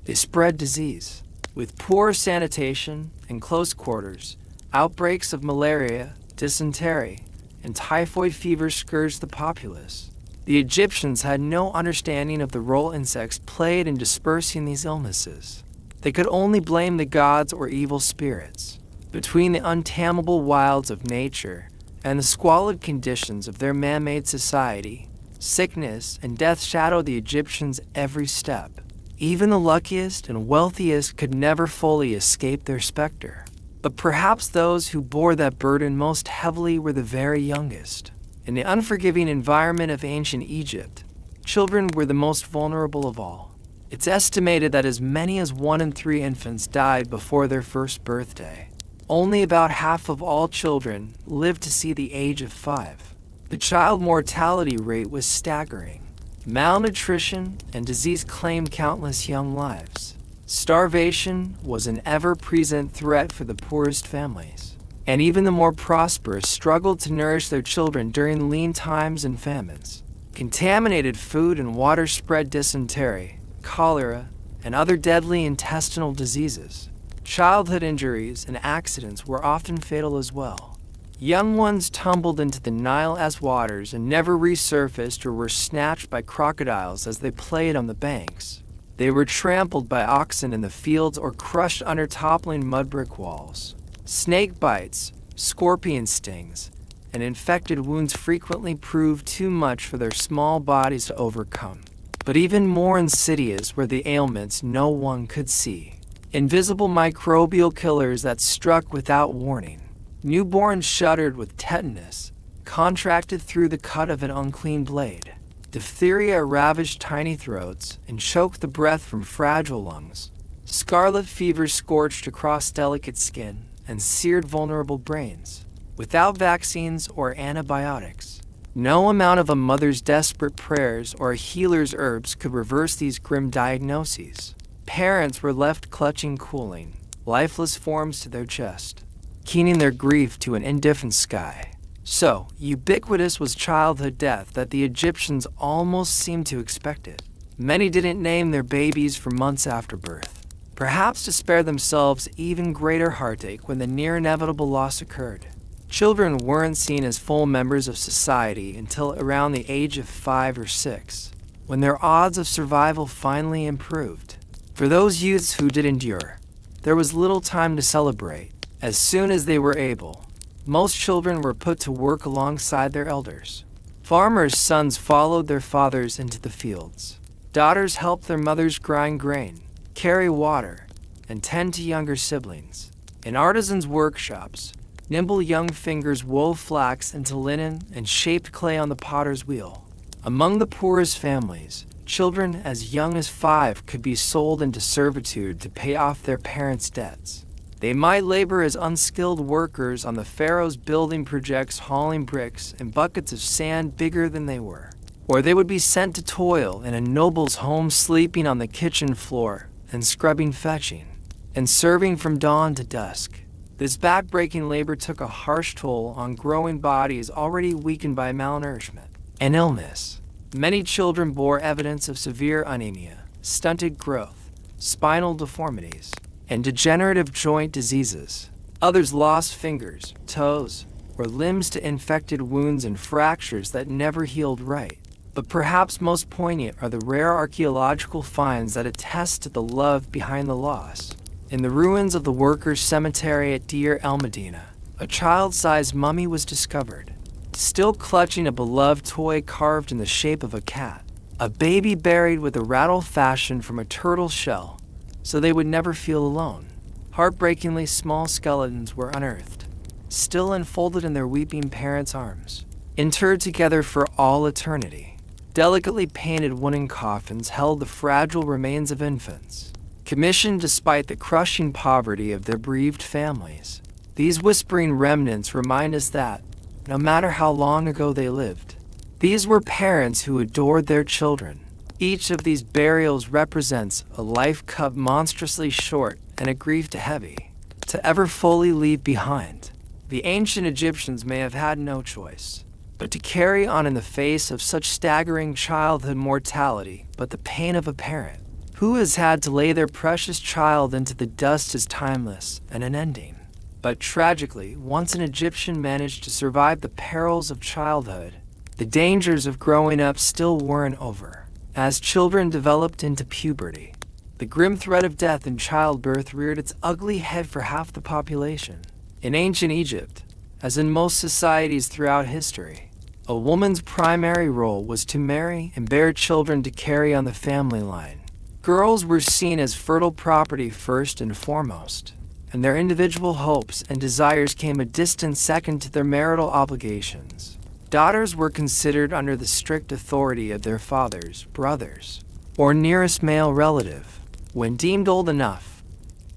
they spread disease. With poor sanitation and close quarters, outbreaks of malaria, dysentery, and typhoid fever scourged the populace. The Egyptians had no understanding of the role insects played in dispersing these illnesses. They could only blame the gods or evil spirits. Between the untamable wilds of nature and the squalid conditions of their man-made society, sickness and death shadowed the Egyptians every step. Even the luckiest and wealthiest could never fully escape their specter. But perhaps those who bore that burden most heavily were the very youngest. In the unforgiving environment of ancient Egypt, children were the most vulnerable of all. It's estimated that as many as 1 in 3 infants died before their first birthday. Only about half of all children lived to see the age of 5. The child mortality rate was staggering. Malnutrition and disease claimed countless young lives. Starvation was an ever-present threat for the poorest families, and even the more prosperous struggled to nourish their children during lean times and famines. Contaminated food and water spread dysentery, cholera, and other deadly intestinal diseases. Childhood injuries and accidents were often fatal as well. Young ones tumbled into the Nile's waters and never resurfaced or were snatched by crocodiles as they played on the banks. They were trampled by oxen in the fields or crushed under toppling mud brick walls. Snake bites, scorpion stings, and infected wounds frequently proved too much for their small bodies to overcome. But even more insidious were the ailments no one could see. Invisible microbial killers that struck without warning. Newborns shuddered with tetanus, contracted through the cut of an unclean blade. Diphtheria ravaged tiny throats and choked the breath from fragile lungs. Scarlet fever scorched across delicate skin and seared vulnerable brains. Without vaccines or antibiotics, no amount of a mother's desperate prayers or a healer's herbs could reverse these grim diagnoses. Parents were left clutching cooling, lifeless forms to their chest, keening their grief to an indifferent sky. So ubiquitous was childhood death that the Egyptians almost seemed to expect it. Many didn't name their babies for months after birth, perhaps to spare themselves even greater heartache when the near-inevitable loss occurred. Children weren't seen as full members of society until around the age of 5 or 6, when their odds of survival finally improved. For those youths who did endure, there was little time to celebrate. As soon as they were able, most children were put to work alongside their elders. Farmers' sons followed their fathers into the fields. Daughters helped their mothers grind grain, carry water, and tend to younger siblings. In artisans' workshops, nimble young fingers wove flax into linen and shaped clay on the potter's wheel. Among the poorest families, children as young as 5 could be sold into servitude to pay off their parents' debts. They might labor as unskilled workers on the Pharaohs' building projects, hauling bricks and buckets of sand bigger than they were. Or they would be sent to toil in a noble's home, sleeping on the kitchen floor and scrubbing, fetching, and serving from dawn to dusk. This back-breaking labor took a harsh toll on growing bodies already weakened by malnourishment and illness. Many children bore evidence of severe anemia, stunted growth, spinal deformities, and degenerative joint diseases. Others lost fingers, toes, or limbs to infected wounds and fractures that never healed right. But perhaps most poignant are the rare archaeological finds that attest to the love behind the loss. In the ruins of the workers' cemetery at Deir el-Medina, a child-sized mummy was discovered, still clutching a beloved toy carved in the shape of a cat. A baby buried with a rattle fashioned from a turtle shell, so they would never feel alone. Heartbreakingly small skeletons were unearthed, still enfolded in their weeping parents' arms, interred together for all eternity. Delicately painted wooden coffins held the fragile remains of infants, commissioned despite the crushing poverty of their bereaved families. These whispering remnants remind us that, no matter how long ago they lived, these were parents who adored their children. Each of these burials represents a life cut monstrously short and a grief too heavy to ever fully leave behind. The ancient Egyptians may have had no choice but to carry on in the face of such staggering childhood mortality, but the pain of a parent who has had to lay their precious child into the dust is timeless and unending. But tragically, once an Egyptian managed to survive the perils of childhood, the dangers of growing up still weren't over. As children developed into puberty, the grim threat of death in childbirth reared its ugly head for half the population. In ancient Egypt, as in most societies throughout history, a woman's primary role was to marry and bear children to carry on the family line. Girls were seen as fertile property first and foremost, and their individual hopes and desires came a distant second to their marital obligations. Daughters were considered under the strict authority of their fathers, brothers, or nearest male relative, when deemed old enough,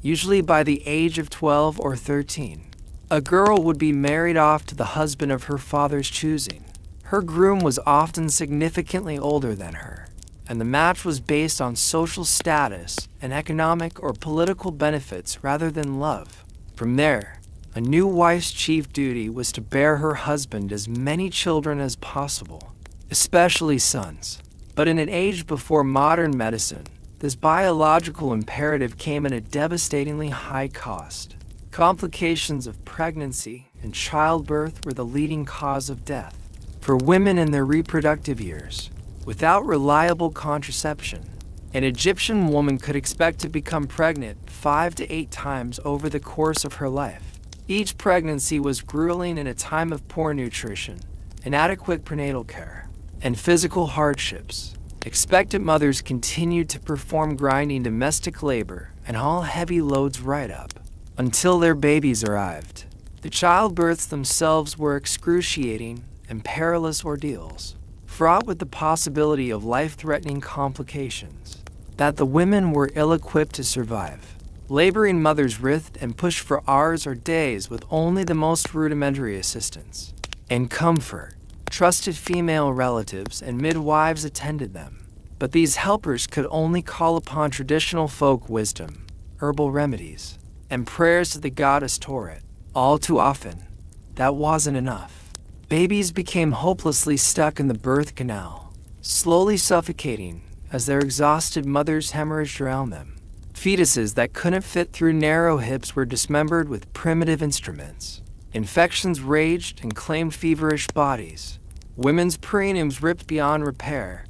usually by the age of 12 or 13. A girl would be married off to the husband of her father's choosing. Her groom was often significantly older than her, and the match was based on social status and economic or political benefits rather than love. From there, a new wife's chief duty was to bear her husband as many children as possible, especially sons. But in an age before modern medicine, this biological imperative came at a devastatingly high cost. Complications of pregnancy and childbirth were the leading cause of death for women in their reproductive years. Without reliable contraception, an Egyptian woman could expect to become pregnant 5 to 8 times over the course of her life. Each pregnancy was grueling in a time of poor nutrition, inadequate prenatal care, and physical hardships. Expectant mothers continued to perform grinding domestic labor and haul heavy loads right up until their babies arrived. The childbirths themselves were excruciating and perilous ordeals, fraught with the possibility of life-threatening complications that the women were ill-equipped to survive. Laboring mothers writhed and pushed for hours or days with only the most rudimentary assistance and comfort. Trusted female relatives and midwives attended them, but these helpers could only call upon traditional folk wisdom, herbal remedies, and prayers to the goddess Toret. All too often, that wasn't enough. Babies became hopelessly stuck in the birth canal, slowly suffocating as their exhausted mothers hemorrhaged around them. Fetuses that couldn't fit through narrow hips were dismembered with primitive instruments. Infections raged and claimed feverish bodies. Women's perineums ripped beyond repair,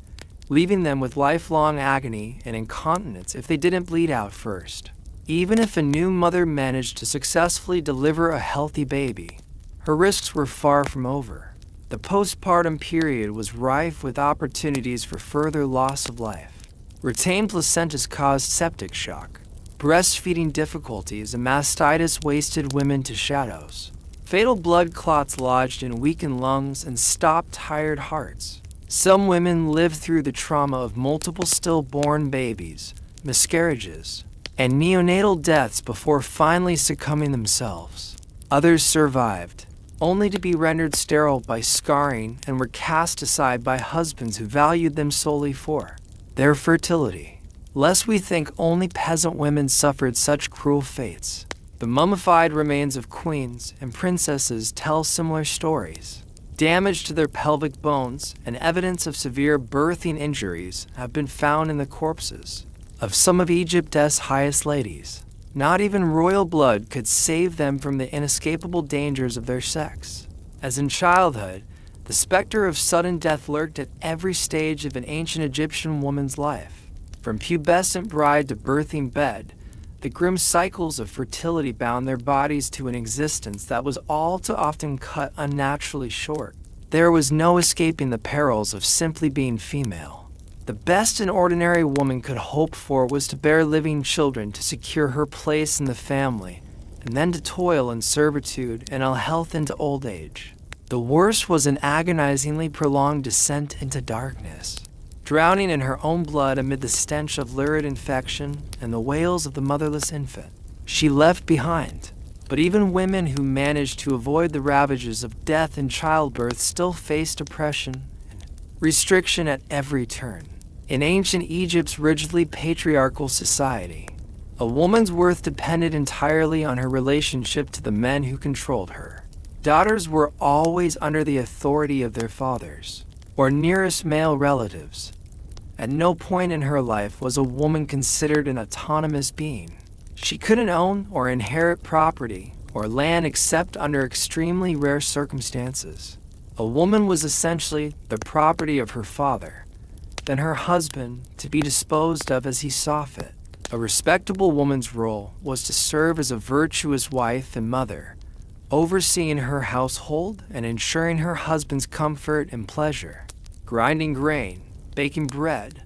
leaving them with lifelong agony and incontinence if they didn't bleed out first. Even if a new mother managed to successfully deliver a healthy baby, her risks were far from over. The postpartum period was rife with opportunities for further loss of life. Retained placentas caused septic shock. Breastfeeding difficulties and mastitis wasted women to shadows. Fatal blood clots lodged in weakened lungs and stopped tired hearts. Some women lived through the trauma of multiple stillborn babies, miscarriages, and neonatal deaths before finally succumbing themselves. Others survived, only to be rendered sterile by scarring and were cast aside by husbands who valued them solely for their fertility. Lest we think only peasant women suffered such cruel fates, the mummified remains of queens and princesses tell similar stories. Damage to their pelvic bones and evidence of severe birthing injuries have been found in the corpses of some of Egypt's highest ladies. Not even royal blood could save them from the inescapable dangers of their sex. As in childhood, the specter of sudden death lurked at every stage of an ancient Egyptian woman's life. From pubescent bride to birthing bed, the grim cycles of fertility bound their bodies to an existence that was all too often cut unnaturally short. There was no escaping the perils of simply being female. The best an ordinary woman could hope for was to bear living children to secure her place in the family, and then to toil in servitude and ill health into old age. The worst was an agonizingly prolonged descent into darkness, drowning in her own blood amid the stench of lurid infection and the wails of the motherless infant she left behind. But even women who managed to avoid the ravages of death in childbirth still faced oppression and restriction at every turn. In ancient Egypt's rigidly patriarchal society, a woman's worth depended entirely on her relationship to the men who controlled her. Daughters were always under the authority of their fathers, or nearest male relatives. At no point in her life was a woman considered an autonomous being. She couldn't own or inherit property or land except under extremely rare circumstances. A woman was essentially the property of her father, then her husband to be disposed of as he saw fit. A respectable woman's role was to serve as a virtuous wife and mother, overseeing her household and ensuring her husband's comfort and pleasure. Grinding grain, baking bread,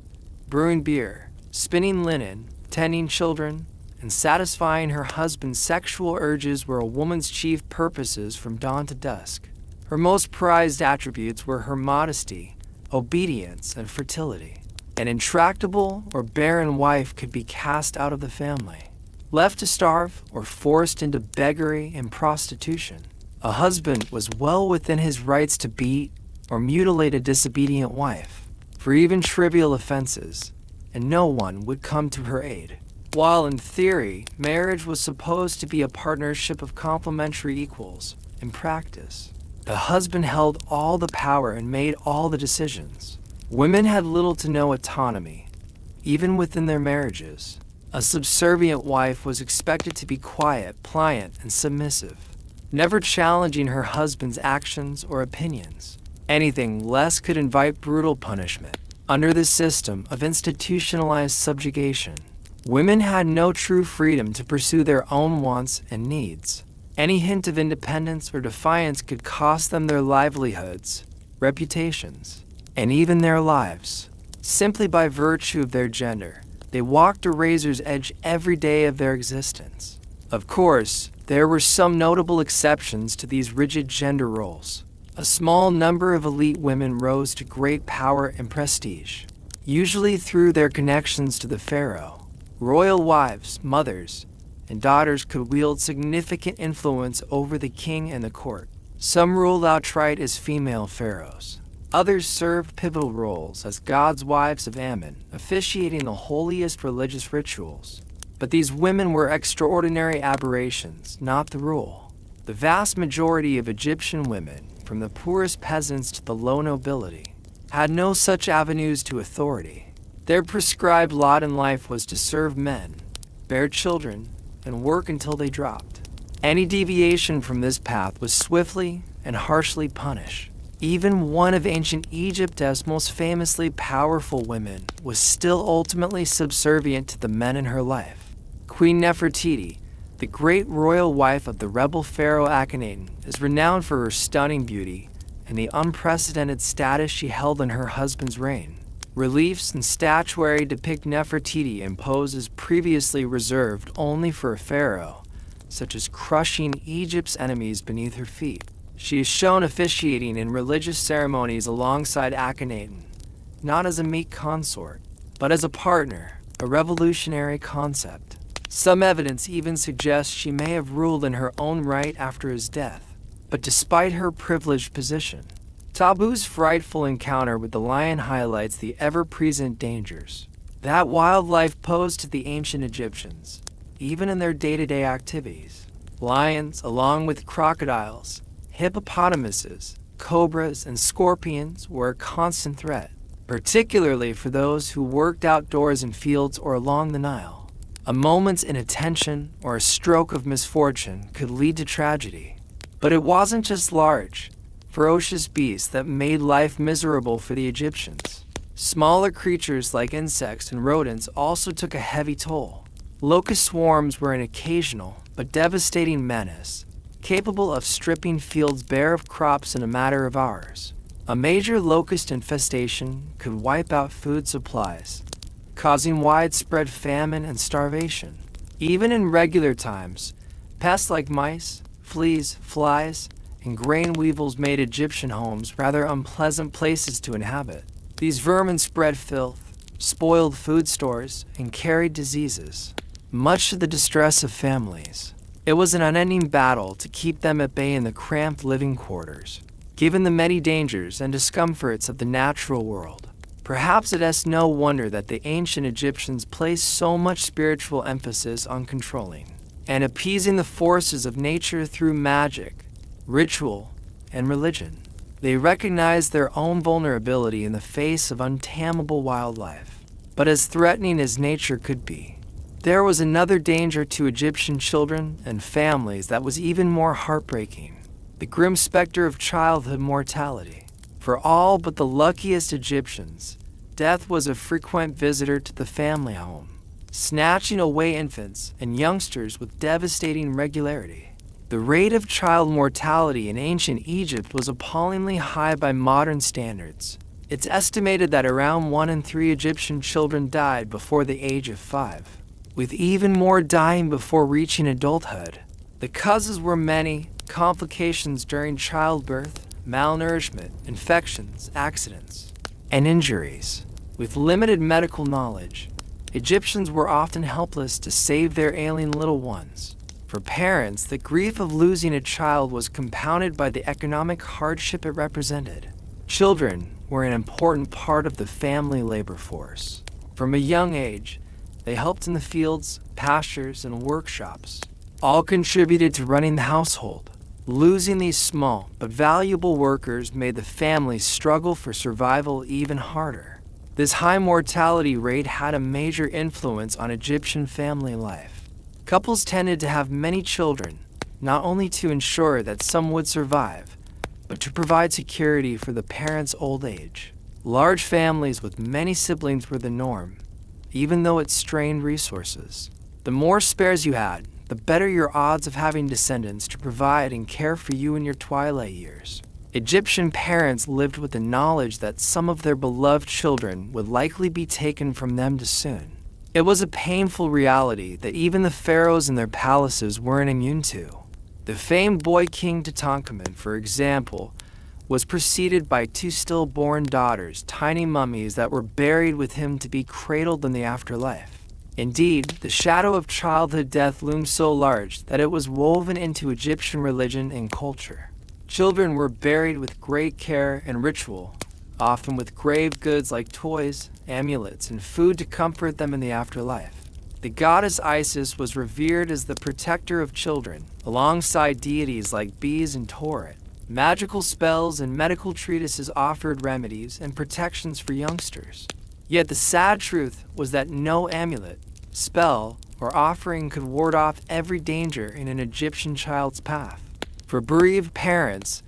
brewing beer, spinning linen, tending children, and satisfying her husband's sexual urges were a woman's chief purposes from dawn to dusk. Her most prized attributes were her modesty, obedience, and fertility. An intractable or barren wife could be cast out of the family, left to starve, or forced into beggary and prostitution. A husband was well within his rights to beat or mutilate a disobedient wife for even trivial offenses, and no one would come to her aid. While in theory, marriage was supposed to be a partnership of complementary equals, in practice, the husband held all the power and made all the decisions. Women had little to no autonomy, even within their marriages. A subservient wife was expected to be quiet, pliant, and submissive, never challenging her husband's actions or opinions. Anything less could invite brutal punishment. Under this system of institutionalized subjugation, women had no true freedom to pursue their own wants and needs. Any hint of independence or defiance could cost them their livelihoods, reputations, and even their lives. Simply by virtue of their gender, they walked a razor's edge every day of their existence. Of course, there were some notable exceptions to these rigid gender roles. A small number of elite women rose to great power and prestige, usually through their connections to the pharaoh. Royal wives, mothers, and daughters could wield significant influence over the king and the court. Some ruled outright as female pharaohs. Others served pivotal roles as gods' wives of Ammon, officiating the holiest religious rituals. But these women were extraordinary aberrations, not the rule. The vast majority of Egyptian women, from the poorest peasants to the low nobility, had no such avenues to authority. Their prescribed lot in life was to serve men, bear children, and work until they dropped. Any deviation from this path was swiftly and harshly punished. Even one of ancient Egypt's most famously powerful women was still ultimately subservient to the men in her life. Queen Nefertiti, the great royal wife of the rebel pharaoh Akhenaten, is renowned for her stunning beauty and the unprecedented status she held in her husband's reign. Reliefs and statuary depict Nefertiti in poses previously reserved only for a pharaoh, such as crushing Egypt's enemies beneath her feet. She is shown officiating in religious ceremonies alongside Akhenaten, not as a meek consort, but as a partner, a revolutionary concept. Some evidence even suggests she may have ruled in her own right after his death. But despite her privileged position, Tabu's frightful encounter with the lion highlights the ever-present dangers that wildlife posed to the ancient Egyptians, even in their day-to-day activities. Lions, along with crocodiles, hippopotamuses, cobras, and scorpions, were a constant threat, particularly for those who worked outdoors in fields or along the Nile. A moment's inattention or a stroke of misfortune could lead to tragedy. But it wasn't just large, ferocious beasts that made life miserable for the Egyptians. Smaller creatures like insects and rodents also took a heavy toll. Locust swarms were an occasional but devastating menace, capable of stripping fields bare of crops in a matter of hours. A major locust infestation could wipe out food supplies, causing widespread famine and starvation. Even in regular times, pests like mice, fleas, flies, and grain weevils made Egyptian homes rather unpleasant places to inhabit. These vermin spread filth, spoiled food stores, and carried diseases, much to the distress of families. It was an unending battle to keep them at bay in the cramped living quarters, given the many dangers and discomforts of the natural world. Perhaps it is no wonder that the ancient Egyptians placed so much spiritual emphasis on controlling and appeasing the forces of nature through magic, ritual, and religion. They recognized their own vulnerability in the face of untamable wildlife. But as threatening as nature could be, there was another danger to Egyptian children and families that was even more heartbreaking: the grim specter of childhood mortality. For all but the luckiest Egyptians, death was a frequent visitor to the family home, snatching away infants and youngsters with devastating regularity. The rate of child mortality in ancient Egypt was appallingly high by modern standards. It's estimated that around 1 in 3 Egyptian children died before the age of 5, with even more dying before reaching adulthood. The causes were many: complications during childbirth, malnourishment, infections, accidents, and injuries. With limited medical knowledge, Egyptians were often helpless to save their ailing little ones. For parents, the grief of losing a child was compounded by the economic hardship it represented. Children were an important part of the family labor force. From a young age, they helped in the fields, pastures, and workshops, all contributed to running the household. Losing these small but valuable workers made the family struggle for survival even harder. This high mortality rate had a major influence on Egyptian family life. Couples tended to have many children, not only to ensure that some would survive, but to provide security for the parents' old age. Large families with many siblings were the norm, even though it strained resources. The more spares you had, the better your odds of having descendants to provide and care for you in your twilight years. Egyptian parents lived with the knowledge that some of their beloved children would likely be taken from them too soon. It was a painful reality that even the pharaohs in their palaces weren't immune to. The famed boy king Tutankhamun, for example, was preceded by two stillborn daughters, tiny mummies that were buried with him to be cradled in the afterlife. Indeed, the shadow of childhood death loomed so large that it was woven into Egyptian religion and culture. Children were buried with great care and ritual, often with grave goods like toys, amulets, and food to comfort them in the afterlife. The goddess Isis was revered as the protector of children, alongside deities like Bees and Tauret. Magical spells and medical treatises offered remedies and protections for youngsters. Yet the sad truth was that no amulet, spell, or offering could ward off every danger in an Egyptian child's path. For bereaved parents,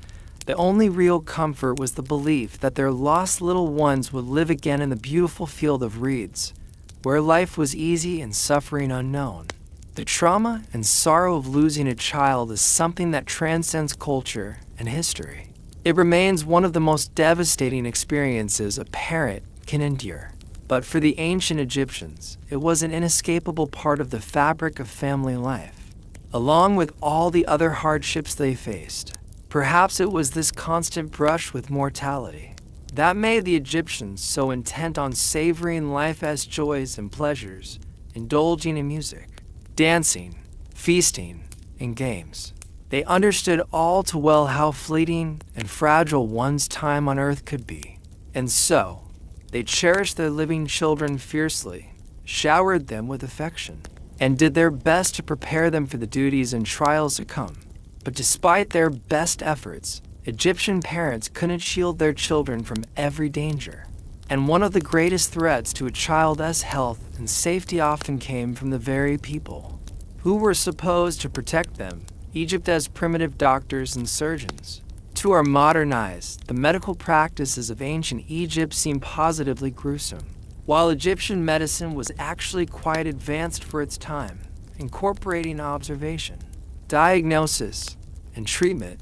the only real comfort was the belief that their lost little ones would live again in the beautiful field of reeds, where life was easy and suffering unknown. The trauma and sorrow of losing a child is something that transcends culture and history. It remains one of the most devastating experiences a parent can endure. But for the ancient Egyptians, it was an inescapable part of the fabric of family life. Along with all the other hardships they faced, perhaps it was this constant brush with mortality that made the Egyptians so intent on savoring life as joys and pleasures, indulging in music, dancing, feasting, and games. They understood all too well how fleeting and fragile one's time on earth could be. And so, they cherished their living children fiercely, showered them with affection, and did their best to prepare them for the duties and trials to come. But despite their best efforts, Egyptian parents couldn't shield their children from every danger. And one of the greatest threats to a child's health and safety often came from the very people who were supposed to protect them, Egypt's primitive doctors and surgeons. To our modern eyes, the medical practices of ancient Egypt seem positively gruesome, while Egyptian medicine was actually quite advanced for its time, incorporating observation, diagnosis, and treatment.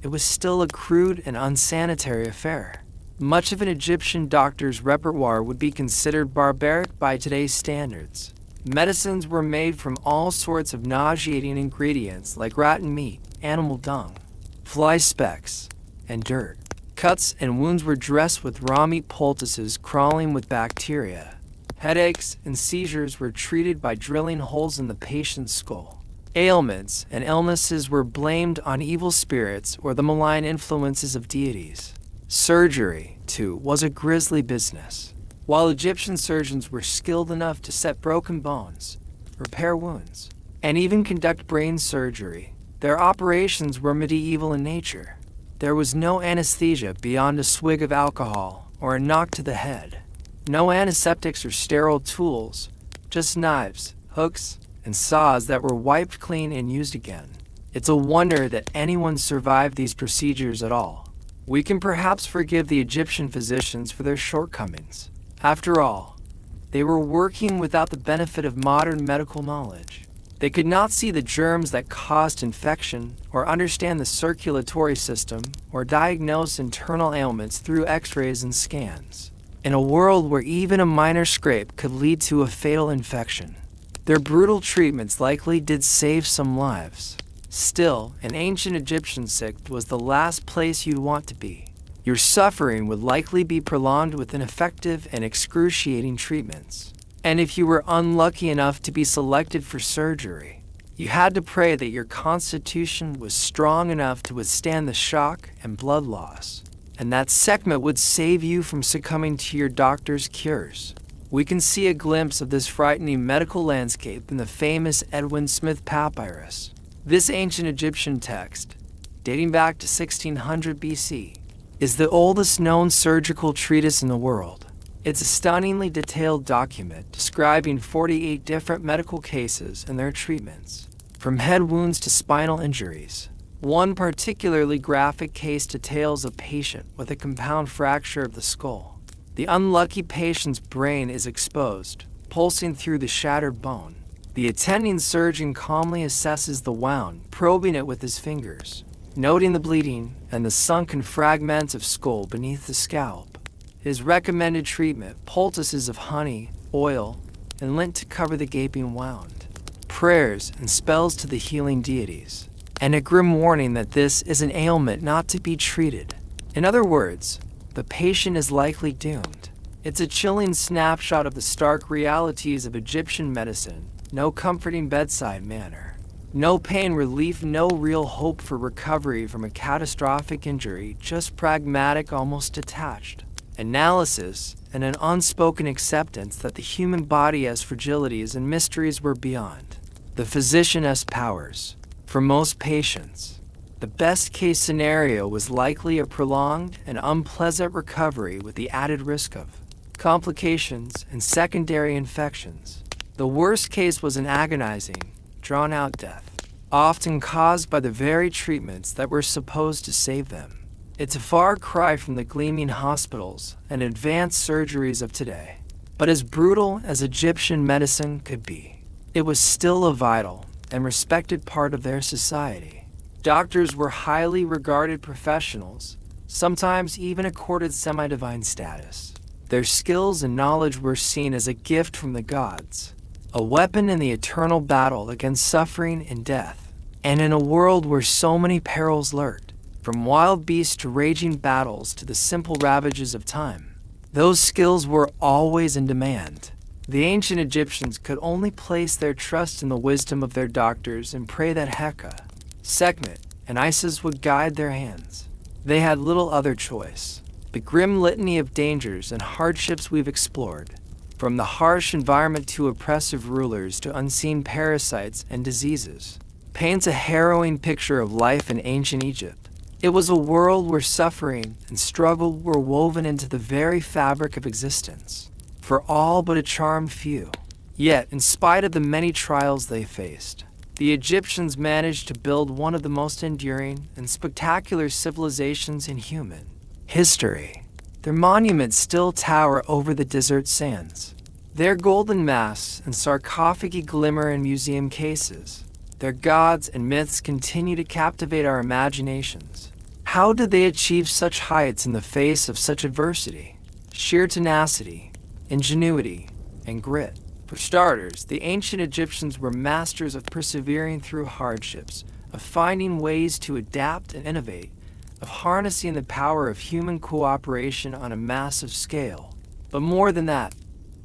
It was still a crude and unsanitary affair. Much of an Egyptian doctor's repertoire would be considered barbaric by today's standards. Medicines were made from all sorts of nauseating ingredients like rotten meat, animal dung, fly specks, and dirt. Cuts and wounds were dressed with raw meat poultices crawling with bacteria. Headaches and seizures were treated by drilling holes in the patient's skull. Ailments and illnesses were blamed on evil spirits or the malign influences of deities. Surgery, too, was a grisly business. While Egyptian surgeons were skilled enough to set broken bones, repair wounds, and even conduct brain surgery, their operations were medieval in nature. There was no anesthesia beyond a swig of alcohol or a knock to the head. No antiseptics or sterile tools, just knives, hooks, and saws that were wiped clean and used again. It's a wonder that anyone survived these procedures at all. We can perhaps forgive the Egyptian physicians for their shortcomings. After all, they were working without the benefit of modern medical knowledge. They could not see the germs that caused infection, or understand the circulatory system, or diagnose internal ailments through x-rays and scans. In a world where even a minor scrape could lead to a fatal infection, their brutal treatments likely did save some lives. Still, an ancient Egyptian sick was the last place you'd want to be. Your suffering would likely be prolonged with ineffective and excruciating treatments. And if you were unlucky enough to be selected for surgery, you had to pray that your constitution was strong enough to withstand the shock and blood loss, and that Sekhmet would save you from succumbing to your doctor's cures. We can see a glimpse of this frightening medical landscape in the famous Edwin Smith Papyrus. This ancient Egyptian text, dating back to 1600 BC, is the oldest known surgical treatise in the world. It's a stunningly detailed document describing 48 different medical cases and their treatments, from head wounds to spinal injuries. One particularly graphic case details a patient with a compound fracture of the skull. The unlucky patient's brain is exposed, pulsing through the shattered bone. The attending surgeon calmly assesses the wound, probing it with his fingers, noting the bleeding and the sunken fragments of skull beneath the scalp. His recommended treatment: poultices of honey, oil, and lint to cover the gaping wound, prayers and spells to the healing deities, and a grim warning that this is an ailment not to be treated. In other words, the patient is likely doomed. It's a chilling snapshot of the stark realities of Egyptian medicine. No comforting bedside manner, no pain relief, no real hope for recovery from a catastrophic injury, just pragmatic, almost detached analysis and an unspoken acceptance that the human body has fragilities and mysteries we're beyond. The physician's powers. For most patients, the best-case scenario was likely a prolonged and unpleasant recovery with the added risk of complications and secondary infections. The worst case was an agonizing, drawn-out death, often caused by the very treatments that were supposed to save them. It's a far cry from the gleaming hospitals and advanced surgeries of today. But as brutal as Egyptian medicine could be, it was still a vital and respected part of their society. Doctors were highly regarded professionals, sometimes even accorded semi-divine status. Their skills and knowledge were seen as a gift from the gods, a weapon in the eternal battle against suffering and death. And in a world where so many perils lurked, from wild beasts to raging battles to the simple ravages of time, those skills were always in demand. The ancient Egyptians could only place their trust in the wisdom of their doctors and pray that Heka, Sekhmet, and Isis would guide their hands. They had little other choice. The grim litany of dangers and hardships we've explored, from the harsh environment to oppressive rulers to unseen parasites and diseases, paints a harrowing picture of life in ancient Egypt. It was a world where suffering and struggle were woven into the very fabric of existence, for all but a charmed few. Yet, in spite of the many trials they faced, the Egyptians managed to build one of the most enduring and spectacular civilizations in human history. Their monuments still tower over the desert sands. Their golden masks and sarcophagi glimmer in museum cases. Their gods and myths continue to captivate our imaginations. How did they achieve such heights in the face of such adversity? Sheer tenacity, ingenuity, and grit. For starters, the ancient Egyptians were masters of persevering through hardships, of finding ways to adapt and innovate, of harnessing the power of human cooperation on a massive scale. But more than that,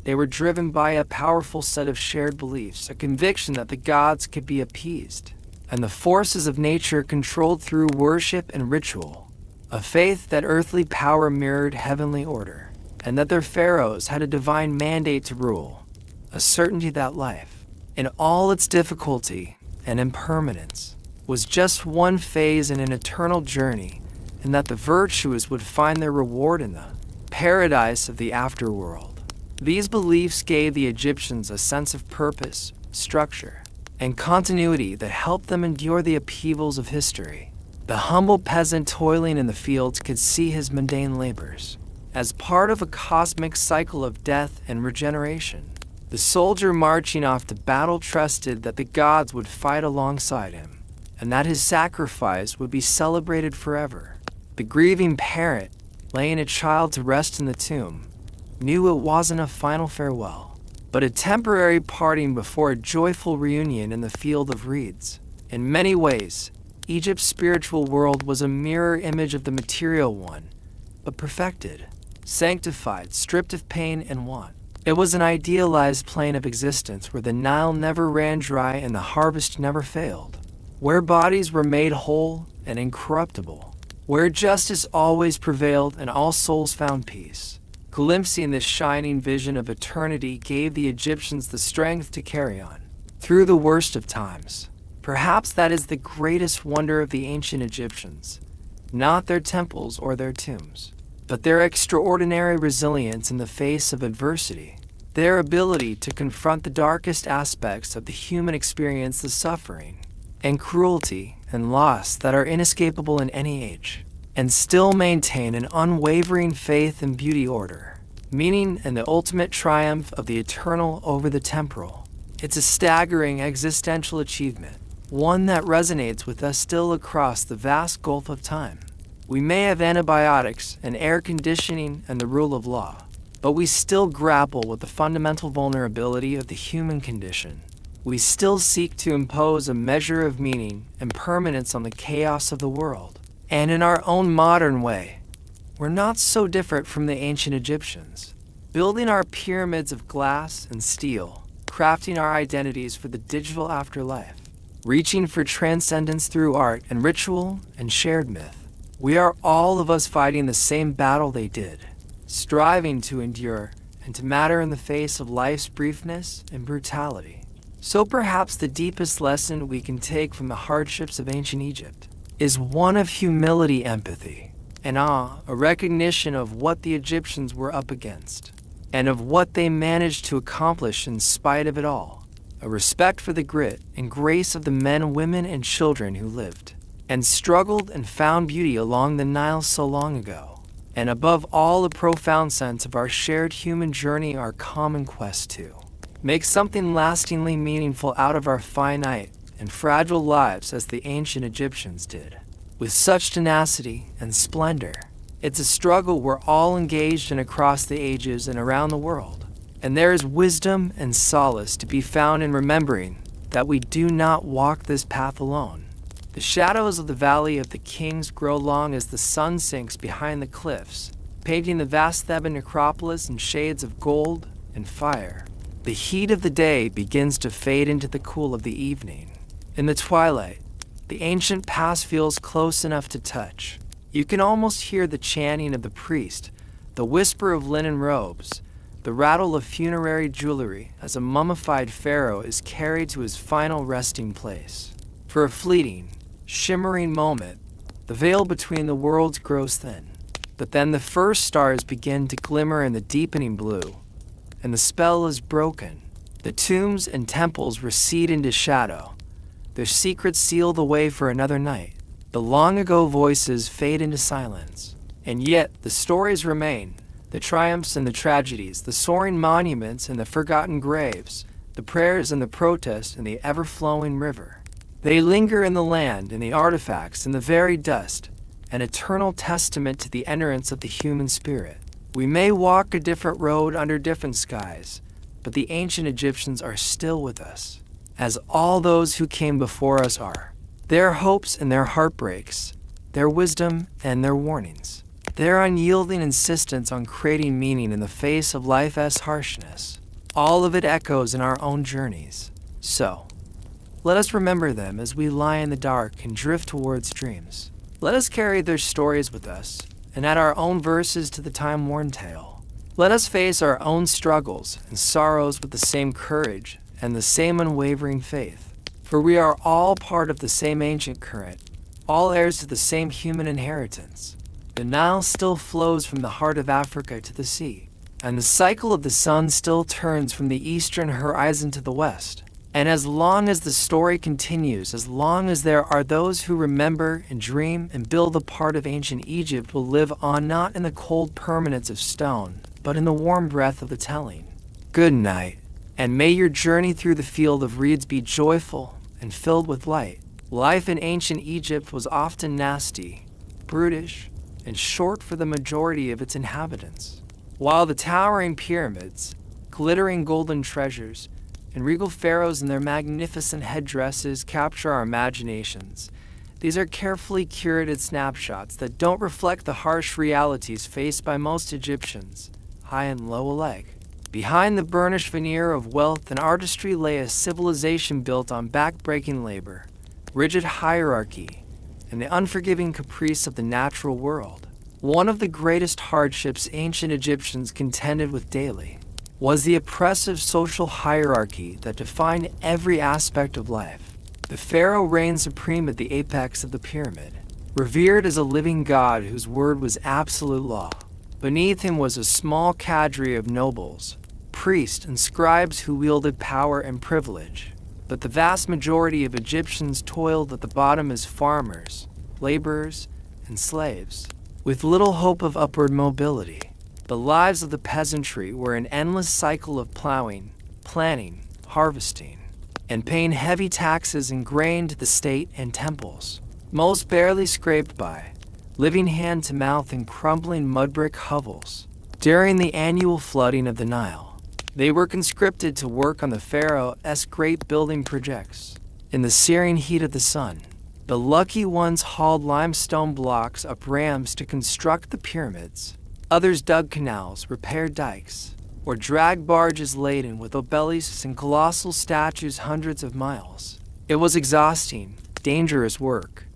they were driven by a powerful set of shared beliefs, a conviction that the gods could be appeased, and the forces of nature controlled through worship and ritual, a faith that earthly power mirrored heavenly order, and that their pharaohs had a divine mandate to rule, a certainty that life, in all its difficulty and impermanence, was just one phase in an eternal journey, and that the virtuous would find their reward in the paradise of the afterworld. These beliefs gave the Egyptians a sense of purpose, structure, and continuity that helped them endure the upheavals of history. The humble peasant toiling in the fields could see his mundane labors as part of a cosmic cycle of death and regeneration. The soldier marching off to battle trusted that the gods would fight alongside him, and that his sacrifice would be celebrated forever. The grieving parent, laying a child to rest in the tomb, knew it wasn't a final farewell, but a temporary parting before a joyful reunion in the field of reeds. In many ways, Egypt's spiritual world was a mirror image of the material one, but perfected, sanctified, stripped of pain and want. It was an idealized plane of existence where the Nile never ran dry and the harvest never failed, where bodies were made whole and incorruptible, where justice always prevailed and all souls found peace. Glimpsing this shining vision of eternity gave the Egyptians the strength to carry on through the worst of times. Perhaps that is the greatest wonder of the ancient Egyptians, not their temples or their tombs, but their extraordinary resilience in the face of adversity, their ability to confront the darkest aspects of the human experience, the suffering and cruelty and loss that are inescapable in any age, and still maintain an unwavering faith in beauty, order, meaning, and the ultimate triumph of the eternal over the temporal. It's a staggering existential achievement, one that resonates with us still across the vast gulf of time. We may have antibiotics and air conditioning and the rule of law, but we still grapple with the fundamental vulnerability of the human condition. We still seek to impose a measure of meaning and permanence on the chaos of the world. And in our own modern way, we're not so different from the ancient Egyptians, building our pyramids of glass and steel, crafting our identities for the digital afterlife, reaching for transcendence through art and ritual and shared myth. We are all of us fighting the same battle they did, striving to endure and to matter in the face of life's briefness and brutality. So perhaps the deepest lesson we can take from the hardships of ancient Egypt is one of humility, empathy, and awe, a recognition of what the Egyptians were up against, and of what they managed to accomplish in spite of it all, a respect for the grit and grace of the men, women, and children who lived and struggled and found beauty along the Nile so long ago, and above all, a profound sense of our shared human journey, our common quest to make something lastingly meaningful out of our finite and fragile lives as the ancient Egyptians did, with such tenacity and splendor. It's a struggle we're all engaged in across the ages and around the world, and there is wisdom and solace to be found in remembering that we do not walk this path alone. The shadows of the Valley of the Kings grow long as the sun sinks behind the cliffs, painting the vast Theban necropolis in shades of gold and fire. The heat of the day begins to fade into the cool of the evening. In the twilight, the ancient past feels close enough to touch. You can almost hear the chanting of the priest, the whisper of linen robes, the rattle of funerary jewelry as a mummified pharaoh is carried to his final resting place. For a fleeting, shimmering moment, the veil between the worlds grows thin. But then the first stars begin to glimmer in the deepening blue, and the spell is broken. The tombs and temples recede into shadow, their secrets seal the way for another night. The long-ago voices fade into silence, and yet the stories remain, the triumphs and the tragedies, the soaring monuments and the forgotten graves, the prayers and the protests and the ever-flowing river. They linger in the land, in the artifacts, in the very dust, an eternal testament to the endurance of the human spirit. We may walk a different road under different skies, but the ancient Egyptians are still with us, as all those who came before us are. Their hopes and their heartbreaks, their wisdom and their warnings, their unyielding insistence on creating meaning in the face of life's harshness, all of it echoes in our own journeys. So, let us remember them as we lie in the dark and drift towards dreams. Let us carry their stories with us and add our own verses to the time-worn tale. Let us face our own struggles and sorrows with the same courage and the same unwavering faith. For we are all part of the same ancient current, all heirs to the same human inheritance. The Nile still flows from the heart of Africa to the sea, and the cycle of the sun still turns from the eastern horizon to the west. And as long as the story continues, as long as there are those who remember and dream and build, the part of ancient Egypt will live on, not in the cold permanence of stone, but in the warm breath of the telling. Good night, and may your journey through the field of reeds be joyful and filled with light. Life in ancient Egypt was often nasty, brutish, and short for the majority of its inhabitants. While the towering pyramids, glittering golden treasures, and regal pharaohs in their magnificent headdresses capture our imaginations. These are carefully curated snapshots that don't reflect the harsh realities faced by most Egyptians, high and low alike. Behind the burnished veneer of wealth and artistry lay a civilization built on back-breaking labor, rigid hierarchy, and the unforgiving caprice of the natural world. One of the greatest hardships ancient Egyptians contended with daily was the oppressive social hierarchy that defined every aspect of life. The pharaoh reigned supreme at the apex of the pyramid, revered as a living god whose word was absolute law. Beneath him was a small cadre of nobles, priests, and scribes who wielded power and privilege. But the vast majority of Egyptians toiled at the bottom as farmers, laborers, and slaves, with little hope of upward mobility. The lives of the peasantry were an endless cycle of plowing, planting, harvesting, and paying heavy taxes and grain to the state and temples. Most barely scraped by, living hand to mouth in crumbling mud-brick hovels. During the annual flooding of the Nile, they were conscripted to work on the pharaoh's great building projects. In the searing heat of the sun, the lucky ones hauled limestone blocks up rams to construct the pyramids. Others dug canals, repaired dikes, or dragged barges laden with obelisks and colossal statues hundreds of miles. It was exhausting, dangerous work,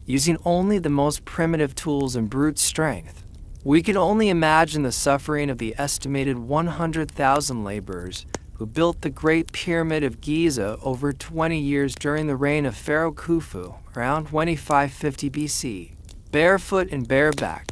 using only the most primitive tools and brute strength. We can only imagine the suffering of the estimated 100,000 laborers who built the Great Pyramid of Giza over 20 years during the reign of Pharaoh Khufu, around 2550 BC. Barefoot and barebacked,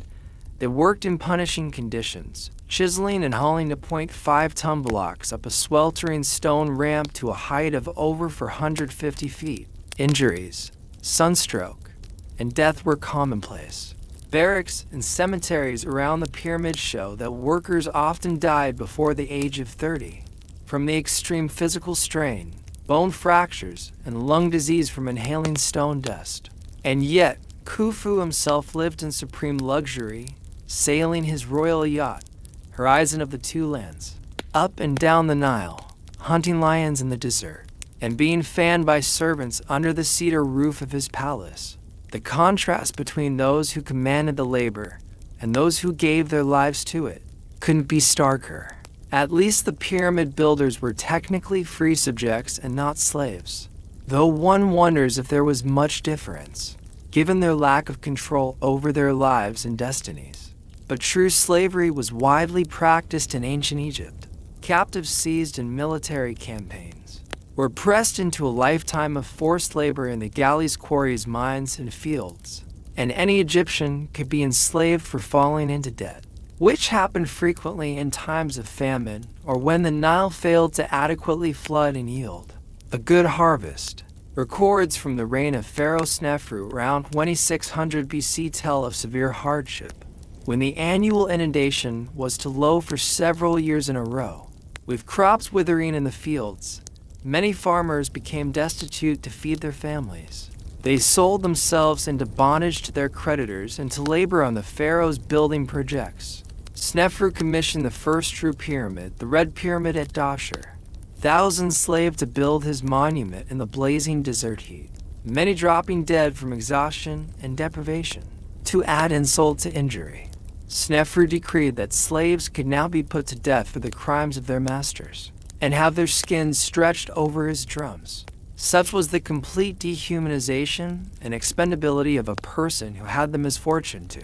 they worked in punishing conditions, chiseling and hauling the 0.5-ton blocks up a sweltering stone ramp to a height of over 450 feet. Injuries, sunstroke, and death were commonplace. Barracks and cemeteries around the pyramid show that workers often died before the age of 30. From the extreme physical strain, bone fractures, and lung disease from inhaling stone dust. And yet, Khufu himself lived in supreme luxury, sailing his royal yacht, Horizon of the Two Lands, up and down the Nile, hunting lions in the desert, and being fanned by servants under the cedar roof of his palace. The contrast between those who commanded the labor and those who gave their lives to it couldn't be starker. At least the pyramid builders were technically free subjects and not slaves, though one wonders if there was much difference, given their lack of control over their lives and destinies. But true slavery was widely practiced in ancient Egypt. Captives seized in military campaigns were pressed into a lifetime of forced labor in the galleys, quarries, mines, and fields, and any Egyptian could be enslaved for falling into debt, which happened frequently in times of famine or when the Nile failed to adequately flood and yield a good harvest. Records from the reign of Pharaoh Snefru around 2600 BC tell of severe hardship, when the annual inundation was too low for several years in a row. With crops withering in the fields, many farmers became destitute to feed their families. They sold themselves into bondage to their creditors and to labor on the pharaoh's building projects. Snefru commissioned the first true pyramid, the Red Pyramid at Dahshur. Thousands slaved to build his monument in the blazing desert heat, many dropping dead from exhaustion and deprivation. To add insult to injury, Snefru decreed that slaves could now be put to death for the crimes of their masters, and have their skins stretched over his drums. Such was the complete dehumanization and expendability of a person who had the misfortune to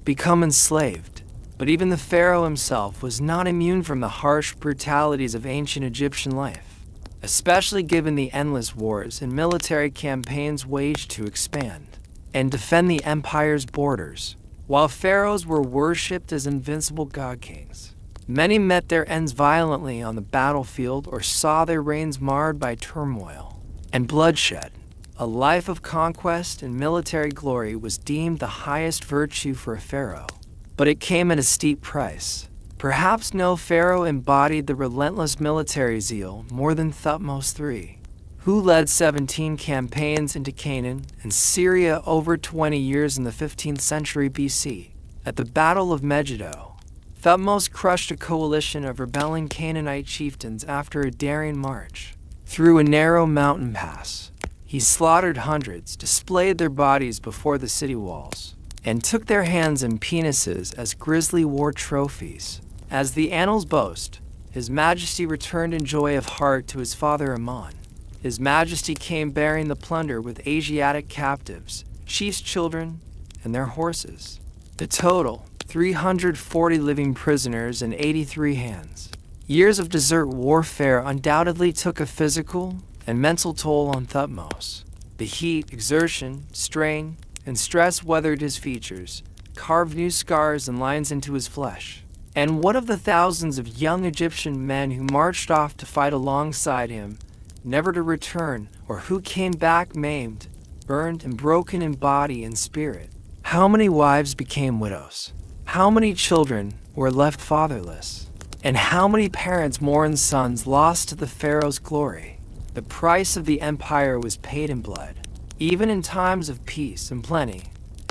become enslaved. But even the pharaoh himself was not immune from the harsh brutalities of ancient Egyptian life, especially given the endless wars and military campaigns waged to expand and defend the empire's borders. While pharaohs were worshipped as invincible god-kings, many met their ends violently on the battlefield or saw their reigns marred by turmoil and bloodshed. A life of conquest and military glory was deemed the highest virtue for a pharaoh, but it came at a steep price. Perhaps no pharaoh embodied the relentless military zeal more than Thutmose III, who led 17 campaigns into Canaan and Syria over 20 years in the 15th century BC. At the Battle of Megiddo, Thutmose crushed a coalition of rebelling Canaanite chieftains after a daring march. through a narrow mountain pass. He slaughtered hundreds, displayed their bodies before the city walls, and took their hands and penises as grisly war trophies. As the annals boast, His Majesty returned in joy of heart to his father Ammon. His Majesty came bearing the plunder with Asiatic captives, chiefs' children, and their horses. The total, 340 living prisoners and 83 hands. Years of desert warfare undoubtedly took a physical and mental toll on Thutmose. The heat, exertion, strain, and stress weathered his features, carved new scars and lines into his flesh. And what of the thousands of young Egyptian men who marched off to fight alongside him, never to return, or who came back maimed, burned, and broken in body and spirit? How many wives became widows? How many children were left fatherless? And how many parents mourned sons lost to the Pharaoh's glory? The price of the empire was paid in blood. Even in times of peace and plenty,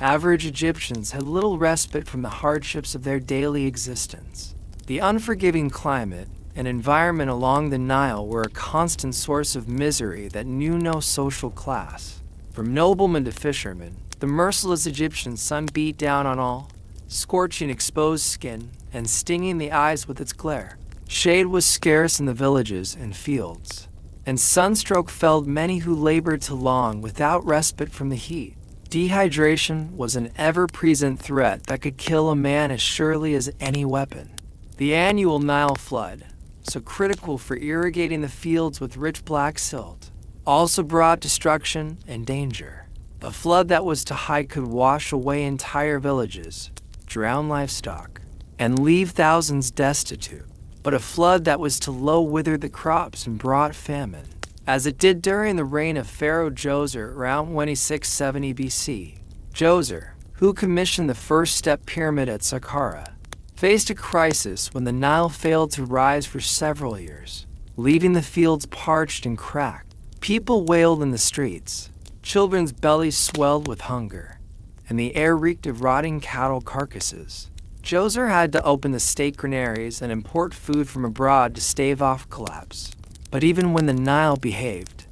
average Egyptians had little respite from the hardships of their daily existence. The unforgiving climate and environment along the Nile were a constant source of misery that knew no social class. From nobleman to fisherman, the merciless Egyptian sun beat down on all, scorching exposed skin and stinging the eyes with its glare. Shade was scarce in the villages and fields, and sunstroke felled many who labored too long without respite from the heat. Dehydration was an ever-present threat that could kill a man as surely as any weapon. The annual Nile flood, so critical for irrigating the fields with rich black silt, also brought destruction and danger. A flood that was too high could wash away entire villages, drown livestock, and leave thousands destitute. But a flood that was too low withered the crops and brought famine, as it did during the reign of Pharaoh Djoser around 2670 BC. Djoser, who commissioned the first step pyramid at Saqqara, faced a crisis when the Nile failed to rise for several years, leaving the fields parched and cracked. People wailed in the streets, children's bellies swelled with hunger, and the air reeked of rotting cattle carcasses. Djoser had to open the state granaries and import food from abroad to stave off collapse. But even when the Nile behaved,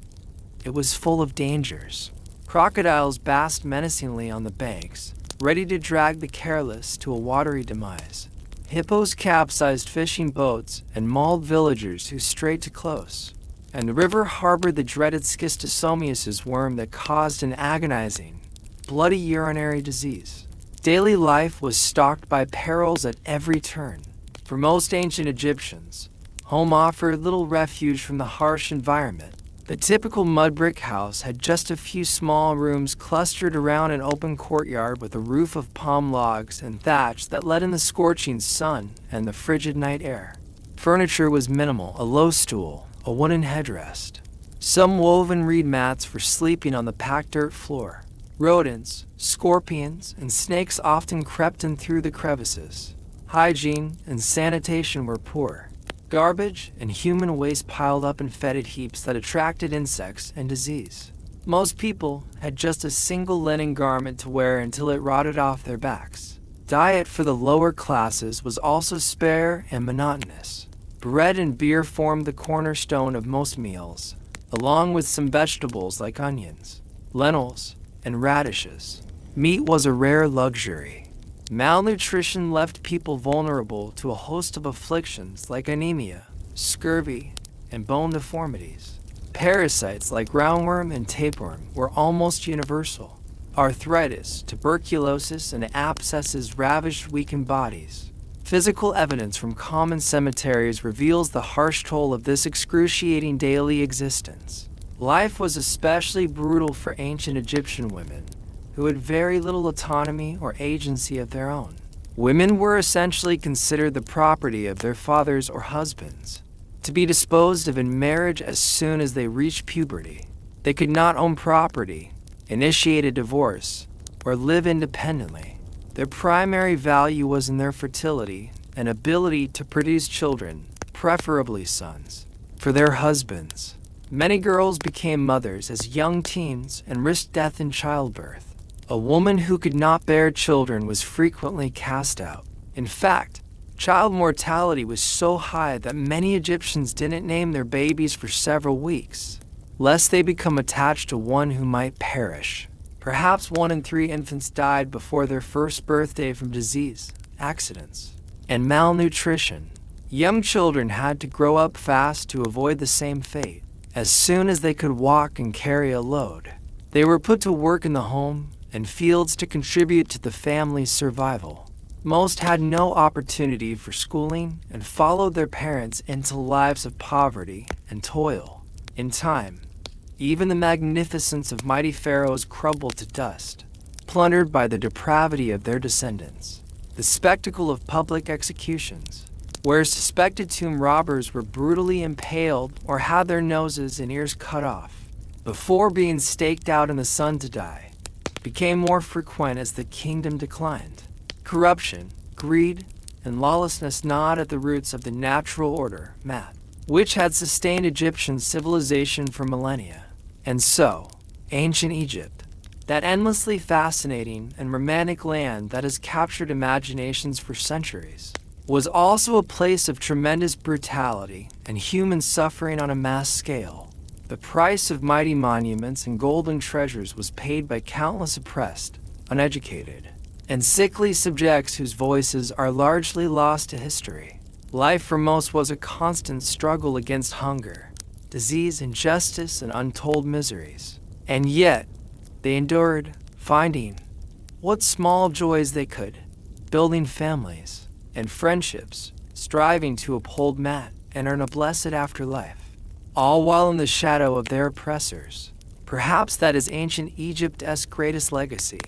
it was full of dangers. Crocodiles basked menacingly on the banks, ready to drag the careless to a watery demise. Hippos capsized fishing boats and mauled villagers who strayed too close. And the river harbored the dreaded schistosomiasis worm that caused an agonizing, bloody urinary disease. Daily life was stalked by perils at every turn. For most ancient Egyptians, home offered little refuge from the harsh environment. The typical mud brick house had just a few small rooms clustered around an open courtyard with a roof of palm logs and thatch that let in the scorching sun and the frigid night air. Furniture was minimal: a low stool, a wooden headrest, some woven reed mats for sleeping on the packed dirt floor. Rodents, scorpions, and snakes often crept in through the crevices. Hygiene and sanitation were poor. Garbage and human waste piled up in fetid heaps that attracted insects and disease. Most people had just a single linen garment to wear until it rotted off their backs. Diet for the lower classes was also spare and monotonous. Bread and beer formed the cornerstone of most meals, along with some vegetables like onions, lentils, and radishes. Meat was a rare luxury. Malnutrition left people vulnerable to a host of afflictions like anemia, scurvy, and bone deformities. Parasites like roundworm and tapeworm were almost universal. Arthritis, tuberculosis, and abscesses ravaged weakened bodies. Physical evidence from common cemeteries reveals the harsh toll of this excruciating daily existence. Life was especially brutal for ancient Egyptian women, who had very little autonomy or agency of their own. Women were essentially considered the property of their fathers or husbands, to be disposed of in marriage as soon as they reached puberty. They could not own property, initiate a divorce, or live independently. Their primary value was in their fertility and ability to produce children, preferably sons, for their husbands. Many girls became mothers as young teens and risked death in childbirth. A woman who could not bear children was frequently cast out. In fact, Child mortality was so high that many Egyptians didn't name their babies for several weeks, lest they become attached to one who might perish. Perhaps 1 in 3 infants died before their first birthday from disease, accidents, and malnutrition. Young children had to grow up fast to avoid the same fate. As soon as they could walk and carry a load, they were put to work in the home and fields to contribute to the family's survival. Most had no opportunity for schooling and followed their parents into lives of poverty and toil. In time, even the magnificence of mighty pharaohs crumbled to dust, plundered by the depravity of their descendants. The spectacle of public executions, where suspected tomb robbers were brutally impaled or had their noses and ears cut off before being staked out in the sun to die, became more frequent as the kingdom declined. Corruption, greed, and lawlessness gnawed at the roots of the natural order, which had sustained Egyptian civilization for millennia. And so, ancient Egypt, that endlessly fascinating and romantic land that has captured imaginations for centuries, was also a place of tremendous brutality and human suffering on a mass scale. The price of mighty monuments and golden treasures was paid by countless oppressed, uneducated, and sickly subjects whose voices are largely lost to history. Life for most was a constant struggle against hunger, disease, injustice, and untold miseries. And yet, they endured, finding what small joys they could, building families and friendships, striving to uphold and earn a blessed afterlife, all while in the shadow of their oppressors. Perhaps that is ancient Egypt's greatest legacy,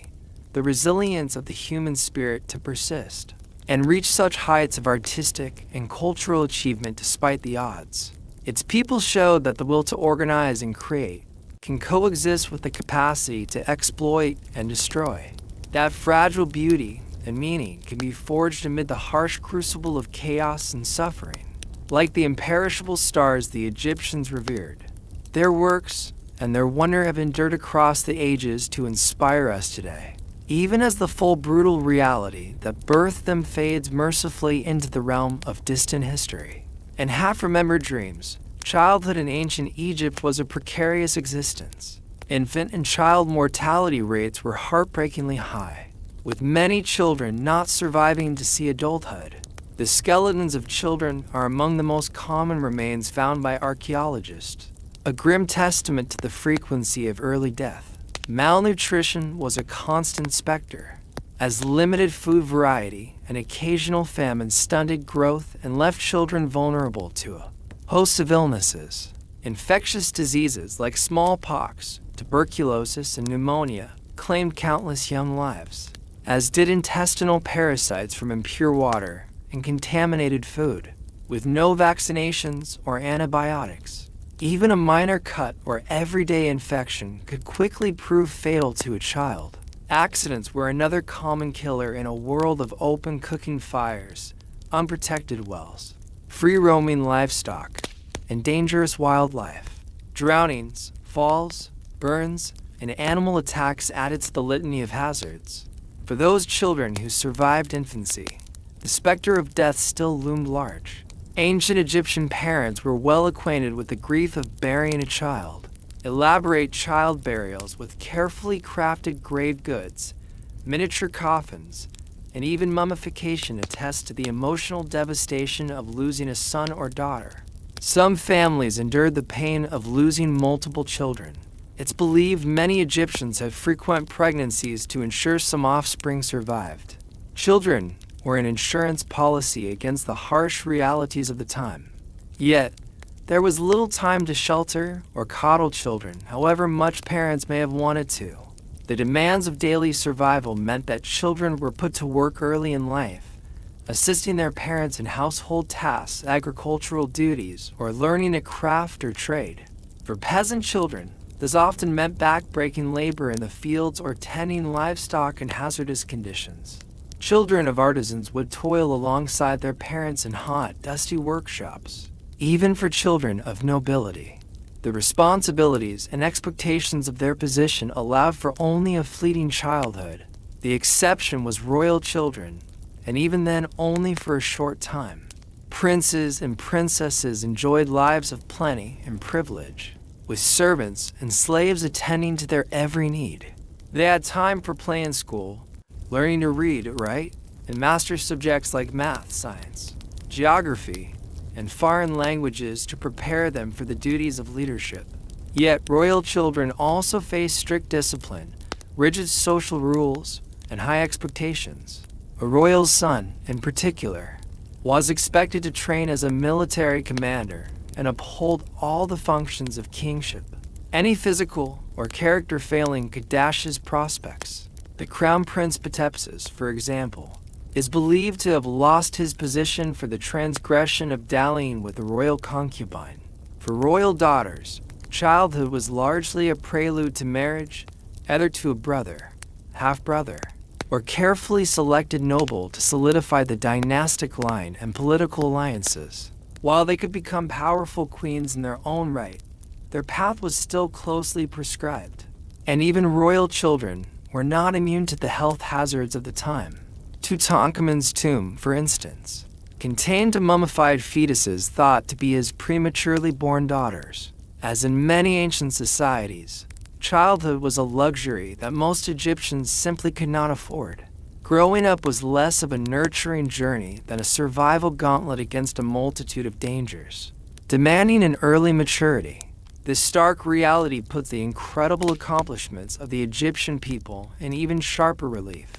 the resilience of the human spirit to persist and reach such heights of artistic and cultural achievement despite the odds. Its people showed that the will to organize and create can coexist with the capacity to exploit and destroy. That fragile beauty and meaning can be forged amid the harsh crucible of chaos and suffering. Like the imperishable stars the Egyptians revered, their works and their wonder have endured across the ages to inspire us today, even as the full brutal reality that birthed them fades mercifully into the realm of distant history. And half-remembered dreams, childhood in ancient Egypt was a precarious existence. Infant and child mortality rates were heartbreakingly high, with many children not surviving to see adulthood. The skeletons of children are among the most common remains found by archaeologists, a grim testament to the frequency of early death. Malnutrition was a constant specter, as limited food variety and occasional famine stunted growth and left children vulnerable to a host of illnesses. Infectious diseases like smallpox, tuberculosis, and pneumonia claimed countless young lives, as did intestinal parasites from impure water and contaminated food. With no vaccinations or antibiotics, even a minor cut or everyday infection could quickly prove fatal to a child. Accidents were another common killer in a world of open cooking fires, unprotected wells, free-roaming livestock, and dangerous wildlife. Drownings, falls, burns, and animal attacks added to the litany of hazards. For those children who survived infancy, the specter of death still loomed large. Ancient Egyptian parents were well acquainted with the grief of burying a child. Elaborate child burials with carefully crafted grave goods, miniature coffins, and even mummification attest to the emotional devastation of losing a son or daughter. Some families endured the pain of losing multiple children. It's believed many Egyptians had frequent pregnancies to ensure some offspring survived. Children were an insurance policy against the harsh realities of the time. Yet, there was little time to shelter or coddle children, however much parents may have wanted to. The demands of daily survival meant that children were put to work early in life, assisting their parents in household tasks, agricultural duties, or learning a craft or trade. For peasant children, this often meant back-breaking labor in the fields or tending livestock in hazardous conditions. Children of artisans would toil alongside their parents in hot, dusty workshops. Even for children of nobility, the responsibilities and expectations of their position allowed for only a fleeting childhood. The exception was royal children, and even then only for a short time. Princes and princesses enjoyed lives of plenty and privilege, with servants and slaves attending to their every need. They had time for play in school, learning to read, write, and master subjects like math, science, geography, and foreign languages to prepare them for the duties of leadership. Yet royal children also faced strict discipline, rigid social rules, and high expectations. A royal son, in particular, was expected to train as a military commander and uphold all the functions of kingship. Any physical or character failing could dash his prospects. The Crown Prince Patepsis, for example, is believed to have lost his position for the transgression of dallying with a royal concubine. For royal daughters, childhood was largely a prelude to marriage, either to a brother, half-brother, or carefully selected noble to solidify the dynastic line and political alliances. While they could become powerful queens in their own right, their path was still closely prescribed. And even royal children were not immune to the health hazards of the time. Tutankhamun's tomb, for instance, contained mummified fetuses thought to be his prematurely born daughters. As in many ancient societies, childhood was a luxury that most Egyptians simply could not afford. Growing up was less of a nurturing journey than a survival gauntlet against a multitude of dangers. Demanding an early maturity, this stark reality put the incredible accomplishments of the Egyptian people in even sharper relief.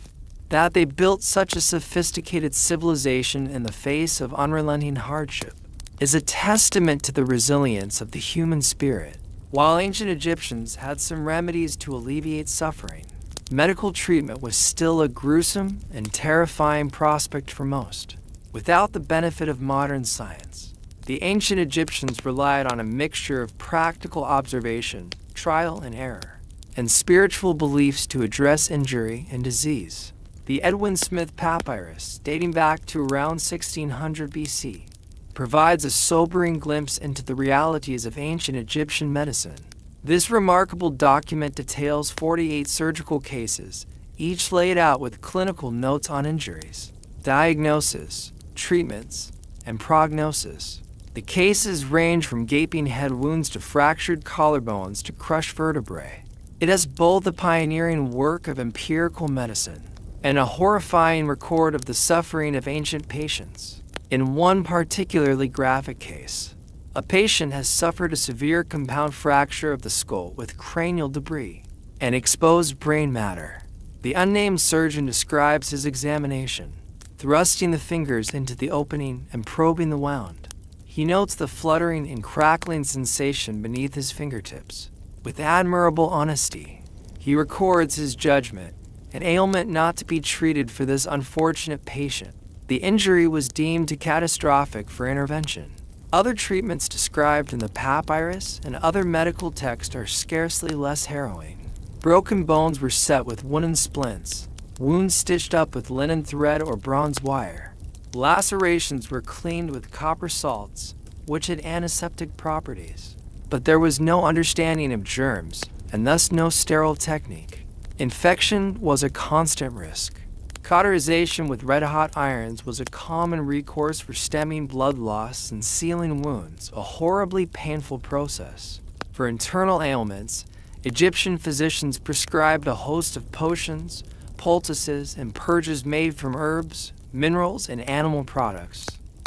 That they built such a sophisticated civilization in the face of unrelenting hardship is a testament to the resilience of the human spirit. While ancient Egyptians had some remedies to alleviate suffering, medical treatment was still a gruesome and terrifying prospect for most. Without the benefit of modern science, the ancient Egyptians relied on a mixture of practical observation, trial and error, and spiritual beliefs to address injury and disease. The Edwin Smith Papyrus, dating back to around 1600 BC, provides a sobering glimpse into the realities of ancient Egyptian medicine. This remarkable document details 48 surgical cases, each laid out with clinical notes on injuries, diagnosis, treatments, and prognosis. The cases range from gaping head wounds to fractured collarbones to crushed vertebrae. It has both the pioneering work of empirical medicine and a horrifying record of the suffering of ancient patients. In one particularly graphic case, a patient has suffered a severe compound fracture of the skull with cranial debris and exposed brain matter. The unnamed surgeon describes his examination, thrusting the fingers into the opening and probing the wound. He notes the fluttering and crackling sensation beneath his fingertips. With admirable honesty, he records his judgment, an ailment not to be treated for this unfortunate patient. The injury was deemed too catastrophic for intervention. Other treatments described in the papyrus and other medical texts are scarcely less harrowing. Broken bones were set with wooden splints, wounds stitched up with linen thread or bronze wire. Lacerations were cleaned with copper salts, which had antiseptic properties. But there was no understanding of germs, and thus no sterile technique. Infection was a constant risk. Cauterization with red-hot irons was a common recourse for stemming blood loss and sealing wounds, a horribly painful process. For internal ailments, Egyptian physicians prescribed a host of potions, poultices, and purges made from herbs, minerals, and animal products.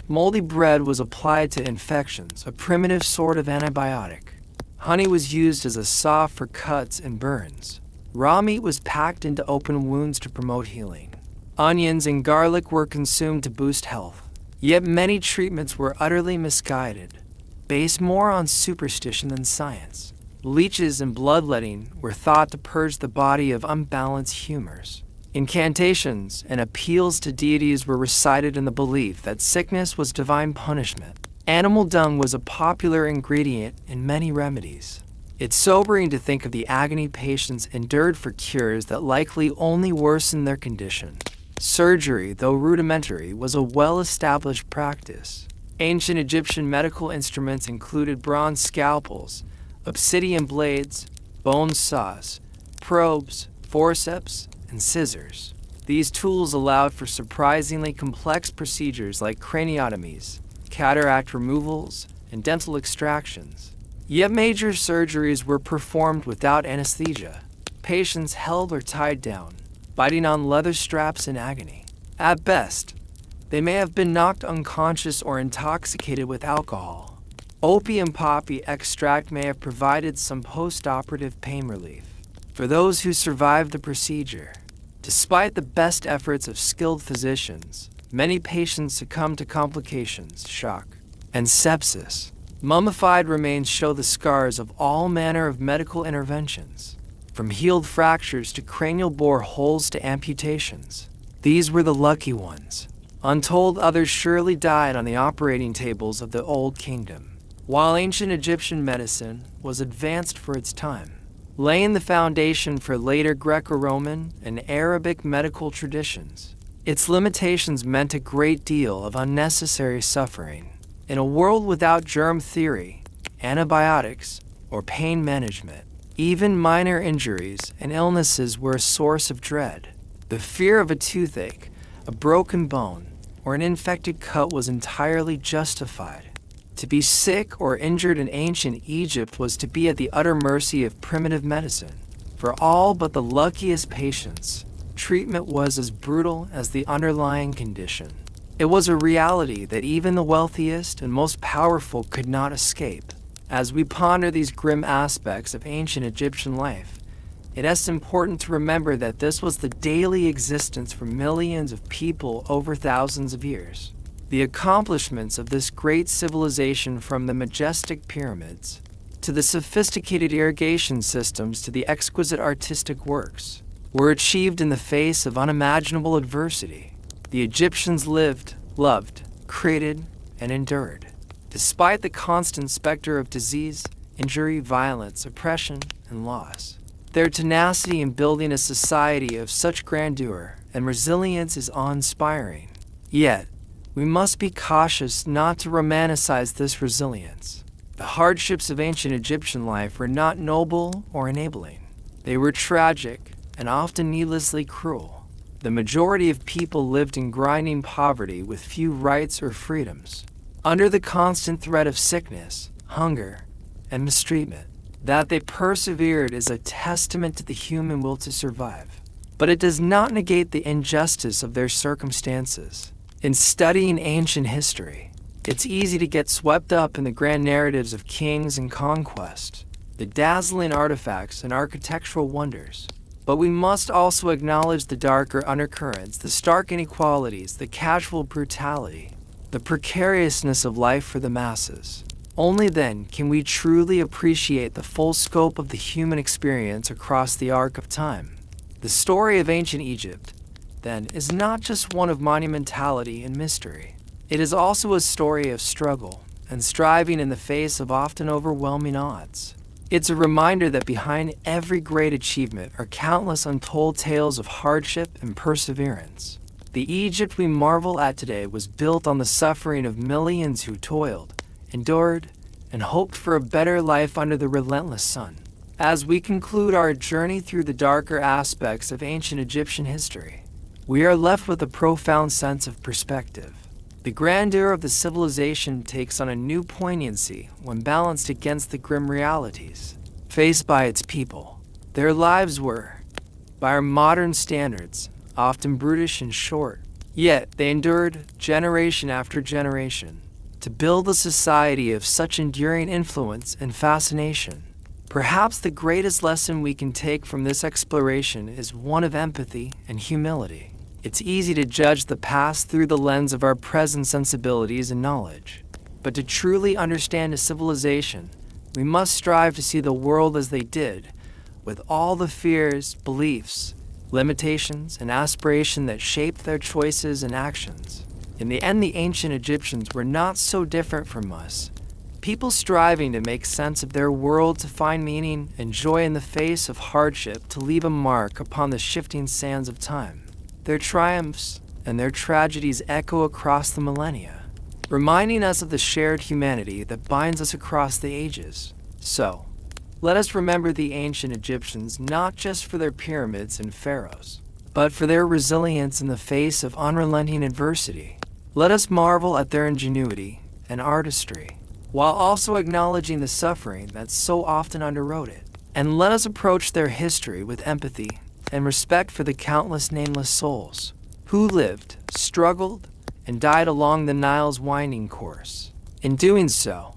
Moldy bread was applied to infections, a primitive sort of antibiotic. Honey was used as a salve for cuts and burns. Raw meat was packed into open wounds to promote healing. Onions and garlic were consumed to boost health. Yet many treatments were utterly misguided, based more on superstition than science. Leeches and bloodletting were thought to purge the body of unbalanced humors. Incantations and appeals to deities were recited in the belief that sickness was divine punishment. Animal dung was a popular ingredient in many remedies. It's sobering to think of the agony patients endured for cures that likely only worsened their condition. Surgery, though rudimentary, was a well-established practice. Ancient Egyptian medical instruments included bronze scalpels, obsidian blades, bone saws, probes, forceps, and scissors. These tools allowed for surprisingly complex procedures like craniotomies, cataract removals, and dental extractions. Yet major surgeries were performed without anesthesia. Patients held or tied down, biting on leather straps in agony. At best, they may have been knocked unconscious or intoxicated with alcohol. Opium poppy extract may have provided some post-operative pain relief for those who survived the procedure. Despite the best efforts of skilled physicians, many patients succumbed to complications, shock, and sepsis. Mummified remains show the scars of all manner of medical interventions, from healed fractures to cranial bore holes to amputations. These were the lucky ones. Untold others surely died on the operating tables of the Old Kingdom. While ancient Egyptian medicine was advanced for its time, laying the foundation for later Greco-Roman and Arabic medical traditions, its limitations meant a great deal of unnecessary suffering. In a world without germ theory, antibiotics, or pain management, even minor injuries and illnesses were a source of dread. The fear of a toothache, a broken bone, or an infected cut was entirely justified. To be sick or injured in ancient Egypt was to be at the utter mercy of primitive medicine. For all but the luckiest patients, treatment was as brutal as the underlying condition. It was a reality that even the wealthiest and most powerful could not escape. As we ponder these grim aspects of ancient Egyptian life, it is important to remember that this was the daily existence for millions of people over thousands of years. The accomplishments of this great civilization, from the majestic pyramids to the sophisticated irrigation systems to the exquisite artistic works, were achieved in the face of unimaginable adversity. The Egyptians lived, loved, created, and endured, despite the constant specter of disease, injury, violence, oppression, and loss. Their tenacity in building a society of such grandeur and resilience is awe-inspiring. Yet, we must be cautious not to romanticize this resilience. The hardships of ancient Egyptian life were not noble or enabling. They were tragic and often needlessly cruel. The majority of people lived in grinding poverty with few rights or freedoms, under the constant threat of sickness, hunger, and mistreatment. That they persevered is a testament to the human will to survive. But it does not negate the injustice of their circumstances. In studying ancient history, it's easy to get swept up in the grand narratives of kings and conquest, the dazzling artifacts and architectural wonders. But we must also acknowledge the darker undercurrents, the stark inequalities, the casual brutality, the precariousness of life for the masses. Only then can we truly appreciate the full scope of the human experience across the arc of time. The story of ancient Egypt, then, is not just one of monumentality and mystery. It is also a story of struggle and striving in the face of often overwhelming odds. It's a reminder that behind every great achievement are countless untold tales of hardship and perseverance. The Egypt we marvel at today was built on the suffering of millions who toiled, endured, and hoped for a better life under the relentless sun. As we conclude our journey through the darker aspects of ancient Egyptian history, we are left with a profound sense of perspective. The grandeur of the civilization takes on a new poignancy when balanced against the grim realities faced by its people. Their lives were, by our modern standards, often brutish and short, yet they endured generation after generation to build a society of such enduring influence and fascination. Perhaps the greatest lesson we can take from this exploration is one of empathy and humility. It's easy to judge the past through the lens of our present sensibilities and knowledge. But to truly understand a civilization, we must strive to see the world as they did, with all the fears, beliefs, limitations, and aspiration that shaped their choices and actions. In the end, the ancient Egyptians were not so different from us. People striving to make sense of their world, to find meaning and joy in the face of hardship, to leave a mark upon the shifting sands of time. Their triumphs and their tragedies echo across the millennia, reminding us of the shared humanity that binds us across the ages. So, let us remember the ancient Egyptians not just for their pyramids and pharaohs, but for their resilience in the face of unrelenting adversity. Let us marvel at their ingenuity and artistry, while also acknowledging the suffering that so often underwrote it. And let us approach their history with empathy and respect for the countless nameless souls who lived, struggled, and died along the Nile's winding course. In doing so,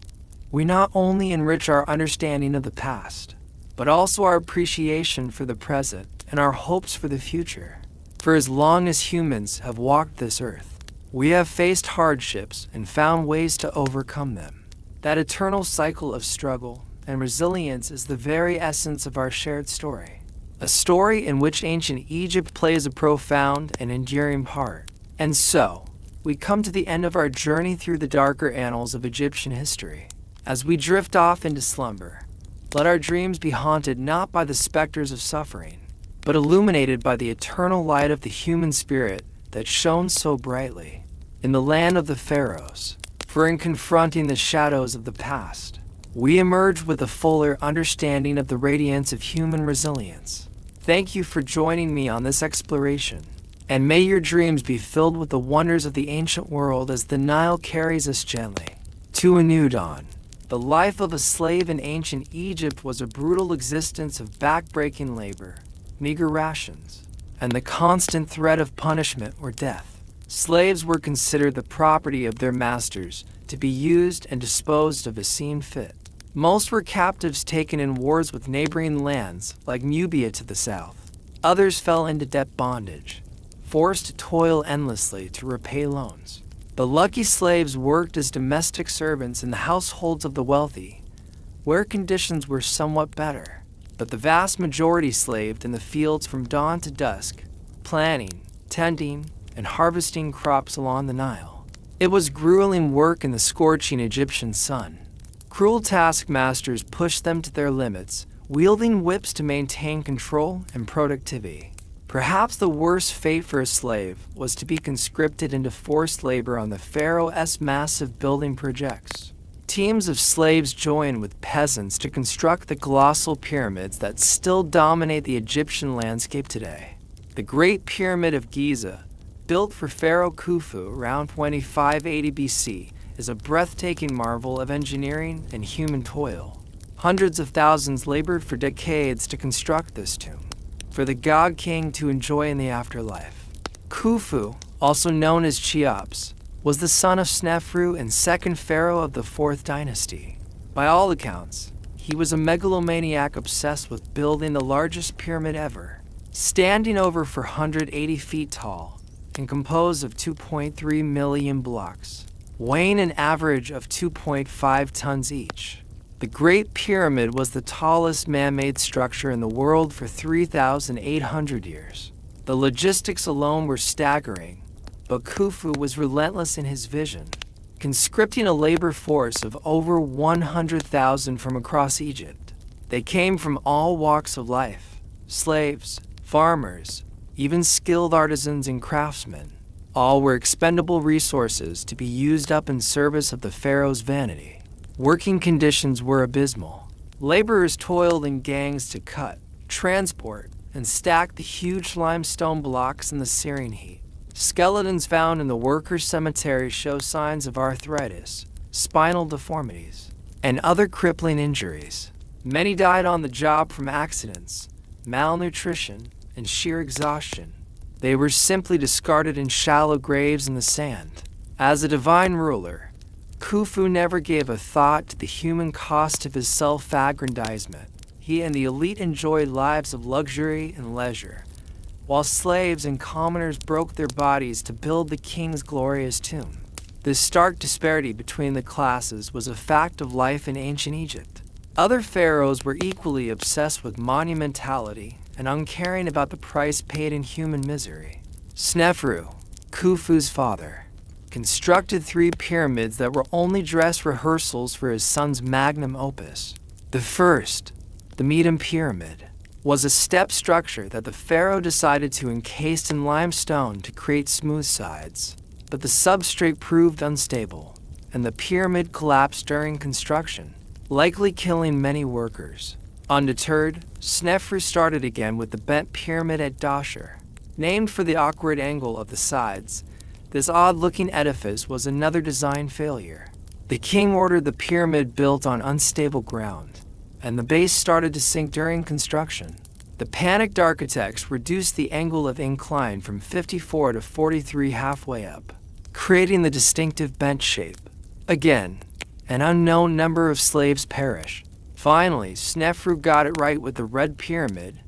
we not only enrich our understanding of the past, but also our appreciation for the present and our hopes for the future. For as long as humans have walked this earth, we have faced hardships and found ways to overcome them. That eternal cycle of struggle and resilience is the very essence of our shared story. A story in which ancient Egypt plays a profound and enduring part. And so, we come to the end of our journey through the darker annals of Egyptian history. As we drift off into slumber, let our dreams be haunted not by the specters of suffering, but illuminated by the eternal light of the human spirit that shone so brightly in the land of the Pharaohs. For in confronting the shadows of the past, we emerge with a fuller understanding of the radiance of human resilience. Thank you for joining me on this exploration, and may your dreams be filled with the wonders of the ancient world as the Nile carries us gently to a new dawn. The life of a slave in ancient Egypt was a brutal existence of back-breaking labor, meager rations, and the constant threat of punishment or death. Slaves were considered the property of their masters, to be used and disposed of as seen fit. Most were captives taken in wars with neighboring lands, like Nubia to the south. Others fell into debt bondage, forced to toil endlessly to repay loans. The lucky slaves worked as domestic servants in the households of the wealthy, where conditions were somewhat better. But the vast majority slaved in the fields from dawn to dusk, planting, tending, and harvesting crops along the Nile. It was grueling work in the scorching Egyptian sun. Cruel taskmasters pushed them to their limits, wielding whips to maintain control and productivity. Perhaps the worst fate for a slave was to be conscripted into forced labor on the Pharaohs' massive building projects. Teams of slaves joined with peasants to construct the colossal pyramids that still dominate the Egyptian landscape today. The Great Pyramid of Giza, built for Pharaoh Khufu around 2580 BC, is a breathtaking marvel of engineering and human toil. Hundreds of thousands labored for decades to construct this tomb for the god king to enjoy in the afterlife. Khufu, also known as Cheops, was the son of Snefru and second pharaoh of the 4th dynasty. By all accounts, he was a megalomaniac obsessed with building the largest pyramid ever, standing over 480 feet tall and composed of 2.3 million blocks, weighing an average of 2.5 tons each. The Great Pyramid was the tallest man-made structure in the world for 3,800 years. The logistics alone were staggering, but Khufu was relentless in his vision, conscripting a labor force of over 100,000 from across Egypt. They came from all walks of life: slaves, farmers, even skilled artisans and craftsmen. All were expendable resources to be used up in service of the pharaoh's vanity. Working conditions were abysmal. Laborers toiled in gangs to cut, transport, and stack the huge limestone blocks in the searing heat. Skeletons found in the workers' cemeteries show signs of arthritis, spinal deformities, and other crippling injuries. Many died on the job from accidents, malnutrition, and sheer exhaustion. They were simply discarded in shallow graves in the sand. As a divine ruler, Khufu never gave a thought to the human cost of his self-aggrandizement. He and the elite enjoyed lives of luxury and leisure, while slaves and commoners broke their bodies to build the king's glorious tomb. This stark disparity between the classes was a fact of life in ancient Egypt. Other pharaohs were equally obsessed with monumentality and uncaring about the price paid in human misery. Snefru, Khufu's father, constructed 3 pyramids that were only dress rehearsals for his son's magnum opus. The first, the Medum Pyramid, was a step structure that the pharaoh decided to encase in limestone to create smooth sides. But the substrate proved unstable, and the pyramid collapsed during construction, likely killing many workers. Undeterred, Snefru started again with the bent pyramid at Dashur. Named for the awkward angle of the sides, this odd-looking edifice was another design failure. The king ordered the pyramid built on unstable ground, and the base started to sink during construction. The panicked architects reduced the angle of incline from 54 to 43 halfway up, creating the distinctive bent shape. Again, an unknown number of slaves perish. Finally, Snefru got it right with the Red Pyramid,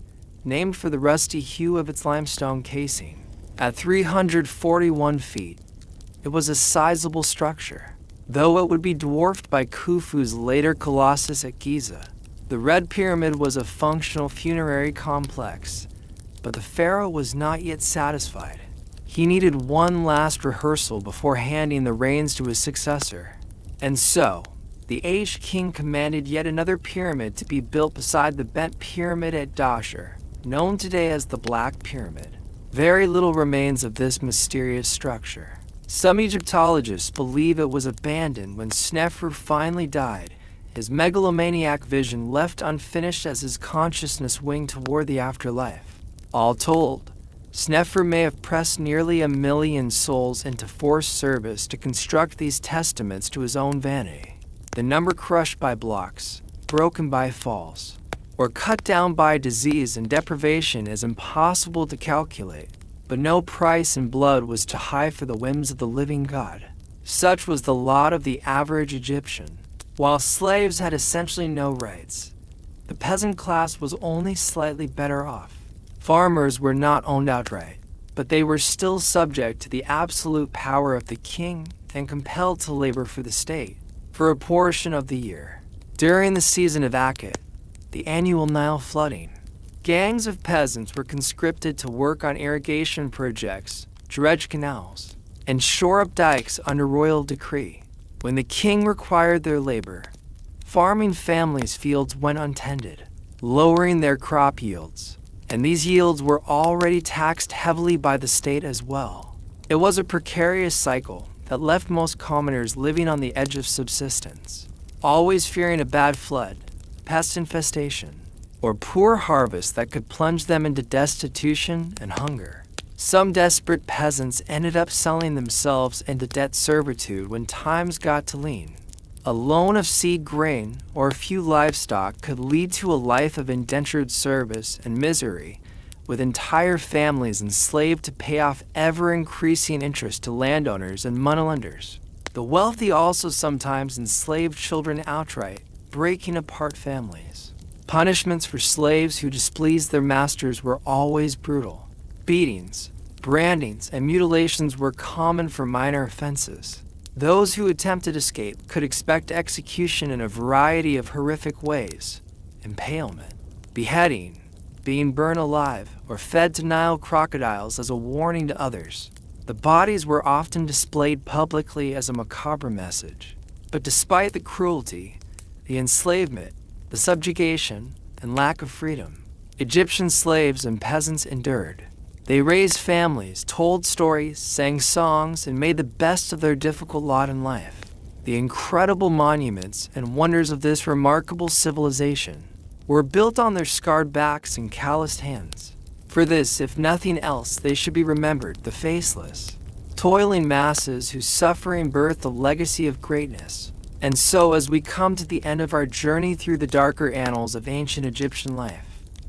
named for the rusty hue of its limestone casing. At 341 feet, it was a sizable structure, though it would be dwarfed by Khufu's later Colossus at Giza. The Red Pyramid was a functional funerary complex, but the pharaoh was not yet satisfied. He needed one last rehearsal before handing the reins to his successor. And so, the aged king commanded yet another pyramid to be built beside the bent pyramid at Dashur, known today as the Black Pyramid. Very little remains of this mysterious structure. Some Egyptologists believe it was abandoned when Snefru finally died, his megalomaniac vision left unfinished as his consciousness winged toward the afterlife. All told, Snefru may have pressed nearly 1 million souls into forced service to construct these testaments to his own vanity. The number crushed by blocks, broken by falls, or cut down by disease and deprivation is impossible to calculate, but no price in blood was too high for the whims of the living God. Such was the lot of the average Egyptian. While slaves had essentially no rights, the peasant class was only slightly better off. Farmers were not owned outright, but they were still subject to the absolute power of the king and compelled to labor for the state for a portion of the year. During the season of Akhet, the annual Nile flooding, gangs of peasants were conscripted to work on irrigation projects, dredge canals, and shore up dikes under royal decree. When the king required their labor, farming families' fields went untended, lowering their crop yields, and these yields were already taxed heavily by the state as well. It was a precarious cycle that left most commoners living on the edge of subsistence, always fearing a bad flood, pest infestation, or poor harvest that could plunge them into destitution and hunger. Some desperate peasants ended up selling themselves into debt servitude when times got to lean. A loan of seed grain or a few livestock could lead to a life of indentured service and misery, with entire families enslaved to pay off ever-increasing interest to landowners and moneylenders. The wealthy also sometimes enslaved children outright, breaking apart families. Punishments for slaves who displeased their masters were always brutal. Beatings, brandings, and mutilations were common for minor offenses. Those who attempted escape could expect execution in a variety of horrific ways: impalement, beheading, being burned alive, or fed to Nile crocodiles as a warning to others. The bodies were often displayed publicly as a macabre message. But despite the cruelty, the enslavement, the subjugation, and lack of freedom, Egyptian slaves and peasants endured. They raised families, told stories, sang songs, and made the best of their difficult lot in life. The incredible monuments and wonders of this remarkable civilization were built on their scarred backs and calloused hands. For this, if nothing else, they should be remembered, the faceless, toiling masses whose suffering birthed a legacy of greatness. And so, as we come to the end of our journey through the darker annals of ancient Egyptian life,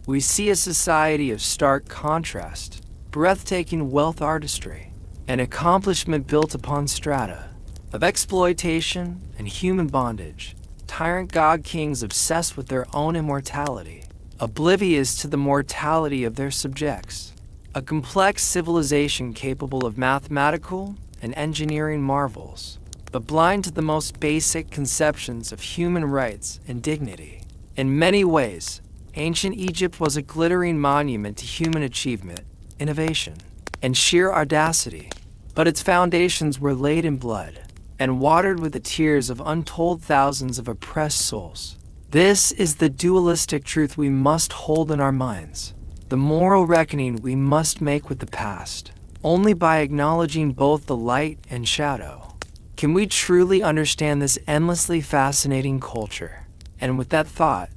we see a society of stark contrast, breathtaking wealth artistry, and accomplishment built upon strata of exploitation and human bondage, tyrant god kings obsessed with their own immortality, oblivious to the mortality of their subjects, a complex civilization capable of mathematical and engineering marvels, but blind to the most basic conceptions of human rights and dignity. In many ways, ancient Egypt was a glittering monument to human achievement, innovation, and sheer audacity, but its foundations were laid in blood and watered with the tears of untold thousands of oppressed souls. This is the dualistic truth we must hold in our minds, the moral reckoning we must make with the past. Only by acknowledging both the light and shadow can we truly understand this endlessly fascinating culture. And with that thought,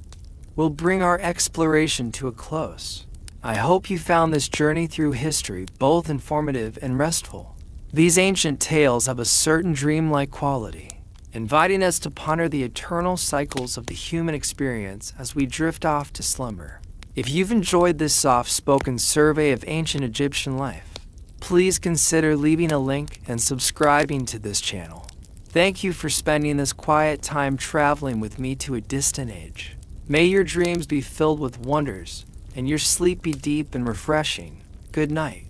we'll bring our exploration to a close. I hope you found this journey through history both informative and restful. These ancient tales have a certain dreamlike quality, inviting us to ponder the eternal cycles of the human experience as we drift off to slumber. If you've enjoyed this soft-spoken survey of ancient Egyptian life, please consider leaving a link and subscribing to this channel. Thank you for spending this quiet time traveling with me to a distant age. May your dreams be filled with wonders, and your sleep be deep and refreshing. Good night.